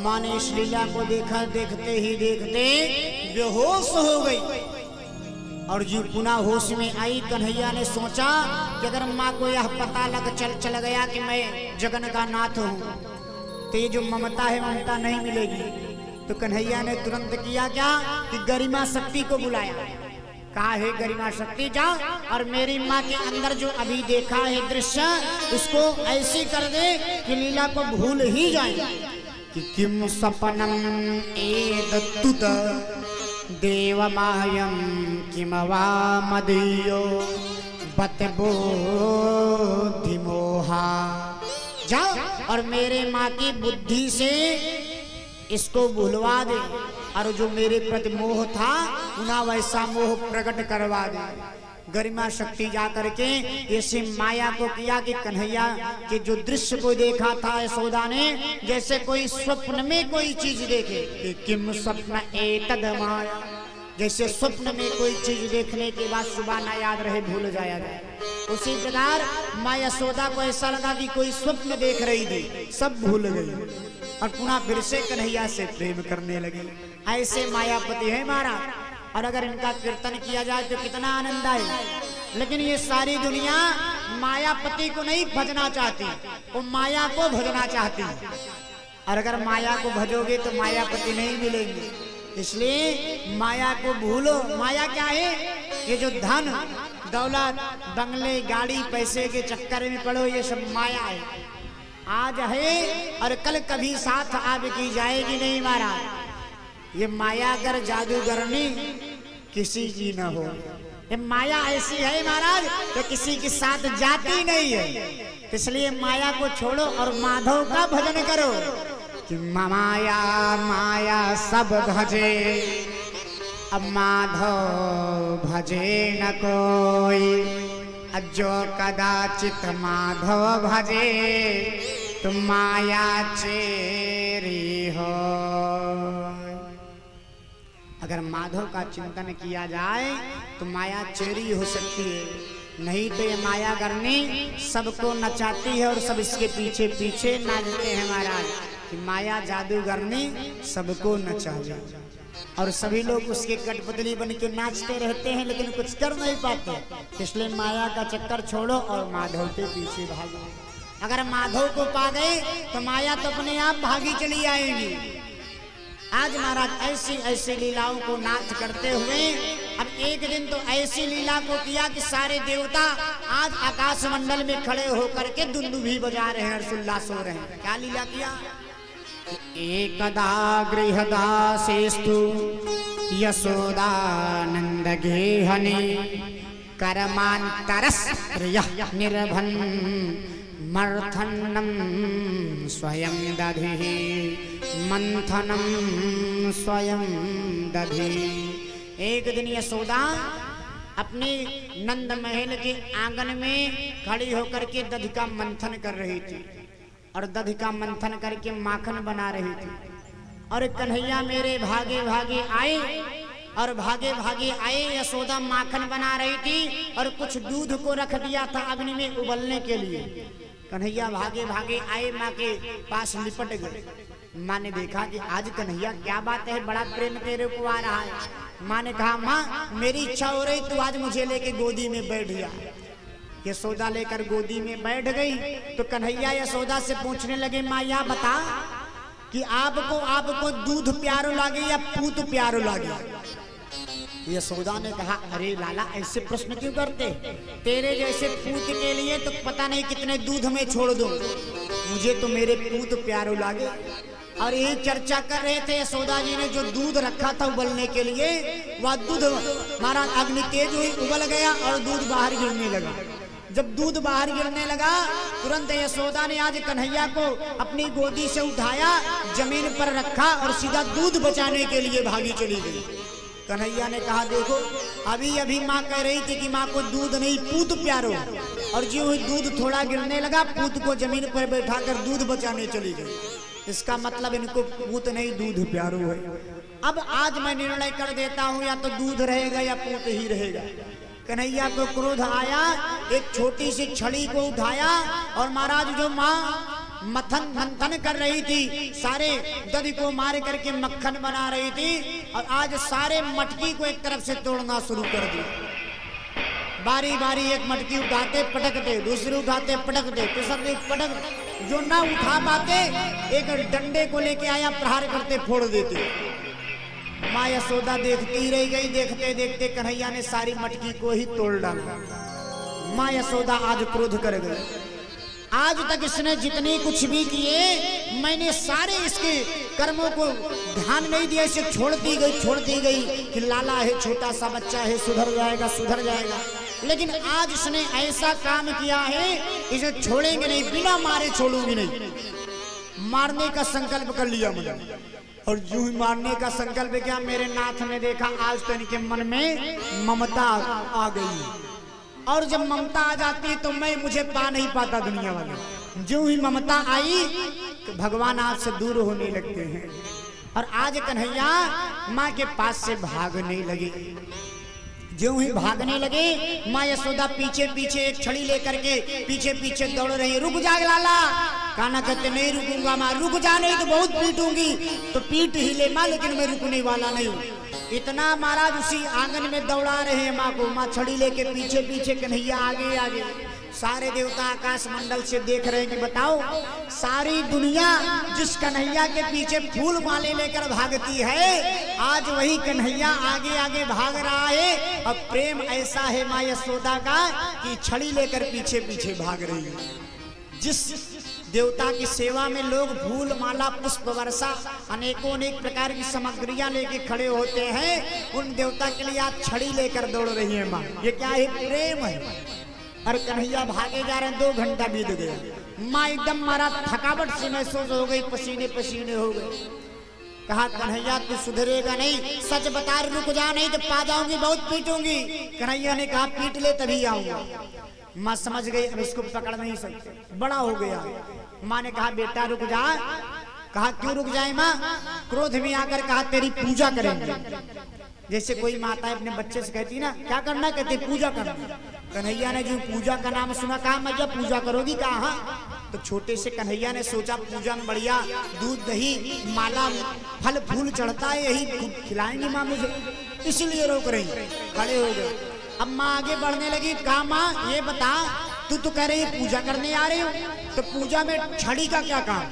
माँ ने इस लीला को देखा, देखते ही देखते बेहोश हो गई और जी पुनः होश में आई। कन्हैया ने सोचा कि अगर माँ को यह पता चल गया कि मैं जगन का नाथ हूँ तो ये जो ममता है ममता नहीं मिलेगी। तो कन्हैया ने तुरंत किया क्या कि गरिमा शक्ति को बुलाया। कहा है गरिमा शक्ति जाओ और मेरी माँ के अंदर जो अभी देखा है दृश्य उसको ऐसी कर दे कि लीला को भूल ही जाए। कि किम सपनम एतत्तुत देवमायं किम वा मदीयो बत बुद्धिमोहा। जाओ और मेरे माँ की बुद्धि से इसको भुलवा दे और जो मेरे प्रति मोह था पुनः वैसा मोह प्रकट करवा दे। गरिमा शक्ति जा करके ऐसे माया को किया कि कन्हैया के जो दृश्य को देखा था यशोदा ने जैसे कोई स्वप्न में कोई चीज देखे कि किम स्वप्न एतद माया। जैसे स्वप्न में कोई चीज देखने के बाद सुबह ना याद रहे भूल जाया जाए, उसी प्रकार माँ यशोदा को ऐसा लगा कि कोई स्वप्न देख रही थी, सब भूल गई और पुनः फिर से कन्हैया से प्रेम करने लगी। ऐसे मायापति है महाराज। और अगर इनका कीर्तन किया जाए तो कितना आनंद आए। लेकिन ये सारी दुनिया मायापति को नहीं भजना चाहती, वो माया को भजना चाहती। और अगर माया को भजोगे तो मायापति नहीं मिलेंगे। इसलिए माया को भूलो। माया क्या है? ये जो धन दौलत बंगले गाड़ी पैसे के चक्कर में पड़ो, ये सब माया है। आज है और कल कभी साथ आपकी जाएगी नहीं महाराज। ये माया अगर जादूगरनी किसी की न हो, ये माया ऐसी है महाराज तो किसी के साथ जाती नहीं है। इसलिए माया को छोड़ो और माधव का भजन करो कि माया माया सब भजे अब माधव भजे न कोई। जो कदाचित माधव भजे तुम माया चेरी हो। अगर माधव का चिंतन किया जाए तो माया चेरी हो सकती है, नहीं तो ये माया करनी सबको नचाती है और सब इसके पीछे पीछे नाचते हैं महाराज। कि माया जादूगरनी सबको नचा जाए और सभी लोग उसके कठपुतली बन के नाचते रहते हैं लेकिन कुछ कर नहीं पाते। इसलिए माया का चक्कर छोड़ो और माधव के पीछे भागो। अगर माधव को पा गए तो माया तो अपने आप भागी चली आएगी। आज महाराज ऐसी ऐसी लीलाओं को नाच करते हुए अब एक दिन तो ऐसी लीला को किया कि सारे देवता आज आकाश मंडल में खड़े होकर के दुंदुभी बजा रहे हैं, हर्षोल्लास हो रहे हैं। क्या लीला किया? एकदा गृहदासेस्तु यशोदानंद गेहने कर्मांतरस्त्रियः निर्भन् मर्थनं स्वयं दधि मंथनं स्वयं दधि। एक दिन यशोदा अपने नंद महल के आंगन में खड़ी होकर के दधि का मंथन कर रही थी और दधि का मंथन करके माखन बना रही थी। और कन्हैया मेरे भागे भागे आए और भागे भागे आए। यशोदा माखन बना रही थी और कुछ दूध को रख दिया था अग्नि में उबलने के लिए। कन्हैया भागे भागे आए, माँ के पास लिपट गए। माँ ने देखा कि आज कन्हैया क्या बात है, बड़ा प्रेम तेरे को आ रहा है। माँ ने कहा माँ मेरी इच्छा हो रही तू आज मुझे लेके गोदी में बैठ जा। यशोदा लेकर गोदी में बैठ गई तो कन्हैया यशोदा से पूछने लगे माँ या बता कि आपको दूध प्यारो लागे या पूत प्यारो लागे? यशोदा ने कहा अरे लाला ऐसे प्रश्न क्यों करते, तेरे जैसे पूत के लिए तो पता नहीं कितने दूध में छोड़ दूं, मुझे तो मेरे पूत प्यारो लागे। और यही चर्चा कर रहे थे। यशोदा जी ने जो दूध रखा था उबलने के लिए वह दूध महाराज अग्नि तेज हुई, उबल गया और दूध बाहर गिरने लगा। जब दूध बाहर गिरने लगा तुरंत यशोदा ने आज कन्हैया को अपनी गोदी से उठाया, जमीन पर रखा और सीधा दूध बचाने के लिए भागी चली गई। कन्हैया ने कहा देखो अभी अभी माँ कह रही थी कि माँ को दूध नहीं पूत प्यारो, और जो ही दूध थोड़ा गिरने लगा पूत को जमीन पर बैठाकर दूध बचाने चली गई। इसका मतलब इनको पूत नहीं दूध प्यारो है। अब आज मैं निर्णय कर देता हूँ या तो दूध रहेगा या पूत ही रहेगा। कन्हैया को क्रोध आया एक छोटी सी छड़ी को उठाया और महाराज जो माँ मंथन कर रही थी, सारे दही को मार करके मक्खन बना रही थी, और आज सारे मटकी को एक तरफ से तोड़ना शुरू कर दिया। बारी बारी एक मटकी उठाते पटकते, दूसरी उठाते पटकते, तीसरी पटक, जो ना उठा पाते एक डंडे को लेके आया, प्रहार करते फोड़ देते। माँ यशोदा देखती रह गई। देखते देखते कन्हैया ने सारी मटकी को ही तोड़ डाला। माँ यशोदा आज क्रोध कर गई। आज तक इसने जितनी कुछ भी किए, मैंने सारे इसके कर्मों को ध्यान नहीं दिया, इसे छोड़ती गई कि लाला है, छोटा सा बच्चा है, सुधर जाएगा। लेकिन आज इसने ऐसा काम किया है, इसे छोड़ेंगे नहीं, बिना मारे छोड़ूंगी नहीं। मारने का संकल्प कर लिया मैंने, और यूं ही मारने का संकल्प किया, मेरे नाथ ने देखा आज तो इनके मन में ममता आ गई, और जब ममता आ जाती है तो मुझे पा नहीं पाता दुनिया वाले। जो ही ममता आई तो भगवान आपसे दूर होने लगते हैं। और आज कन्हैया माँ के पास से भागने लगे। जो ही भागने लगे, माँ यशोदा पीछे पीछे एक छड़ी लेकर के पीछे दौड़ रही है। रुक जा लाला। कान्हा कहते नहीं रुकूंगा माँ। रुक जा, नहीं तो बहुत पीटूंगी। तो पीट ही ले माँ, लेकिन मैं रुकने वाला नहीं हूँ। इतना महाराज उसी आंगन में दौड़ा रहे हैं माँ को। माँ छड़ी लेके पीछे, कन्हैया आगे। सारे देवता आकाश मंडल से देख रहे हैं कि बताओ, सारी दुनिया जिस कन्हैया के पीछे फूल माले लेकर भागती है, आज वही कन्हैया आगे भाग रहा है। अब प्रेम ऐसा है माँ यशोदा का कि छड़ी लेकर पीछे भाग रही है। जिस देवता की सेवा में लोग फूल माला पुष्प वर्षा अनेक प्रकार की सामग्रियां लेके खड़े होते हैं, उन देवता के लिए आज छड़ी लेकर दौड़ रही है माँ। ये क्या है? प्रेम है। और कन्हैया भागे जा रहे हैं। 2 घंटा बीत गया। माँ एकदम मारा थकावट से महसूस हो गई, पसीने हो गए। कहा कन्हैया तू सुधरेगा नहीं, सच बता, रुक जा, नहीं तो पा जाऊंगी, बहुत पीटूंगी। कन्हैया ने कहा पीट ले तभी आऊंगा। माँ समझ गई अब इसको पकड़ नहीं सकते, बड़ा हो गया। माँ ने कहा बेटा रुक जा। कहा क्यों रुक जाए माँ? क्रोध में आकर कहा तेरी पूजा करेंगे। जैसे कोई माता अपने बच्चे से कहती ना क्या करना, कहते पूजा करना। कन्हैया ने जो पूजा का नाम सुना, कहा मैं जब पूजा करोगी? कहा तो छोटे से कन्हैया ने सोचा पूजा में बढ़िया दूध दही माला फल फूल चढ़ता है, यही खिलाएंगी माँ मुझे, इसलिए रोक रही। खड़े हो गए। अब माँ आगे बढ़ने लगी। कहा माँ ये बता, तू तो कह रही पूजा करने आ रही हो, तो पूजा में छड़ी का क्या काम?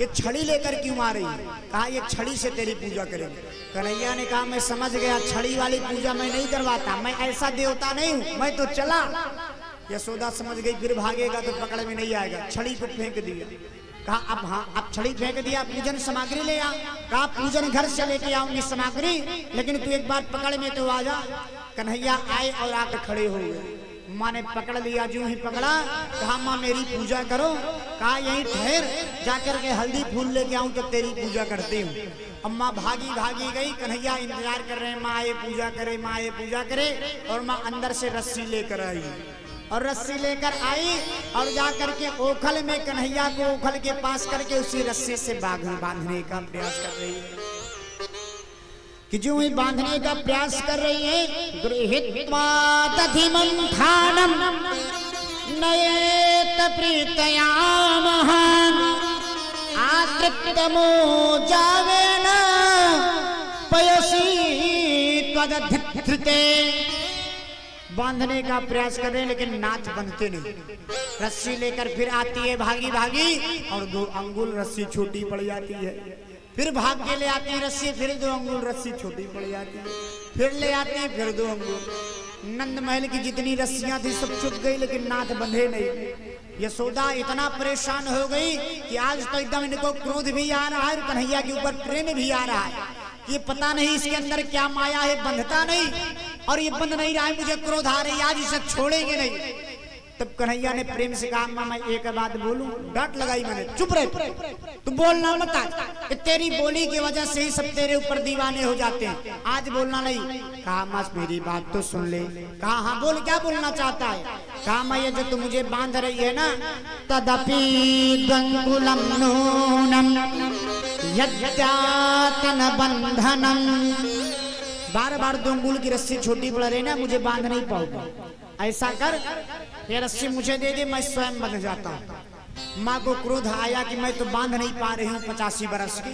ये छड़ी लेकर क्यों आ रही है? कहा ये छड़ी से तेरी पूजा करेंगे। कन्हैया ने कहा मैं समझ गया, छड़ी वाली पूजा मैं नहीं करवाता, मैं ऐसा देवता नहीं हूँ, मैं तो चला। यशोदा समझ गई फिर भागेगा तो पकड़ में नहीं आएगा। छड़ी को फेंक दिया। कहा अब छड़ी फेंक दिया, पूजन सामग्री ले आ। कहा पूजन घर से लेके आऊंगी सामग्री, लेकिन तू एक बार पकड़ में तो आ जा। कन्हैया आए और आकर खड़े हो गए। माँ ने पकड़ लिया। जो ही पकड़ा, कहा माँ मेरी पूजा करो। कहा यहीं ठहर, जाकर के हल्दी फूल लेके आऊं तो तेरी पूजा करती हूँ। अम्मा भागी गई। कन्हैया इंतजार कर रहे हैं माँ ये पूजा करे, माँ ये पूजा करे। और माँ अंदर से रस्सी लेकर आई, और रस्सी लेकर आई और जाकर के ओखल में कन्हैया को ओखल के पास करके उसी रस्सी से बांधने का प्रयास कर रही है। कि जो ही बांधने का प्रयास कर रही है, गृहीत्वा दधिमंथानम नयेत प्रीतया महान आकृतमो जावेन पयसी त्वदधिकृते। बांधने का प्रयास कर रहे हैं लेकिन नाथ बनते नहीं। रस्सी लेकर फिर आती है भागी और 2 अंगुल रस्सी छोटी पड़ जाती है। फिर भाग के ले आती है रस्सी, फिर 2 अंगुल रस्सी छोटी पड़ जाती है। फिर ले आती है, फिर 2 अंगुल। नंद महल की जितनी रस्सियां थी सब चुप गई, लेकिन नाथ बंधे नहीं। यशोदा इतना परेशान हो गई कि आज तो एकदम इनको क्रोध भी आ रहा है, कन्हैया के ऊपर प्रेम भी आ रहा है। ये पता नहीं इसके अंदर क्या माया है, बंधता नहीं और ये बंध नहीं रहा है, मुझे क्रोध आ रही है, आज इसे छोड़ेंगे नहीं। तब कन्हैया ने प्रेम से कहा माँ मैं एक बात बोलूं? डांट लगाई मैंने, चुप रहे, तू बोलना मत। तेरी बोली की वजह से ही सब तेरे ऊपर दीवाने हो जाते हैं, आज बोलना नहीं। कहा माँ मेरी बात तो सुन ले। कहा हाँ बोल, क्या बोलना चाहता है? कहा मैं ये जो तू मुझे बांध रही है ना, तदपि गंगुलम नूनम यद्यातन बंधनम। बार 2 अंगुल की रस्सी छोटी पड़ रही ना, मुझे बांध नहीं पाऊंगा। ऐसा कर, ये रस्सी मुझे दे दे, मैं स्वयं बंध जाता हूँ। माँ को क्रोध आया कि मैं तो बांध नहीं पा रही हूँ 85 बरस की।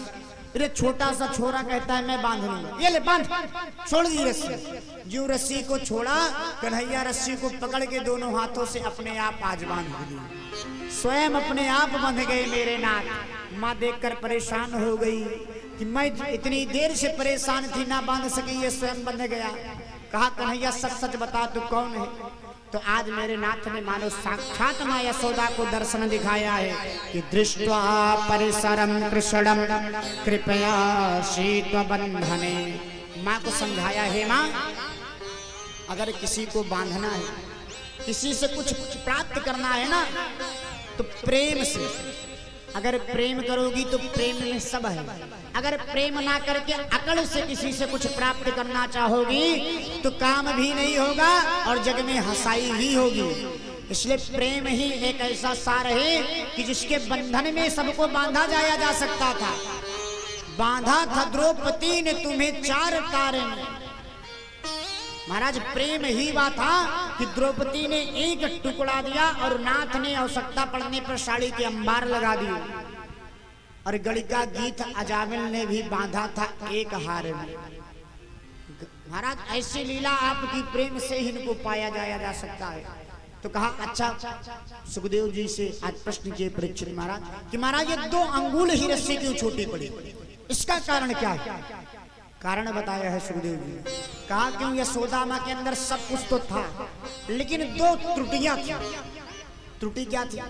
अरे छोटा सा छोरा कहता है मैं बांध लूंगा, ये ले बांध, छोड़ दी रस्सी। जो रस्सी को छोड़ा, कन्हैया रस्सी को पकड़ के दोनों हाथों से अपने आप आज बांध दी, स्वयं अपने आप बंध गए मेरे नाथ। माँ देखकर परेशान हो गई कि मैं इतनी देर से परेशान थी, ना बांध सकी, ये स्वयं बंध गया। कहा कन्हैया सच सच बता तू कौन है। तो आज मेरे नाथ ने मानो साक्षात मां यशोदा को दर्शन दिखाया है कि दृष्ट्वा परिसरम कृष्णम कृपया शीतबंधने। माँ को समझाया, हे माँ, अगर किसी को बांधना है, किसी से कुछ प्राप्त करना है ना, तो प्रेम से, अगर प्रेम करोगी तो प्रेम में सब है। अगर प्रेम ना करके अकड़ से किसी से कुछ प्राप्त करना चाहोगी तो काम भी नहीं होगा और जग में हंसाई ही होगी। इसलिए प्रेम ही एक ऐसा सार है कि जिसके बंधन में सबको बांधा जाया जा सकता था। बांधा था द्रौपदी ने तुम्हें 4 तारे में। महाराज प्रेम ही बात था कि द्रौपदी ने एक टुकड़ा दिया और नाथ ने आवश्यकता पड़ने पर साड़ी के अंबार लगा दिए। और गणिका गीत अजामिल ने भी बांधा था एक हार में। महाराज ऐसी लीला आपकी प्रेम से ही इनको पाया जाया जा सकता है। तो कहा अच्छा, सुखदेव जी से आज प्रश्न किए परीक्षित महाराज कि महाराज ये 2 अंगुल ही रस्सी क्यों छोटी पड़ी, इसका कारण क्या है? कारण बताया है सुखदेव जी। कहा क्यों यशोदा मां के अंदर सब कुछ तो था, लेकिन 2 त्रुटियां थी। त्रुटि क्या थी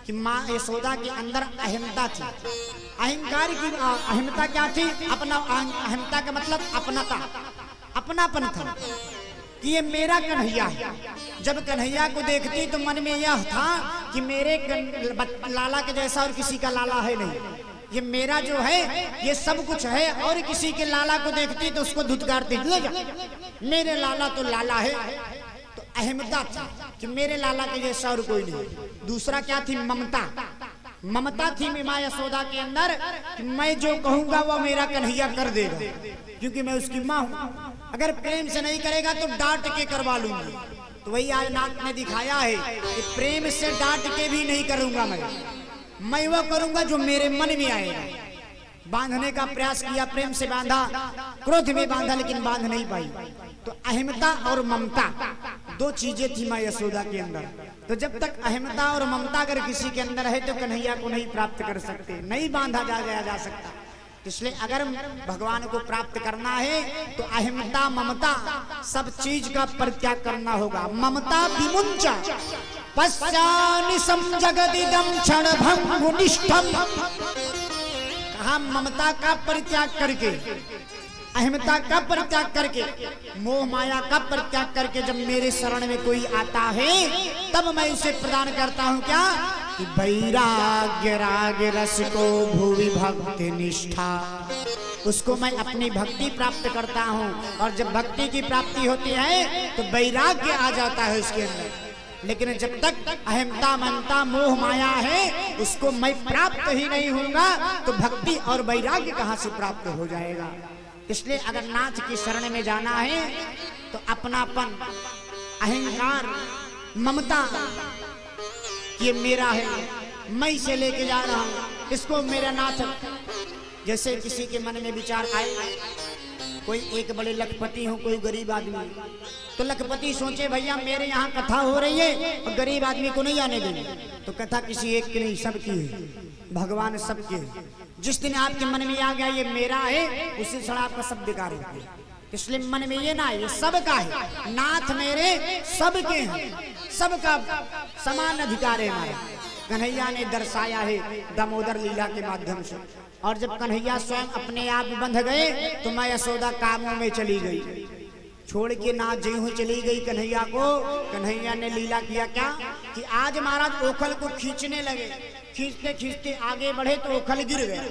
कि मां यशोदा के अंदर अहमता थी। अहंकार की अहमता क्या थी? अपना, अहमता का मतलब अपनाता, अपनापन था कि ये मेरा कन्हैया है। जब कन्हैया को देखती तो मन में यह था कि मेरे लाला के जैसा और किसी का लाला है नहीं, ये मेरा जो है ये सब कुछ है। और किसी के लाला को देखती तो उसको धुतकारती, ले जा, मेरे लाला तो लाला है। तो अहमता थी कि मेरे लाला के जैसा और कोई नहीं। दूसरा क्या थी? ममता। ममता थी मां यशोदा के अंदर कि मैं जो कहूंगा वो मेरा कन्हैया कर देगा, क्योंकि मैं उसकी मां हूं। अगर प्रेम से नहीं करेगा तो डांट के करवा लूंगी। तो वही आज नाथ ने दिखाया है कि प्रेम से डांट के भी नहीं करूंगा, मैं वो करूंगा जो मेरे मन में आएगा। बांधने का प्रयास किया, प्रेम से बांधा, क्रोध में बांधा, लेकिन बांध नहीं पाई। तो अहमता और ममता 2 चीजें थी मां यशोदा के अंदर। तो जब तक अहमता और ममता अगर किसी के अंदर है तो कन्हैया को नहीं प्राप्त कर सकते, नहीं बांधा जा सकता। इसलिए अगर भगवान को प्राप्त करना है तो अहमता ममता सब चीज का परित्याग करना होगा। ममता विमुंचा पश्चानिसम जगदिदम क्षणभंगुनिष्ठम। कहा ममता का परित्याग करके, अहमता का परित्याग करके, मोह माया का परित्याग करके जब मेरे शरण में कोई आता है तब मैं उसे प्रदान करता हूं क्या कि वैराग्य राग रस को भुवि भक्ति निष्ठा, उसको मैं अपनी भक्ति प्राप्त करता हूं। और जब भक्ति की प्राप्ति होती है तो वैराग्य आ जाता है उसके अंदर। लेकिन जब तक अहमता ममता मोह माया है उसको मैं प्राप्त ही नहीं होऊंगा तो भक्ति और वैराग्य कहां से प्राप्त हो जाएगा। इसलिए अगर नाथ की शरण में जाना है तो अपनापन, अहंकार, ममता, ये मेरा है, मैं इसे लेके जा रहा हूं, इसको मेरा नाथ। जैसे किसी के मन में विचार आए, कोई एक बड़े लखपति हो, कोई गरीब आदमी, तो लखपति सोचे भैया मेरे यहाँ कथा हो रही है और गरीब आदमी को नहीं आने देंगे। तो कथा किसी एक की नहीं, सबकी है, भगवान सबके है। जिस दिन आपके मन में आ गया ये मेरा है, उसी क्षण आपका सब बेकार हो गया। इसलिए मन में ये ना है, ये सबका है, नाथ मेरे सबके हैं, सबका समान अधिकार है हमारा। कन्हैया ने दर्शाया है दामोदर लीला के माध्यम से। और जब कन्हैया स्वयं अपने आप बंध गए तो मां यशोदा कामों में चली गई, छोड़ के नाथ जी हुई चली गई कन्हैया को। कन्हैया ने लीला किया क्या कि आज महाराज ओखल को खींचने लगे, खींचते खींचते आगे बढ़े तो ओखल गिर गया।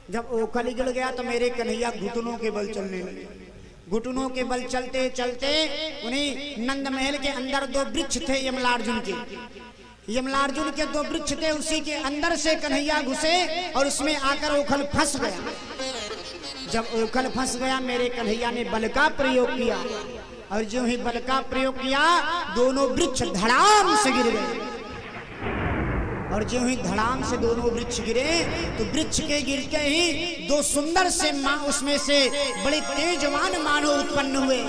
जब ओखल गिर गया तो मेरे कन्हैया घुटनों के बल चलने लगे। घुटनों के बल चलते चलते उन्हीं नंद महल के अंदर 2 वृक्ष थे यमलार्जुन के। यमलार्जुन के 2 वृक्ष थे, उसी के अंदर से कन्हैया घुसे और उसमें आकर ओखल फंस गया। जब ओखल फंस गया मेरे कन्हैया ने बल का प्रयोग किया और जो ही बल का प्रयोग किया दोनों वृक्ष धड़ाम से गिर गए। और जो ही धड़ाम से दोनों वृक्ष गिरे तो वृक्ष के गिरते ही दो सुंदर से मां उसमें से बड़े तेजवान मानव उत्पन्न हुए,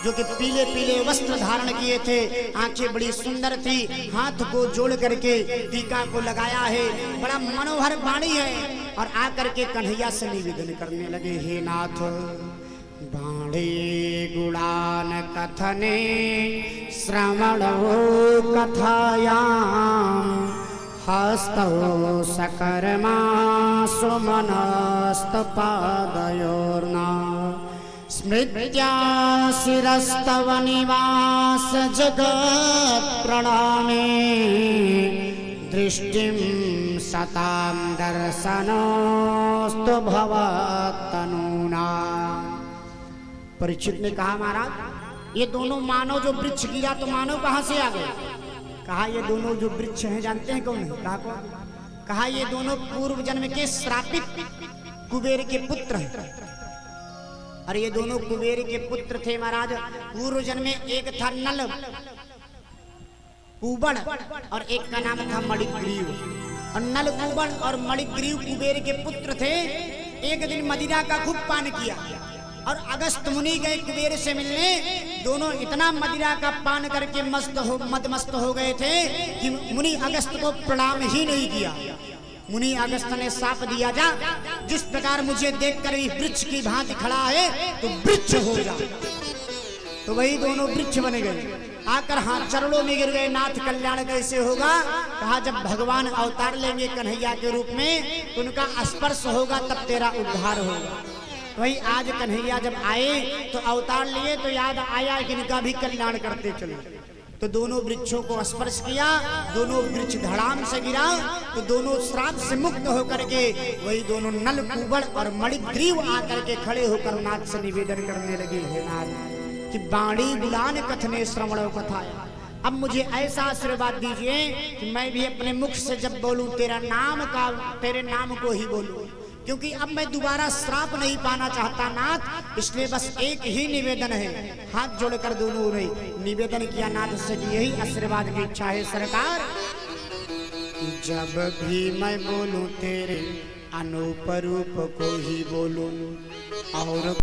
जो कि पीले पीले वस्त्र धारण किए थे, आंखें बड़ी सुंदर थी, हाथ को जोड़ करके टीका को लगाया है, बड़ा मनोहर वाणी है। और आकर के कन्हैया से निवेदन करने लगे, हे नाथ बाणे गुणान कथने श्रवणो कथायाम हस्तौ सकर्मा सुमनस्त पादयोर्ना स्मृत्या शिरस्तव निवास जगत् प्रणामे दृष्टिं सतां दर्शनोस्तु भवत्तनूना। परीक्षित ने कहा, महाराज ये दोनों मानव जो वृक्ष गिरा तो मानव कहां से आ गए? कहा ये दोनों जो वृक्ष हैं जानते हैं कौन है? कहा कौन? कहा ये दोनों पूर्व जन्म के श्रापित कुबेर के पुत्र हैं। और ये दोनों कुबेर के पुत्र थे महाराज। पूर्व जन्म में एक था नल कुबड़ और एक का नाम था मणिग्रीव। और नल कुबड़ और मणिग्रीव कुबेर के पुत्र थे। एक दिन मदिरा का खूब पान किया और अगस्त मुनि गए कुबेर से मिलने। दोनों इतना मदिरा का पान करके मदमस्त हो गए थे कि मुनि अगस्त को प्रणाम ही नहीं किया। मुनि अगस्त ने साप दिया, जा जिस प्रकार मुझे देखकर इस वृक्ष की भांति खड़ा है तो वृक्ष हो जा। तो वही दोनों वृक्ष बन गए। आकर हाथ चरणों में गिर गए, नाथ कल्याण कैसे होगा? कहा जब भगवान अवतार लेंगे कन्हैया के रूप में तो उनका स्पर्श होगा तब तेरा उद्धार होगा। वही आज कन्हैया जब आए तो अवतार लिए तो याद आया कि इनका भी कल्याण करते चले। तो दोनों वृक्षों को स्पर्श किया, दोनों वृक्ष धड़ाम से गिरा तो दोनों श्राप से मुक्त होकर के वही दोनों नल कुबड़ और मणिग्रीव आकर के खड़े होकर नाथ से निवेदन करने लगे, हे नाथ कि बाणी गुलान कथने श्रवणो कथाया। अब मुझे ऐसा आशीर्वाद दीजिए कि मैं भी अपने मुख से जब बोलूं तेरे नाम को ही बोलूं, क्योंकि अब मैं दोबारा श्राप नहीं पाना चाहता नाथ। इसलिए बस एक ही निवेदन है। हाथ जोड़कर दोनों ने निवेदन किया नाथ से कि यही आशीर्वाद की इच्छा है सरकार, जब भी मैं बोलूं तेरे अनूप रूप को ही बोलूं और